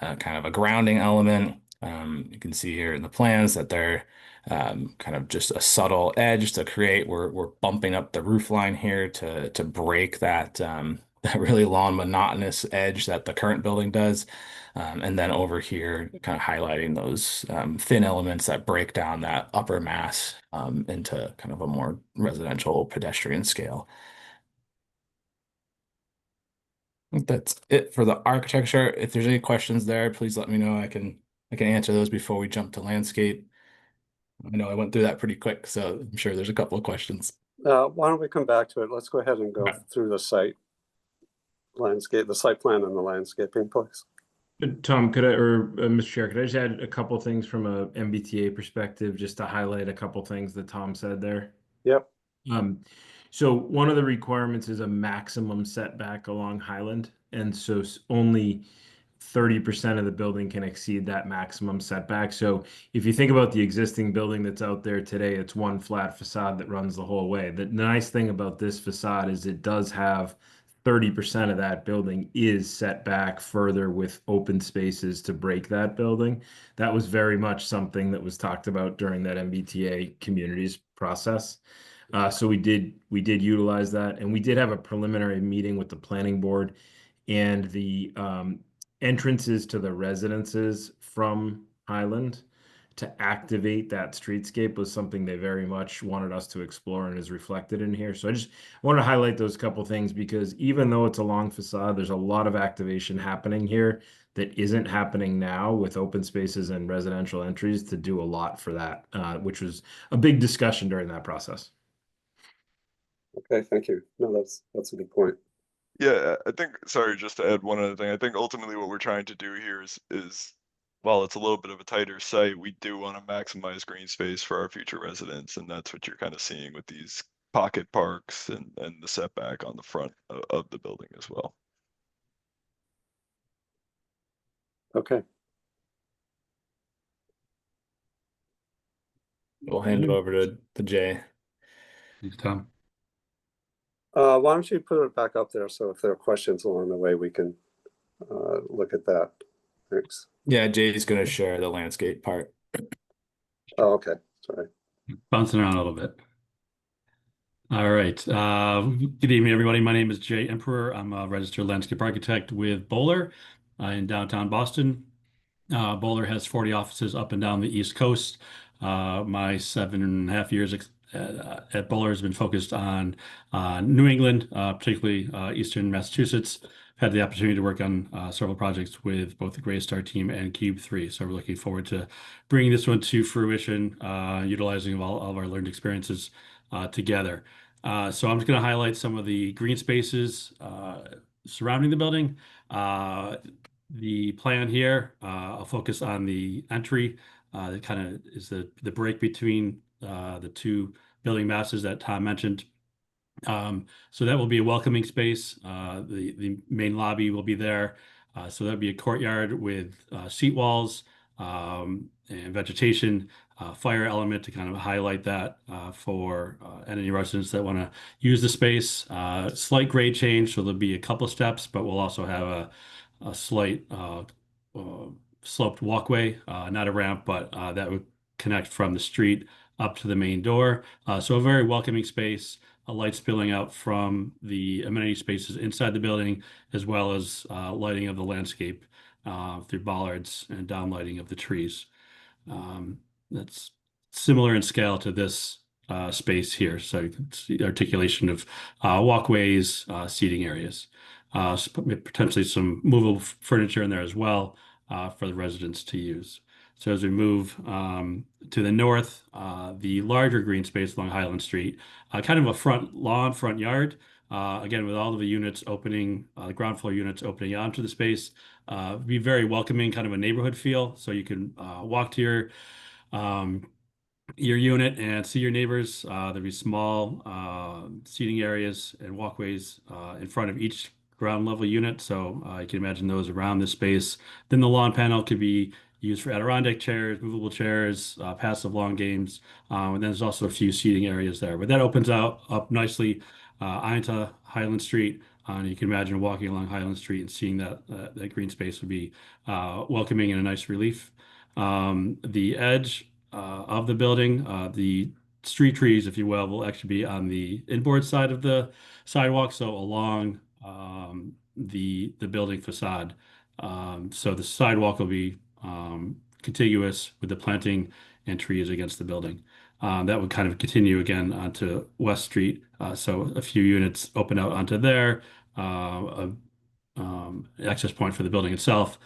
[SPEAKER 17] kind of a grounding element. You can see here in the plans that they're kind of just a subtle edge to create. We're bumping up the roof line here to break that really long monotonous edge that the current building does. And then over here, kind of highlighting those thin elements that break down that upper mass into kind of a more residential pedestrian scale. think that's it for the architecture. If there's any questions there, please let me know. I can answer those before we jump to landscape. I know I went through that pretty quick, so I'm sure there's a couple of questions.
[SPEAKER 1] Why don't we come back to it? Let's go ahead and go through the site landscape, the site plan and the landscaping, please.
[SPEAKER 6] Tom, could I, or Mr. Chair, could I just add a couple things from a MBTA perspective, just to highlight a couple things that Tom said there?
[SPEAKER 1] Yep.
[SPEAKER 6] So one of the requirements is a maximum setback along Highland, and so only 30% of the building can exceed that maximum setback. So if you think about the existing building that's out there today, it's one flat facade that runs the whole way. The nice thing about this facade is it does have 30% of that building is set back further with open spaces to break that building. That was very much something that was talked about during that MBTA communities process. So we did utilize that, and we did have a preliminary meeting with the planning board, and the entrances to the residences from Highland to activate that streetscape was something they very much wanted us to explore and is reflected in here. So I just want to highlight those couple things, because even though it's a long facade, there's a lot of activation happening here that isn't happening now with open spaces and residential entries to do a lot for that, which was a big discussion during that process.
[SPEAKER 1] Okay, thank you. No, that's a good point.
[SPEAKER 16] Yeah, I think, sorry, just to add one other thing, I think ultimately what we're trying to do here is while it's a little bit of a tighter site, we do want to maximize green space for our future residents, and that's what you're kind of seeing with these pocket parks and the setback on the front of the building as well.
[SPEAKER 1] Okay.
[SPEAKER 17] We'll hand it over to Jay.
[SPEAKER 6] Thanks, Tom.
[SPEAKER 1] Why don't you put it back up there, so if there are questions along the way, we can look at that. Thanks.
[SPEAKER 17] Yeah, Jay's going to share the landscape part.
[SPEAKER 1] Oh, okay. Sorry.
[SPEAKER 18] Bouncing around a little bit. All right. Good evening, everybody. My name is Jay Emperor. I'm a registered landscape architect with Bowler in downtown Boston. Bowler has 40 offices up and down the East Coast. My 7.5 years at Bowler has been focused on New England, particularly Eastern Massachusetts. Had the opportunity to work on several projects with both the Greystar team and Cube 3. So we're looking forward to bringing this one to fruition, utilizing all of our learned experiences together. So I'm just going to highlight some of the green spaces surrounding the building. The plan here, I'll focus on the entry. That kind of is the break between the two building masses that Tom mentioned. So that will be a welcoming space. The main lobby will be there. So that'll be a courtyard with seat walls and vegetation, fire element to kind of highlight that for any residents that want to use the space. Slight grade change, so there'll be a couple of steps, but we'll also have a slight sloped walkway, not a ramp, but that would connect from the street up to the main door. So a very welcoming space. A light spilling out from the amenity spaces inside the building, as well as lighting of the landscape through bollards and downlighting of the trees. That's similar in scale to this space here. So you can see articulation of walkways, seating areas, potentially some movable furniture in there as well for the residents to use. So as we move to the north, the larger green space along Highland Street, kind of a front lawn, front yard, again, with all of the units opening, ground floor units opening onto the space, be very welcoming, kind of a neighborhood feel. So you can walk to your unit and see your neighbors. There'll be small seating areas and walkways in front of each ground level unit. So you can imagine those around this space. Then the lawn panel could be used for Adirondack chairs, movable chairs, passive lawn games. And then there's also a few seating areas there. But that opens up nicely onto Highland Street. And you can imagine walking along Highland Street and seeing that green space would be welcoming and a nice relief. The edge of the building, the street trees, if you will actually be on the inboard side of the sidewalk, so along the building facade. So the sidewalk will be contiguous with the planting and trees against the building. That would kind of continue again onto West Street. So a few units open out onto there, access point for the building itself,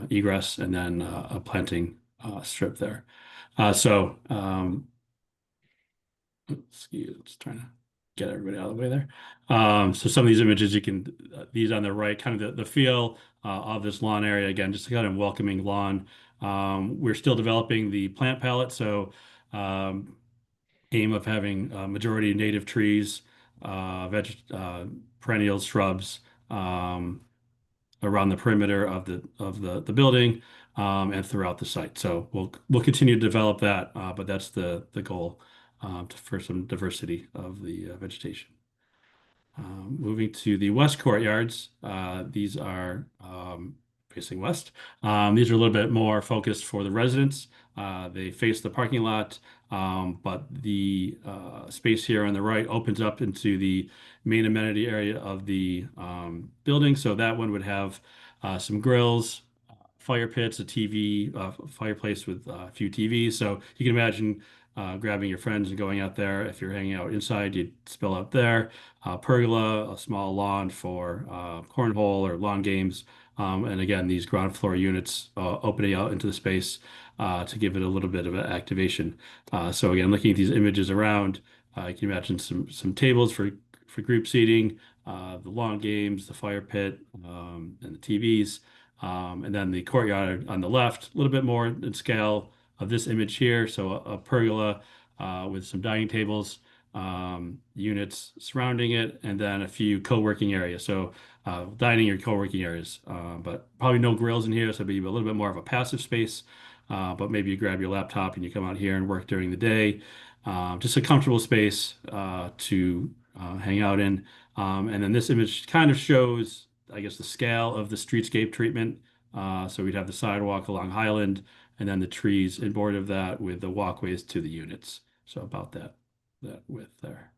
[SPEAKER 18] egress, and then a planting strip there. Just trying to get everybody out of the way there. So some of these images you can, these on the right, kind of the feel of this lawn area, again, just a kind of welcoming lawn. We're still developing the plant palette, so aim of having a majority native trees, perennials, shrubs around the perimeter of the building and throughout the site. So we'll continue to develop that, but that's the goal for some diversity of the vegetation. Moving to the west courtyards, these are facing west. These are a little bit more focused for the residents. They face the parking lot, but the space here on the right opens up into the main amenity area of the building. So that one would have some grills, fire pits, a TV, fireplace with a few TVs. So you can imagine grabbing your friends and going out there. If you're hanging out inside, you'd spill out there. Pergola, a small lawn for cornhole or lawn games. And again, these ground floor units opening out into the space to give it a little bit of an activation. So again, looking at these images around, you can imagine some tables for group seating, the lawn games, the fire pit, and the TVs. And then the courtyard on the left, a little bit more in scale of this image here. So a pergola with some dining tables, units surrounding it, and then a few co-working areas. So dining or co-working areas, but probably no grills in here. So it'd be a little bit more of a passive space, but maybe you grab your laptop and you come out here and work during the day. Just a comfortable space to hang out in. And then this image kind of shows, I guess, the scale of the streetscape treatment. So we'd have the sidewalk along Highland, and then the trees in board of that with the walkways to the units. So about that width there.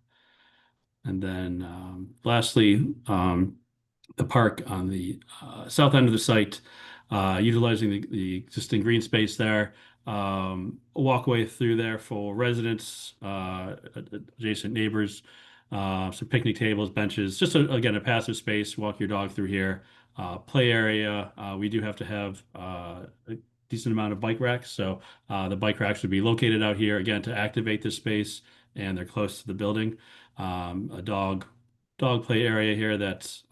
[SPEAKER 18] And then lastly, the park on the south end of the site, utilizing the existing green space there, a walkway through there for residents, adjacent neighbors, some picnic tables, benches, just again, a passive space, walk your dog through here. Play area, we do have to have a decent amount of bike racks. So the bike racks would be located out here again to activate this space, and they're close to the building. A dog play area here that's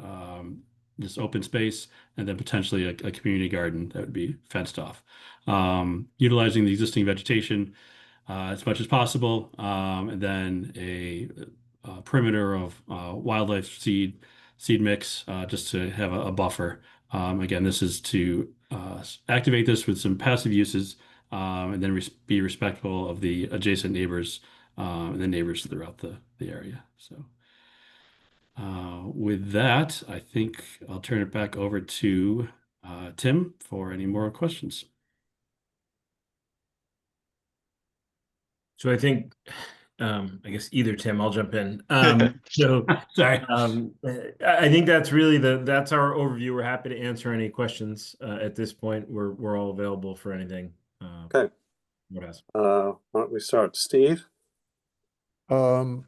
[SPEAKER 18] this open space, and then potentially a community garden that would be fenced off. Utilizing the existing vegetation as much as possible, and then a perimeter of wildlife seed mix just to have a buffer. Again, this is to activate this with some passive uses, and then be respectful of the adjacent neighbors and the neighbors throughout the area. So with that, I think I'll turn it back over to Tim for any more questions.
[SPEAKER 6] So I think, I guess either Tim, I'll jump in. So
[SPEAKER 18] Sorry.
[SPEAKER 6] I think that's really that's our overview. We're happy to answer any questions at this point. We're all available for anything.
[SPEAKER 1] Okay.
[SPEAKER 6] What else?
[SPEAKER 1] Why don't we start? Steve?
[SPEAKER 2] Well,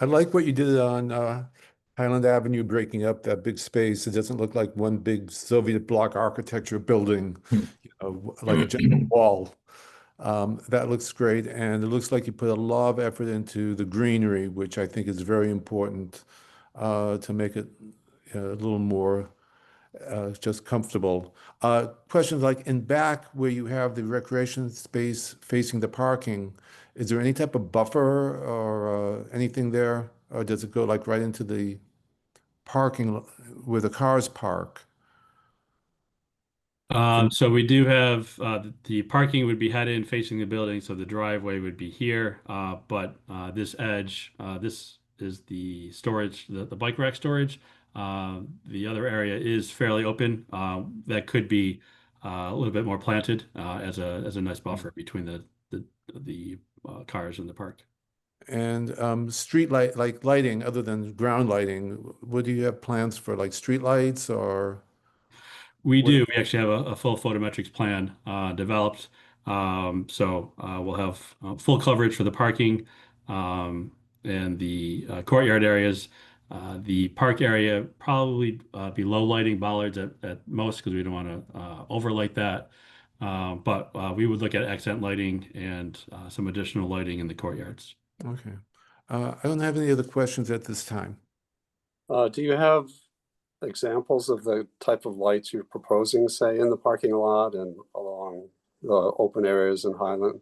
[SPEAKER 2] I like what you did on Highland Avenue, breaking up that big space. It doesn't look like one big Soviet bloc architecture building, like a giant wall. That looks great, and it looks like you put a lot of effort into the greenery, which I think is very important to make it a little more just comfortable. Questions like in back where you have the recreation space facing the parking, is there any type of buffer or anything there? Or does it go like right into the parking where the cars park?
[SPEAKER 18] So we do have the parking would be headed in facing the building, so the driveway would be here. But this edge, this is the storage, the bike rack storage. The other area is fairly open. That could be a little bit more planted as a nice buffer between the cars in the park.
[SPEAKER 2] And street lighting, other than ground lighting, what do you have plans for, like street lights or?
[SPEAKER 18] We do. We actually have a full photometrics plan developed. So we'll have full coverage for the parking and the courtyard areas. The park area probably be low lighting bollards at most because we don't want to overlight that. But we would look at accent lighting and some additional lighting in the courtyards.
[SPEAKER 2] Okay. I don't have any other questions at this time.
[SPEAKER 1] Do you have examples of the type of lights you're proposing, say, in the parking lot and along the open areas in Highland?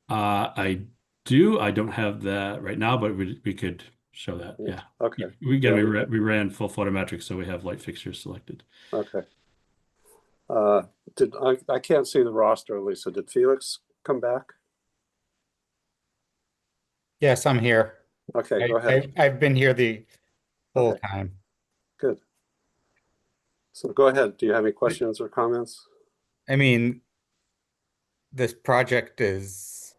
[SPEAKER 18] I do. I don't have that right now, but we could show that. Yeah.
[SPEAKER 1] Okay.
[SPEAKER 18] We
[SPEAKER 1] Yeah,
[SPEAKER 18] we ran full photometrics, so we have light fixtures selected.
[SPEAKER 1] Okay. I can't see the roster, Lisa. Did Felix come back?
[SPEAKER 8] Yes, I'm here.
[SPEAKER 1] Okay, go ahead.
[SPEAKER 8] I've been here the whole
[SPEAKER 1] Okay.
[SPEAKER 8] time.
[SPEAKER 1] Good. So go ahead. Do you have any questions or comments?
[SPEAKER 8] I mean, this project is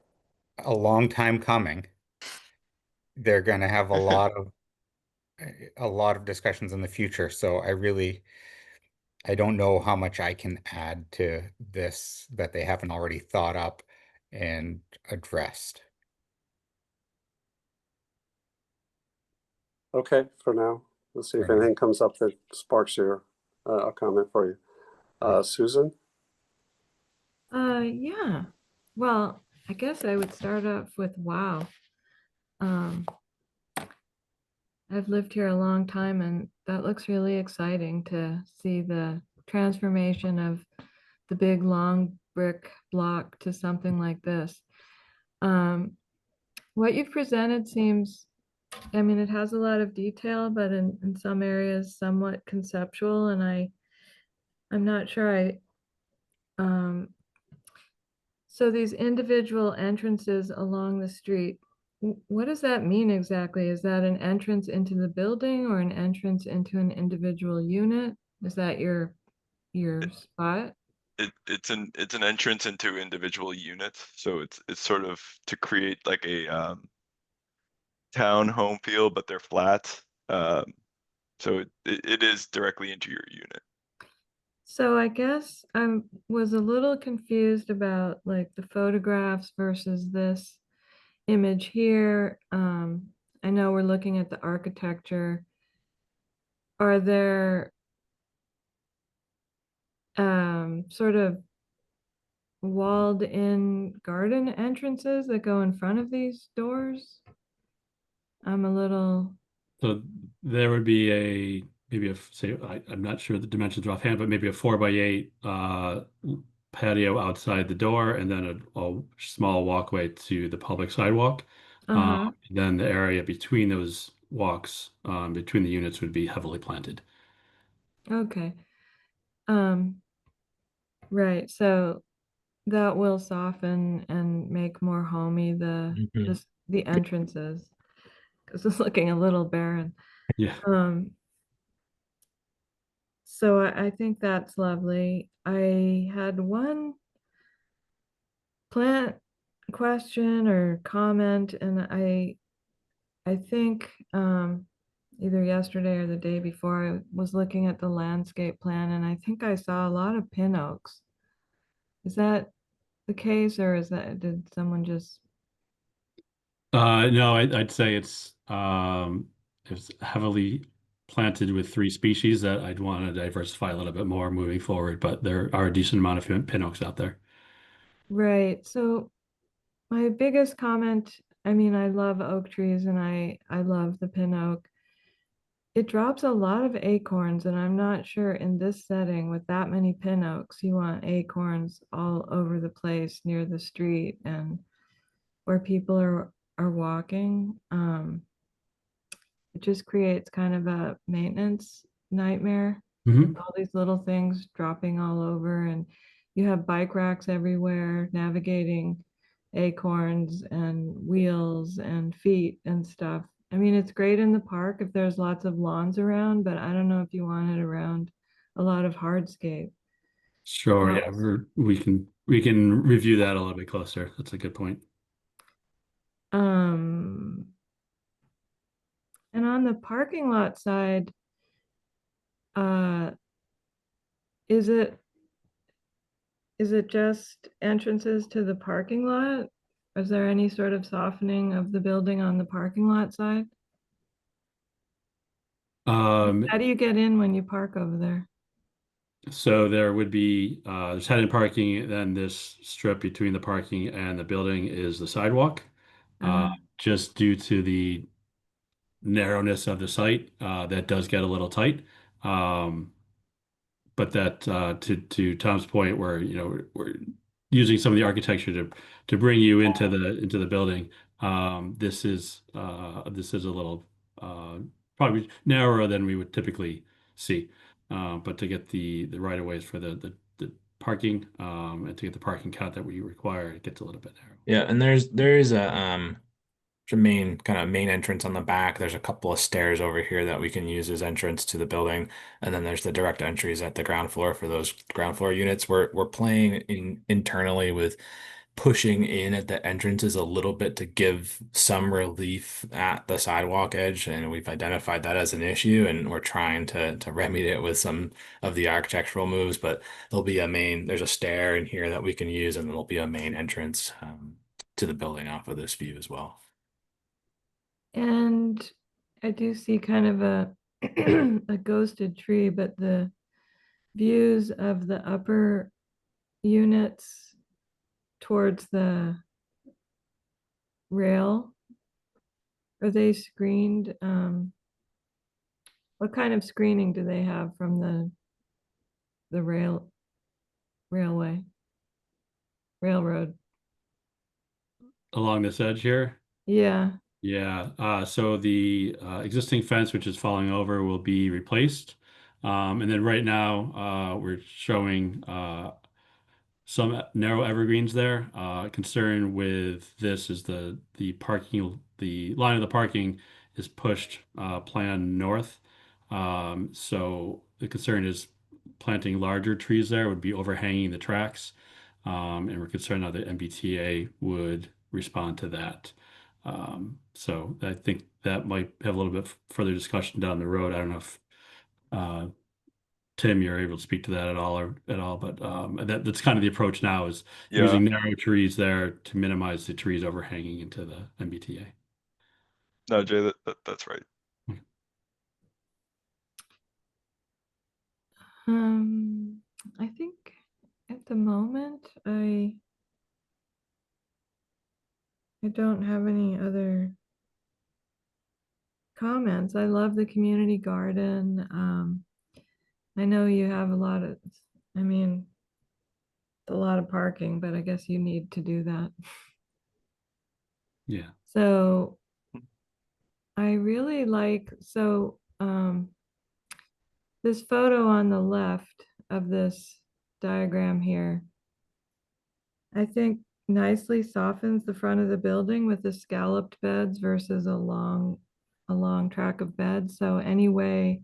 [SPEAKER 8] a long time coming. They're going to have a lot of discussions in the future. So I don't know how much I can add to this that they haven't already thought up and addressed.
[SPEAKER 1] Okay, for now. Let's see if anything comes up that sparks your a comment for you. Susan?
[SPEAKER 3] Yeah. Well, I guess I would start off with wow. I've lived here a long time, and that looks really exciting to see the transformation of the big long brick block to something like this. What you've presented seems, I mean, it has a lot of detail, but in some areas somewhat conceptual, and I'm not sure so these individual entrances along the street, what does that mean exactly? Is that an entrance into the building or an entrance into an individual unit? Is that your spot?
[SPEAKER 16] It's an entrance into individual units, so it's sort of to create like a town home feel, but they're flat. So it is directly into your unit.
[SPEAKER 3] So I guess I was a little confused about like the photographs versus this image here. I know we're looking at the architecture. Are there sort of walled in garden entrances that go in front of these doors? I'm a little,
[SPEAKER 18] So there would be maybe I'm not sure the dimensions are offhand, but maybe a 4x8 patio outside the door, and then a small walkway to the public sidewalk. Then the area between those walks, between the units, would be heavily planted.
[SPEAKER 3] okay. Right, so that will soften and make more homey the entrances, because it's looking a little barren.
[SPEAKER 18] Yeah.
[SPEAKER 3] So I think that's lovely. I had one plant question or comment, and I think either yesterday or the day before I was looking at the landscape plan, and I think I saw a lot of pin oaks. Is that the case, or did someone just?
[SPEAKER 18] No, I'd say it's heavily planted with 3 species that I'd want to diversify a little bit more moving forward, but there are a decent amount of pin oaks out there.
[SPEAKER 3] Right. So my biggest comment, I mean, I love oak trees and I love the pin oak. It drops a lot of acorns, and I'm not sure in this setting with that many pin oaks, you want acorns all over the place near the street and where people are walking. It just creates kind of a maintenance nightmare. All these little things dropping all over, and you have bike racks everywhere navigating acorns and wheels and feet and stuff. I mean, it's great in the park if there's lots of lawns around, but I don't know if you want it around a lot of hardscape.
[SPEAKER 18] Sure, yeah, we can review that a little bit closer. That's a good point.
[SPEAKER 3] And on the parking lot side, is it just entrances to the parking lot? Is there any sort of softening of the building on the parking lot side? How do you get in when you park over there?
[SPEAKER 18] So there would be, there's head-in parking, then this strip between the parking and the building is the sidewalk. Just due to the narrowness of the site, that does get a little tight. But that, to Tom's point, where, we're using some of the architecture to bring you into the building. This is a little, probably narrower than we would typically see. But to get the right of ways for the parking, and to get the parking count that we require, it gets a little bit narrow.
[SPEAKER 19] Yeah, and there's a main entrance on the back. There's a couple of stairs over here that we can use as entrance to the building, and then there's the direct entries at the ground floor for those ground floor units. We're playing internally with pushing in at the entrances a little bit to give some relief at the sidewalk edge, and we've identified that as an issue, and we're trying to remedy it with some of the architectural moves. But there's a stair in here that we can use, and there'll be a main entrance to the building off of this view as well.
[SPEAKER 3] And I do see kind of a a ghosted tree, but the views of the upper units towards the rail, are they screened? What kind of screening do they have from the railroad?
[SPEAKER 18] Along this edge here?
[SPEAKER 3] Yeah.
[SPEAKER 18] Yeah, so the existing fence, which is falling over, will be replaced. And then right now, we're showing some narrow evergreens there. Concern with this is the line of the parking is pushed planned north. So the concern is planting larger trees there would be overhanging the tracks. And we're concerned how the MBTA would respond to that. So I think that might have a little bit further discussion down the road. I don't know if Tim, you're able to speak to that at all, but that's kind of the approach now, is using narrow trees there to minimize the trees overhanging into the MBTA.
[SPEAKER 16] No, Jay, that's right.
[SPEAKER 3] I think at the moment I don't have any other comments. I love the community garden. I know you have a lot of parking, but I guess you need to do that.
[SPEAKER 18] Yeah.
[SPEAKER 3] So I really like, this photo on the left of this diagram here, I think nicely softens the front of the building with the scalloped beds versus a long track of beds. So any way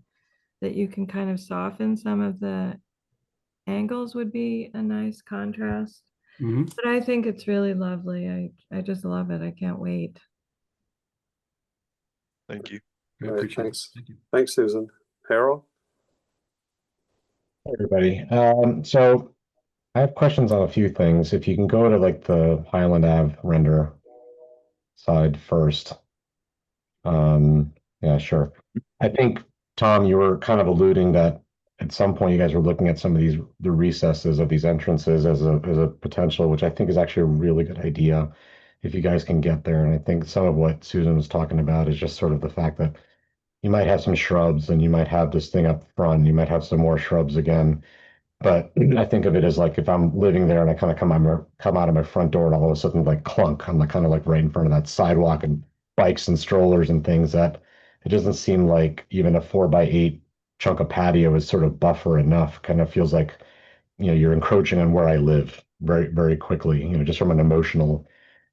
[SPEAKER 3] that you can kind of soften some of the angles would be a nice contrast. But I think it's really lovely. I just love it. I can't wait.
[SPEAKER 16] Thank you.
[SPEAKER 1] All right, thanks. Thanks, Susan. Harold?
[SPEAKER 7] Hey, everybody. So I have questions on a few things. If you can go to like the Highland Ave render side first. Yeah, sure. I think, Tom, you were kind of alluding that at some point you guys were looking at some of the recesses of these entrances as a potential, which I think is actually a really good idea if you guys can get there. And I think some of what Susan was talking about is just sort of the fact that you might have some shrubs and you might have this thing up front, you might have some more shrubs again. But I think of it as like if I'm living there and I kind of come out of my front door and all of a sudden like clunk, I'm like kind of like right in front of that sidewalk and bikes and strollers and things, that it doesn't seem like even a 4x8 chunk of patio is sort of buffer enough. Kind of feels like, you're encroaching on where I live very, very quickly, just from an emotional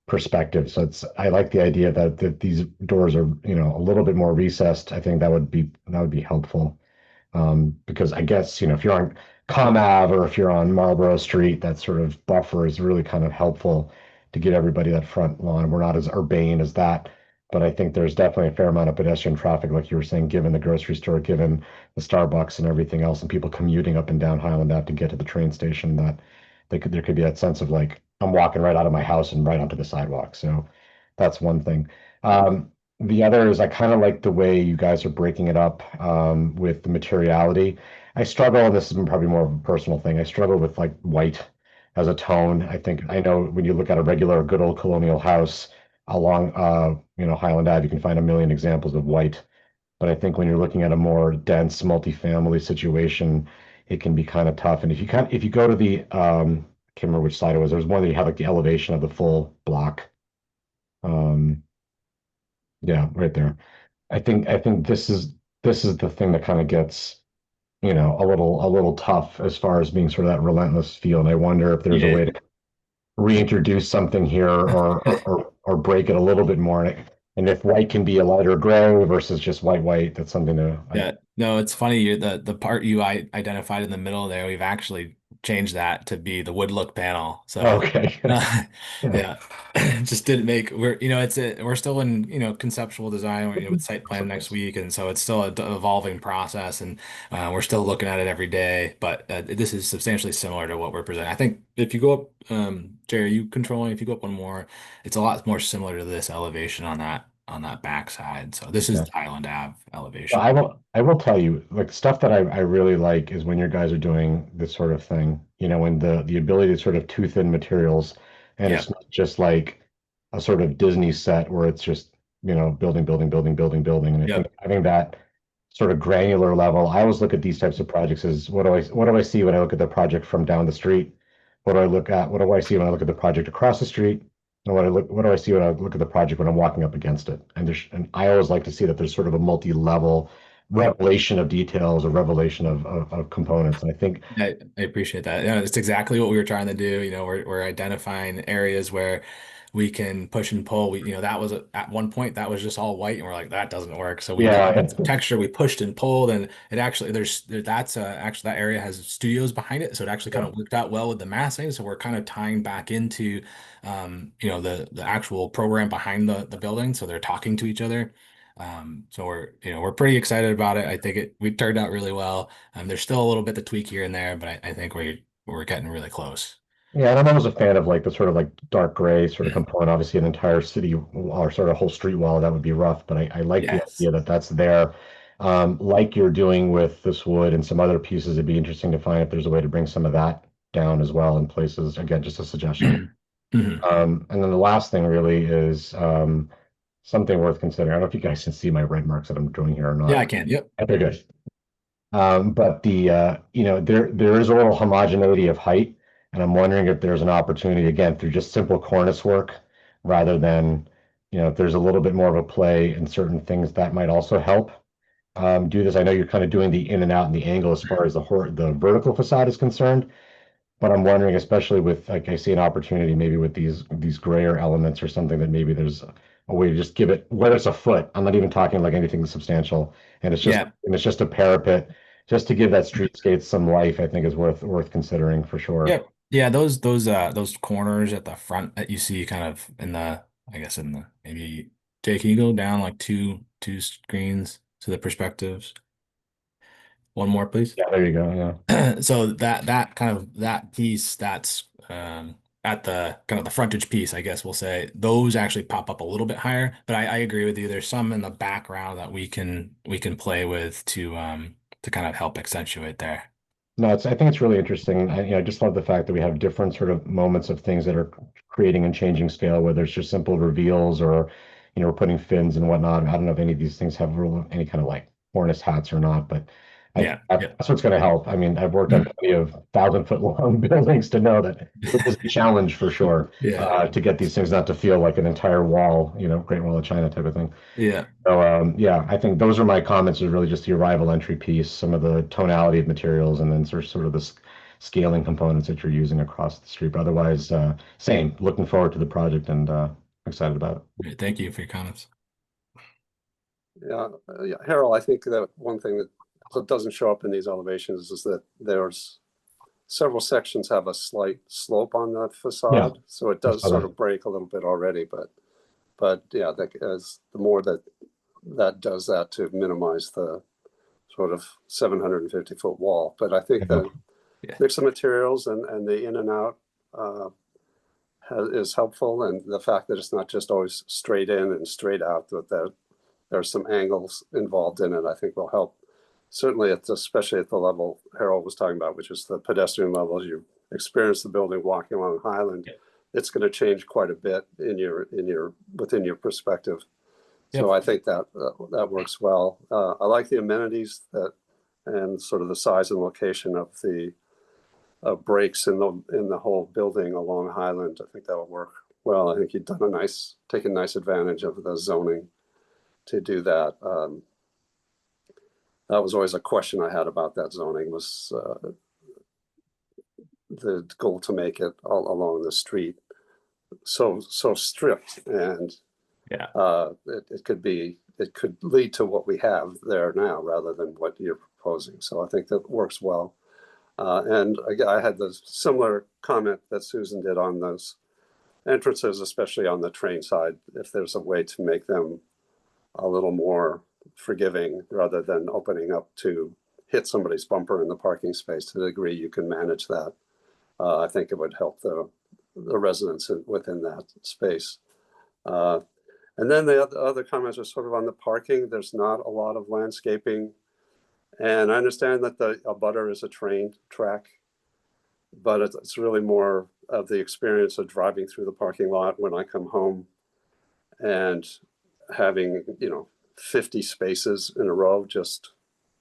[SPEAKER 7] perspective. So I like the idea that these doors are, a little bit more recessed. I think that would be helpful. Because I guess, if you're on Com Ave or if you're on Marlborough Street, that sort of buffer is really kind of helpful to get everybody that front lawn. We're not as urbane as that, but I think there's definitely a fair amount of pedestrian traffic, like you were saying, given the grocery store, given the Starbucks and everything else, and people commuting up and down Highland Ave to get to the train station, that there could be that sense of like, I'm walking right out of my house and right onto the sidewalk. So that's one thing. the other is I kind of like the way you guys are breaking it up with the materiality. I struggle, and this is probably more of a personal thing. I struggle with like white as a tone. I know when you look at a regular good old colonial house along Highland Ave, you can find a million examples of white. But I think when you're looking at a more dense multifamily situation, it can be kind of tough. And if you go to the I can't remember which slide it was, there was one that you have like the elevation of the full block. Yeah, right there. I think this is the thing that kind of gets, a little tough as far as being sort of that relentless feel. And I wonder if there's a way to reintroduce something here or break it a little bit more. And if white can be a lighter gray versus just white, that's something to.
[SPEAKER 19] Yeah, no, it's funny. The part you identified in the middle there, we've actually changed that to be the wood look panel. So
[SPEAKER 7] Okay.
[SPEAKER 19] yeah, just didn't make we're still in conceptual design. We're with site plan next week, and so it's still an evolving process, and we're still looking at it every day. But this is substantially similar to what we're presenting. I think if you go up, Jerry, are you controlling? If you go up one more, it's a lot more similar to this elevation on that back side. So this is the Highland Ave elevation.
[SPEAKER 7] I will tell you, like stuff that I really like is when your guys are doing this sort of thing, when the ability to sort of tooth in materials, and it's not just like a sort of Disney set where it's just, building, building, building, building, building. And I think having that sort of granular level, I always look at these types of projects as what do I see when I look at the project from down the street? What do I look at? What do I see when I look at the project across the street? And what do I see when I look at the project when I'm walking up against it? And I always like to see that there's sort of a multi-level revelation of details, a revelation of components. And I think
[SPEAKER 19] I appreciate that. Yeah, it's exactly what we were trying to do. We're identifying areas where we can push and pull. That was at one point that was just all white, and we're like, that doesn't work. So we added some texture, we pushed and pulled, and it actually actually that area has studios behind it, so it actually kind of worked out well with the massing. So we're kind of tying back into the actual program behind the building, so they're talking to each other. So we're pretty excited about it. I think we turned out really well. There's still a little bit to tweak here and there, but I think we're getting really close.
[SPEAKER 7] Yeah, and I'm always a fan of like the sort of like dark gray sort of component. Obviously, an entire city or sort of whole street wall, that would be rough, but I like the idea that that's there. Like you're doing with this wood and some other pieces, it'd be interesting to find if there's a way to bring some of that down as well in places. Again, just a suggestion. And then the last thing really is something worth considering. I don't know if you guys can see my red marks that I'm doing here or not.
[SPEAKER 19] Yeah, I can. Yep.
[SPEAKER 7] Okay, good. But there is a little homogeneity of height. And I'm wondering if there's an opportunity, again, through just simple cornice work, rather than, if there's a little bit more of a play in certain things that might also help do this. I know you're kind of doing the in and out and the angle as far as the vertical facade is concerned, but I'm wondering, especially with, like, I see an opportunity maybe with these grayer elements or something, that maybe there's a way to just give it, whether it's a foot, I'm not even talking like anything substantial, and it's just a parapet, just to give that streetscape some life, I think is worth considering for sure.
[SPEAKER 19] Yeah. Yeah, those corners at the front that you see kind of maybe Jake, can you go down like two screens to the perspectives? One more, please.
[SPEAKER 7] Yeah, there you go.
[SPEAKER 19] Yeah. So that piece that's at the kind of the frontage piece, I guess we'll say, those actually pop up a little bit higher. But I agree with you. There's some in the background that we can play with to kind of help accentuate there.
[SPEAKER 7] No, I think it's really interesting. I just love the fact that we have different sort of moments of things that are creating and changing scale, whether it's just simple reveals or, we're putting fins and whatnot. I don't know if any of these things have any kind of like cornice hats or not, but that's what's going to help. I mean, I've worked on plenty of 1,000-foot long buildings to know that it is a challenge for sure to get these things not to feel like an entire wall, Great Wall of China type of thing.
[SPEAKER 19] Yeah.
[SPEAKER 7] So, I think those are my comments, is really just the arrival entry piece, some of the tonality of materials, and then sort of the scaling components that you're using across the street. But otherwise, same. Looking forward to the project and excited about it.
[SPEAKER 19] Great. Thank you for your comments.
[SPEAKER 1] Yeah, Harold, I think that one thing that doesn't show up in these elevations is that there's several sections have a slight slope on the facade, so it does sort of break a little bit already. But yeah, as the more that does that to minimize the sort of 750-foot wall. But I think the mix of materials and the in and out is helpful, and the fact that it's not just always straight in and straight out, that there's some angles involved in it, I think will help. Certainly, especially at the level Harold was talking about, which is the pedestrian level. As you experience the building walking along Highland, it's going to change quite a bit within your perspective. So I think that that works well. I like the amenities and sort of the size and location of the breaks in the whole building along Highland. I think that will work well. I think you've taken nice advantage of the zoning to do that. That was always a question I had about that zoning, was the goal to make it all along the street so strict, and it could lead to what we have there now rather than what you're proposing. So I think that works well. And I had the similar comment that Susan did on those entrances, especially on the train side, if there's a way to make them a little more forgiving rather than opening up to hit somebody's bumper in the parking space. To the degree you can manage that, I think it would help the residents within that space. And then the other comments are sort of on the parking. There's not a lot of landscaping. And I understand that the abutter is a train track, but it's really more of the experience of driving through the parking lot when I come home and having, 50 spaces in a row just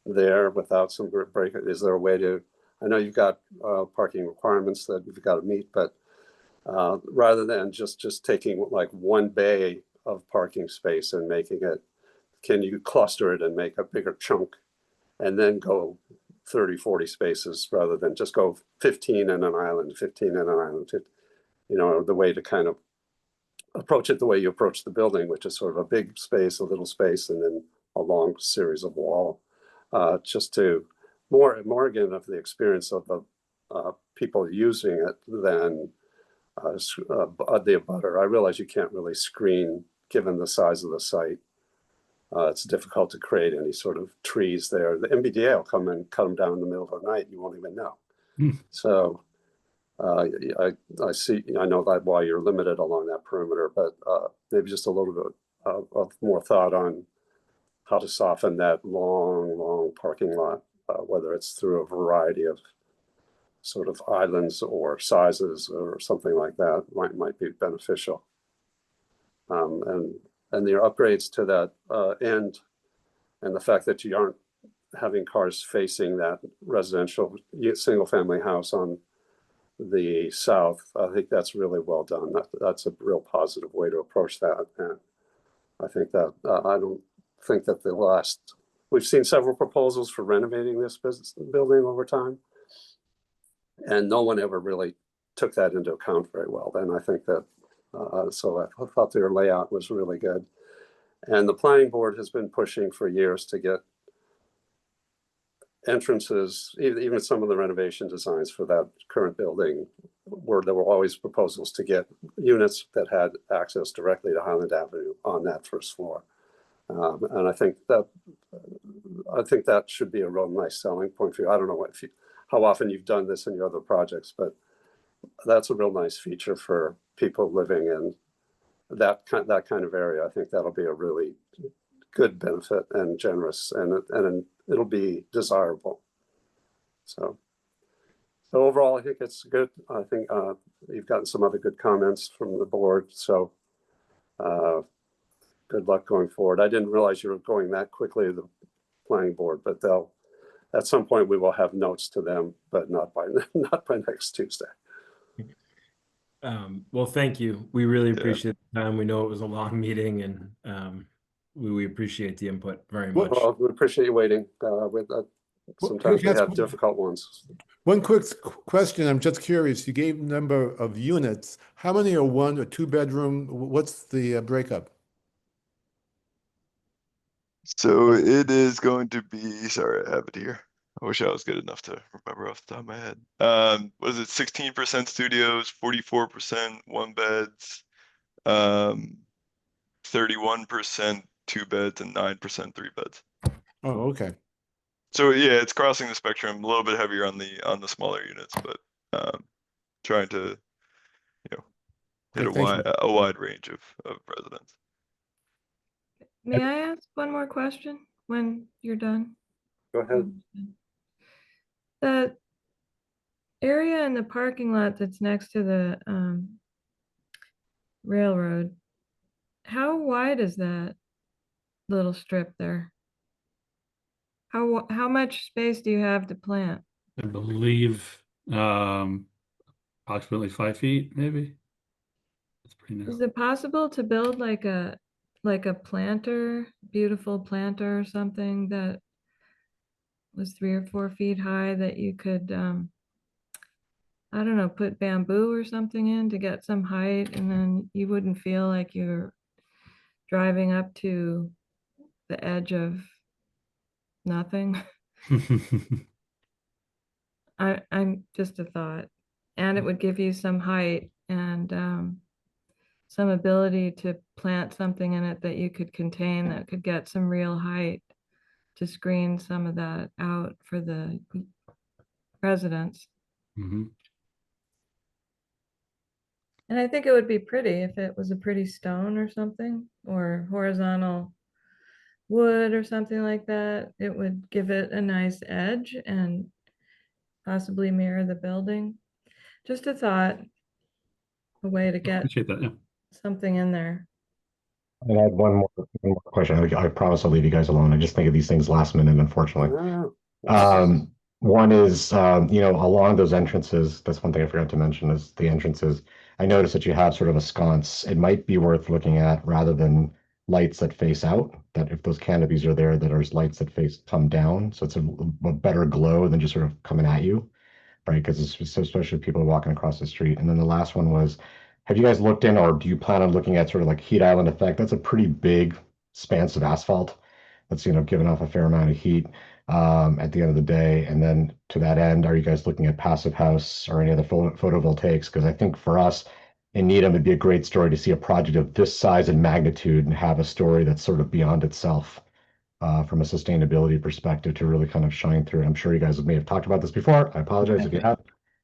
[SPEAKER 1] there without some break. Is there a way to, I know you've got parking requirements that you've got to meet, but rather than just taking like one bay of parking space and making it, can you cluster it and make a bigger chunk and then go 30, 40 spaces rather than just go 15 in an island, 15 in an island, the way to kind of approach it the way you approach the building, which is sort of a big space, a little space, and then a long series of wall, just to more again of the experience of the people using it than the abutter. I realize you can't really screen given the size of the site. It's difficult to create any sort of trees there. The MBDA will come and cut them down in the middle of the night. You won't even know. So I know that why you're limited along that perimeter, but maybe just a little bit of more thought on how to soften that long parking lot, whether it's through a variety of sort of islands or sizes or something like that might be beneficial. And the upgrades to that end, and the fact that you aren't having cars facing that residential single family house on the south, I think that's really well done. That's a real positive way to approach that. And I think that I don't think that we've seen several proposals for renovating this building over time, and no one ever really took that into account very well. And I think that so I thought their layout was really good. And the planning board has been pushing for years to get entrances, even some of the renovation designs for that current building, there were always proposals to get units that had access directly to Highland Avenue on that first floor. And I think that should be a real nice selling point for you. I don't know how often you've done this in your other projects, but that's a real nice feature for people living in that kind of area. I think that'll be a really good benefit and generous, and it'll be desirable. So overall, I think it's good. I think you've gotten some other good comments from the board. So good luck going forward. I didn't realize you were going that quickly to the planning board, but at some point we will have notes to them, but not by next Tuesday.
[SPEAKER 6] Well, thank you. We really appreciate the time. We know it was a long meeting, and we appreciate the input very much.
[SPEAKER 1] Well, we appreciate you waiting. Sometimes we have difficult ones.
[SPEAKER 2] One quick question. I'm just curious. You gave number of units. How many are 1 or 2 bedroom? What's the breakup?
[SPEAKER 16] So it is going to be, sorry, I have it here. I wish I was good enough to remember off the top of my head. Was it 16% studios, 44% 1-beds, 31% 2-beds, and 9% 3-beds.
[SPEAKER 2] Oh, okay.
[SPEAKER 16] So yeah, it's crossing the spectrum, a little bit heavier on the smaller units, but trying to hit a wide range of residents.
[SPEAKER 3] May I ask one more question when you're done?
[SPEAKER 1] Go ahead.
[SPEAKER 3] The area in the parking lot that's next to the railroad, how wide is that little strip there? How much space do you have to plant?
[SPEAKER 18] I believe approximately 5 feet, maybe. That's pretty narrow.
[SPEAKER 3] Is it possible to build like a planter, beautiful planter or something that was 3 or 4 feet high that you could I don't know, put bamboo or something in to get some height, and then you wouldn't feel like you're driving up to the edge of nothing. I'm just a thought. And it would give you some height and some ability to plant something in it that you could contain that could get some real height to screen some of that out for the residents.
[SPEAKER 18] Mhm.
[SPEAKER 3] And I think it would be pretty if it was a pretty stone or something, or horizontal wood or something like that. It would give it a nice edge and possibly mirror the building. Just a thought, a way to get
[SPEAKER 18] Appreciate that. Yeah.
[SPEAKER 3] something in there.
[SPEAKER 7] And I had one more question. I promise I'll leave you guys alone. I just think of these things last minute, unfortunately. One is, along those entrances, that's one thing I forgot to mention is the entrances. I noticed that you have sort of a sconce. It might be worth looking at rather than lights that face out, that if those canopies are there, that there's lights that come down. So it's a better glow than just sort of coming at you, right? Because especially people walking across the street. And then the last one was, have you guys looked in, or do you plan on looking at sort of like heat island effect? That's a pretty big expanse of asphalt that's, giving off a fair amount of heat at the end of the day. And then to that end, are you guys looking at passive house or any other photovoltaics? Because I think for us in Needham, it'd be a great story to see a project of this size and magnitude and have a story that's sort of beyond itself from a sustainability perspective to really kind of shine through. I'm sure you guys may have talked about this before. I apologize if you have.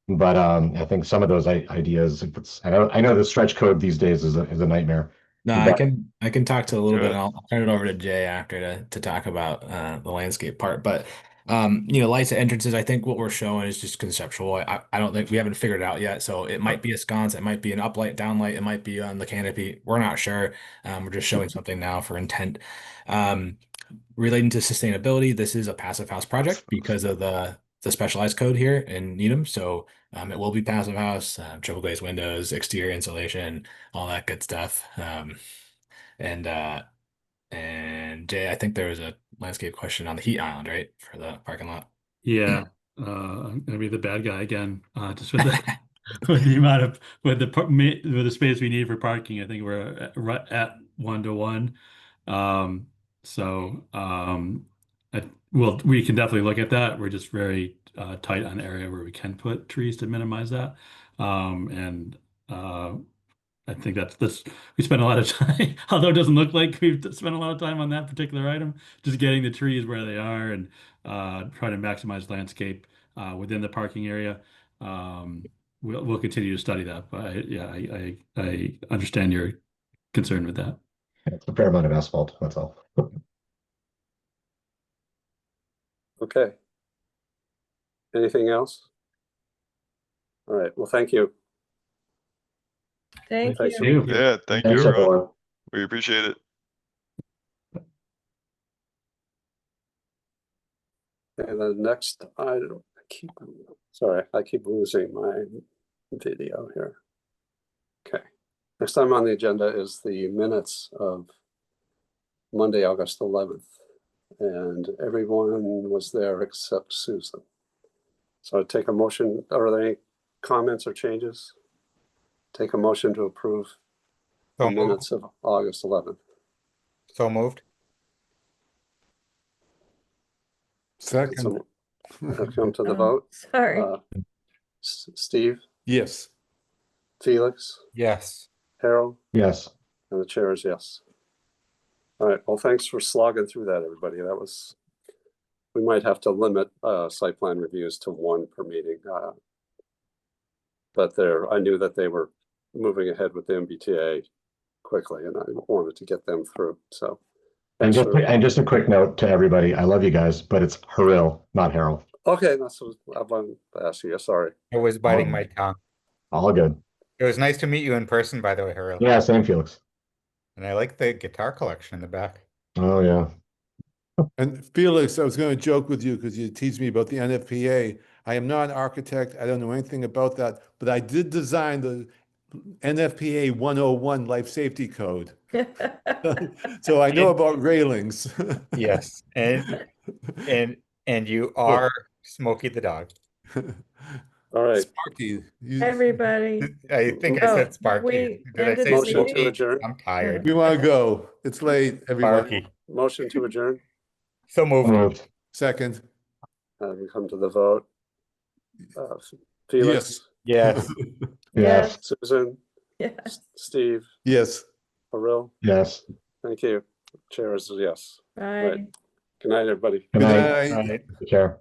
[SPEAKER 7] But I think some of those ideas, if it's, I know the stretch code these days is a nightmare.
[SPEAKER 19] No,
[SPEAKER 7] But
[SPEAKER 19] I can talk to a little bit, and I'll turn it over to Jay after to talk about the landscape part. But lights at entrances, I think what we're showing is just conceptual. I don't think we haven't figured it out yet. So it might be a sconce, it might be an uplight, downlight, it might be on the canopy. We're not sure. We're just showing something now for intent. Relating to sustainability, this is a passive house project because of the specialized code here in Needham. So it will be passive house, triple glazed windows, exterior insulation, all that good stuff. And Jay, I think there was a landscape question on the heat island, right, for the parking lot.
[SPEAKER 18] Yeah. I'm gonna be the bad guy again. Just with the with the amount of with the space we need for parking. I think we're right at 1-to-1. We can definitely look at that. We're just very tight on the area where we can put trees to minimize that. I think that's we spent a lot of time, although it doesn't look like we've spent a lot of time on that particular item, just getting the trees where they are and trying to maximize landscape within the parking area. We'll continue to study that, but I understand your concern with that.
[SPEAKER 7] It's a fair amount of asphalt, that's all.
[SPEAKER 1] Okay. Anything else? All right, well, thank you.
[SPEAKER 3] Thank
[SPEAKER 1] Thanks.
[SPEAKER 3] you.
[SPEAKER 16] Yeah, thank
[SPEAKER 7] Thanks,
[SPEAKER 16] you, everyone.
[SPEAKER 7] everyone.
[SPEAKER 16] We appreciate it.
[SPEAKER 1] And the next item, I keep losing my video here. Okay. Next time on the agenda is the minutes of Monday, August 11th. And everyone was there except Susan. So I take a motion. Are there any comments or changes? Take a motion to approve the minutes of August 11th.
[SPEAKER 8] So moved.
[SPEAKER 2] Second.
[SPEAKER 1] Come to the vote.
[SPEAKER 3] Sorry.
[SPEAKER 1] Steve,
[SPEAKER 2] Yes.
[SPEAKER 1] Felix,
[SPEAKER 8] Yes.
[SPEAKER 1] Harold,
[SPEAKER 7] Yes.
[SPEAKER 1] and the chair is yes. All right, well, thanks for slogging through that, everybody. We might have to limit site plan reviews to one per meeting. But I knew that they were moving ahead with the MBTA quickly, and I wanted to get them through. So
[SPEAKER 7] And
[SPEAKER 1] Thanks for-
[SPEAKER 7] just a quick note to everybody, I love you guys, but it's Haril, not Harold.
[SPEAKER 1] Okay, that's what I wanted to ask you. Sorry.
[SPEAKER 8] I was biting my tongue.
[SPEAKER 7] All good.
[SPEAKER 8] It was nice to meet you in person, by the way, Haril.
[SPEAKER 7] Yeah, same Felix.
[SPEAKER 8] And I like the guitar collection in the back.
[SPEAKER 7] Oh, yeah.
[SPEAKER 2] And Felix, I was going to joke with you because you teased me about the NFPA. I am not an architect. I don't know anything about that, but I did design the NFPA 101 life safety code. So I know about railings.
[SPEAKER 8] Yes, and you are Smokey the dog.
[SPEAKER 1] All right.
[SPEAKER 2] Sparky.
[SPEAKER 3] Everybody.
[SPEAKER 8] I think I
[SPEAKER 3] Oh,
[SPEAKER 8] said Sparky.
[SPEAKER 3] wait,
[SPEAKER 8] Did I
[SPEAKER 3] end of
[SPEAKER 8] say
[SPEAKER 3] the
[SPEAKER 1] Motion to
[SPEAKER 8] Smokey?
[SPEAKER 1] adjourn.
[SPEAKER 8] I'm tired.
[SPEAKER 2] We want to go. It's late, everyone.
[SPEAKER 8] Sparky.
[SPEAKER 1] Motion to adjourn.
[SPEAKER 8] So moved.
[SPEAKER 2] Second.
[SPEAKER 1] We come to the vote. Felix,
[SPEAKER 2] Yes.
[SPEAKER 7] Yes.
[SPEAKER 1] Susan,
[SPEAKER 3] Yes.
[SPEAKER 1] Steve,
[SPEAKER 2] Yes.
[SPEAKER 1] Haril.
[SPEAKER 7] Yes.
[SPEAKER 1] Thank you. Chair is a yes.
[SPEAKER 3] Bye.
[SPEAKER 1] Good night, everybody.
[SPEAKER 7] Good
[SPEAKER 2] Good
[SPEAKER 7] night.
[SPEAKER 2] night.
[SPEAKER 8] Right.
[SPEAKER 7] Take care.